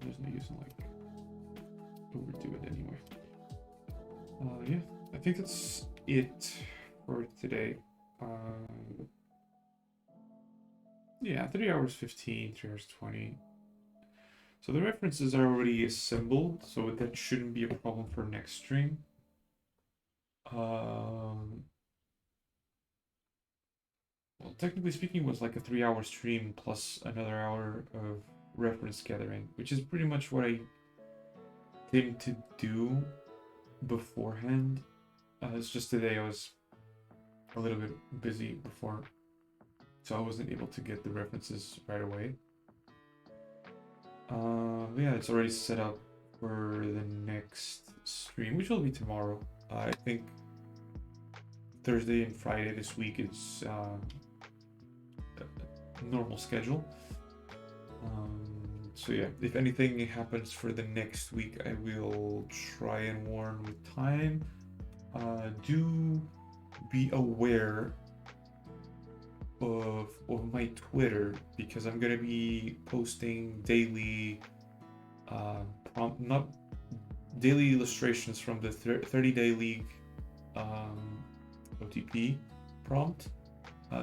There's no use in like overdo it anyway. Yeah, I think that's it for today. Yeah, 3 hours 15, 3 hours 20. So the references are already assembled, so that shouldn't be a problem for next stream. Well, technically speaking, it was like a 3 hour stream plus another hour of reference gathering, which is pretty much what I tend to do beforehand. It's just today I was a little bit busy before, so I wasn't able to get the references right away. Yeah, it's already set up for the next stream, which will be tomorrow. I think Thursday and Friday this week is normal schedule. So yeah, if anything happens for the next week, I will try and warn with time. Do be aware of my Twitter, because I'm gonna be posting daily prompt, not daily illustrations from the 30-day league OTP prompt.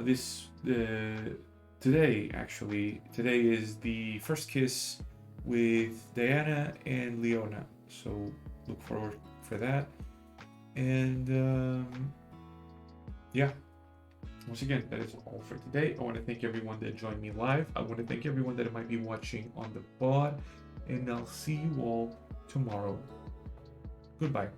This today today is the first kiss with Diana and Leona, so look forward for that. And yeah, once again, that is all for today. I want to thank everyone that joined me live. I want to thank everyone that might be watching on the pod, and I'll see you all tomorrow. Goodbye.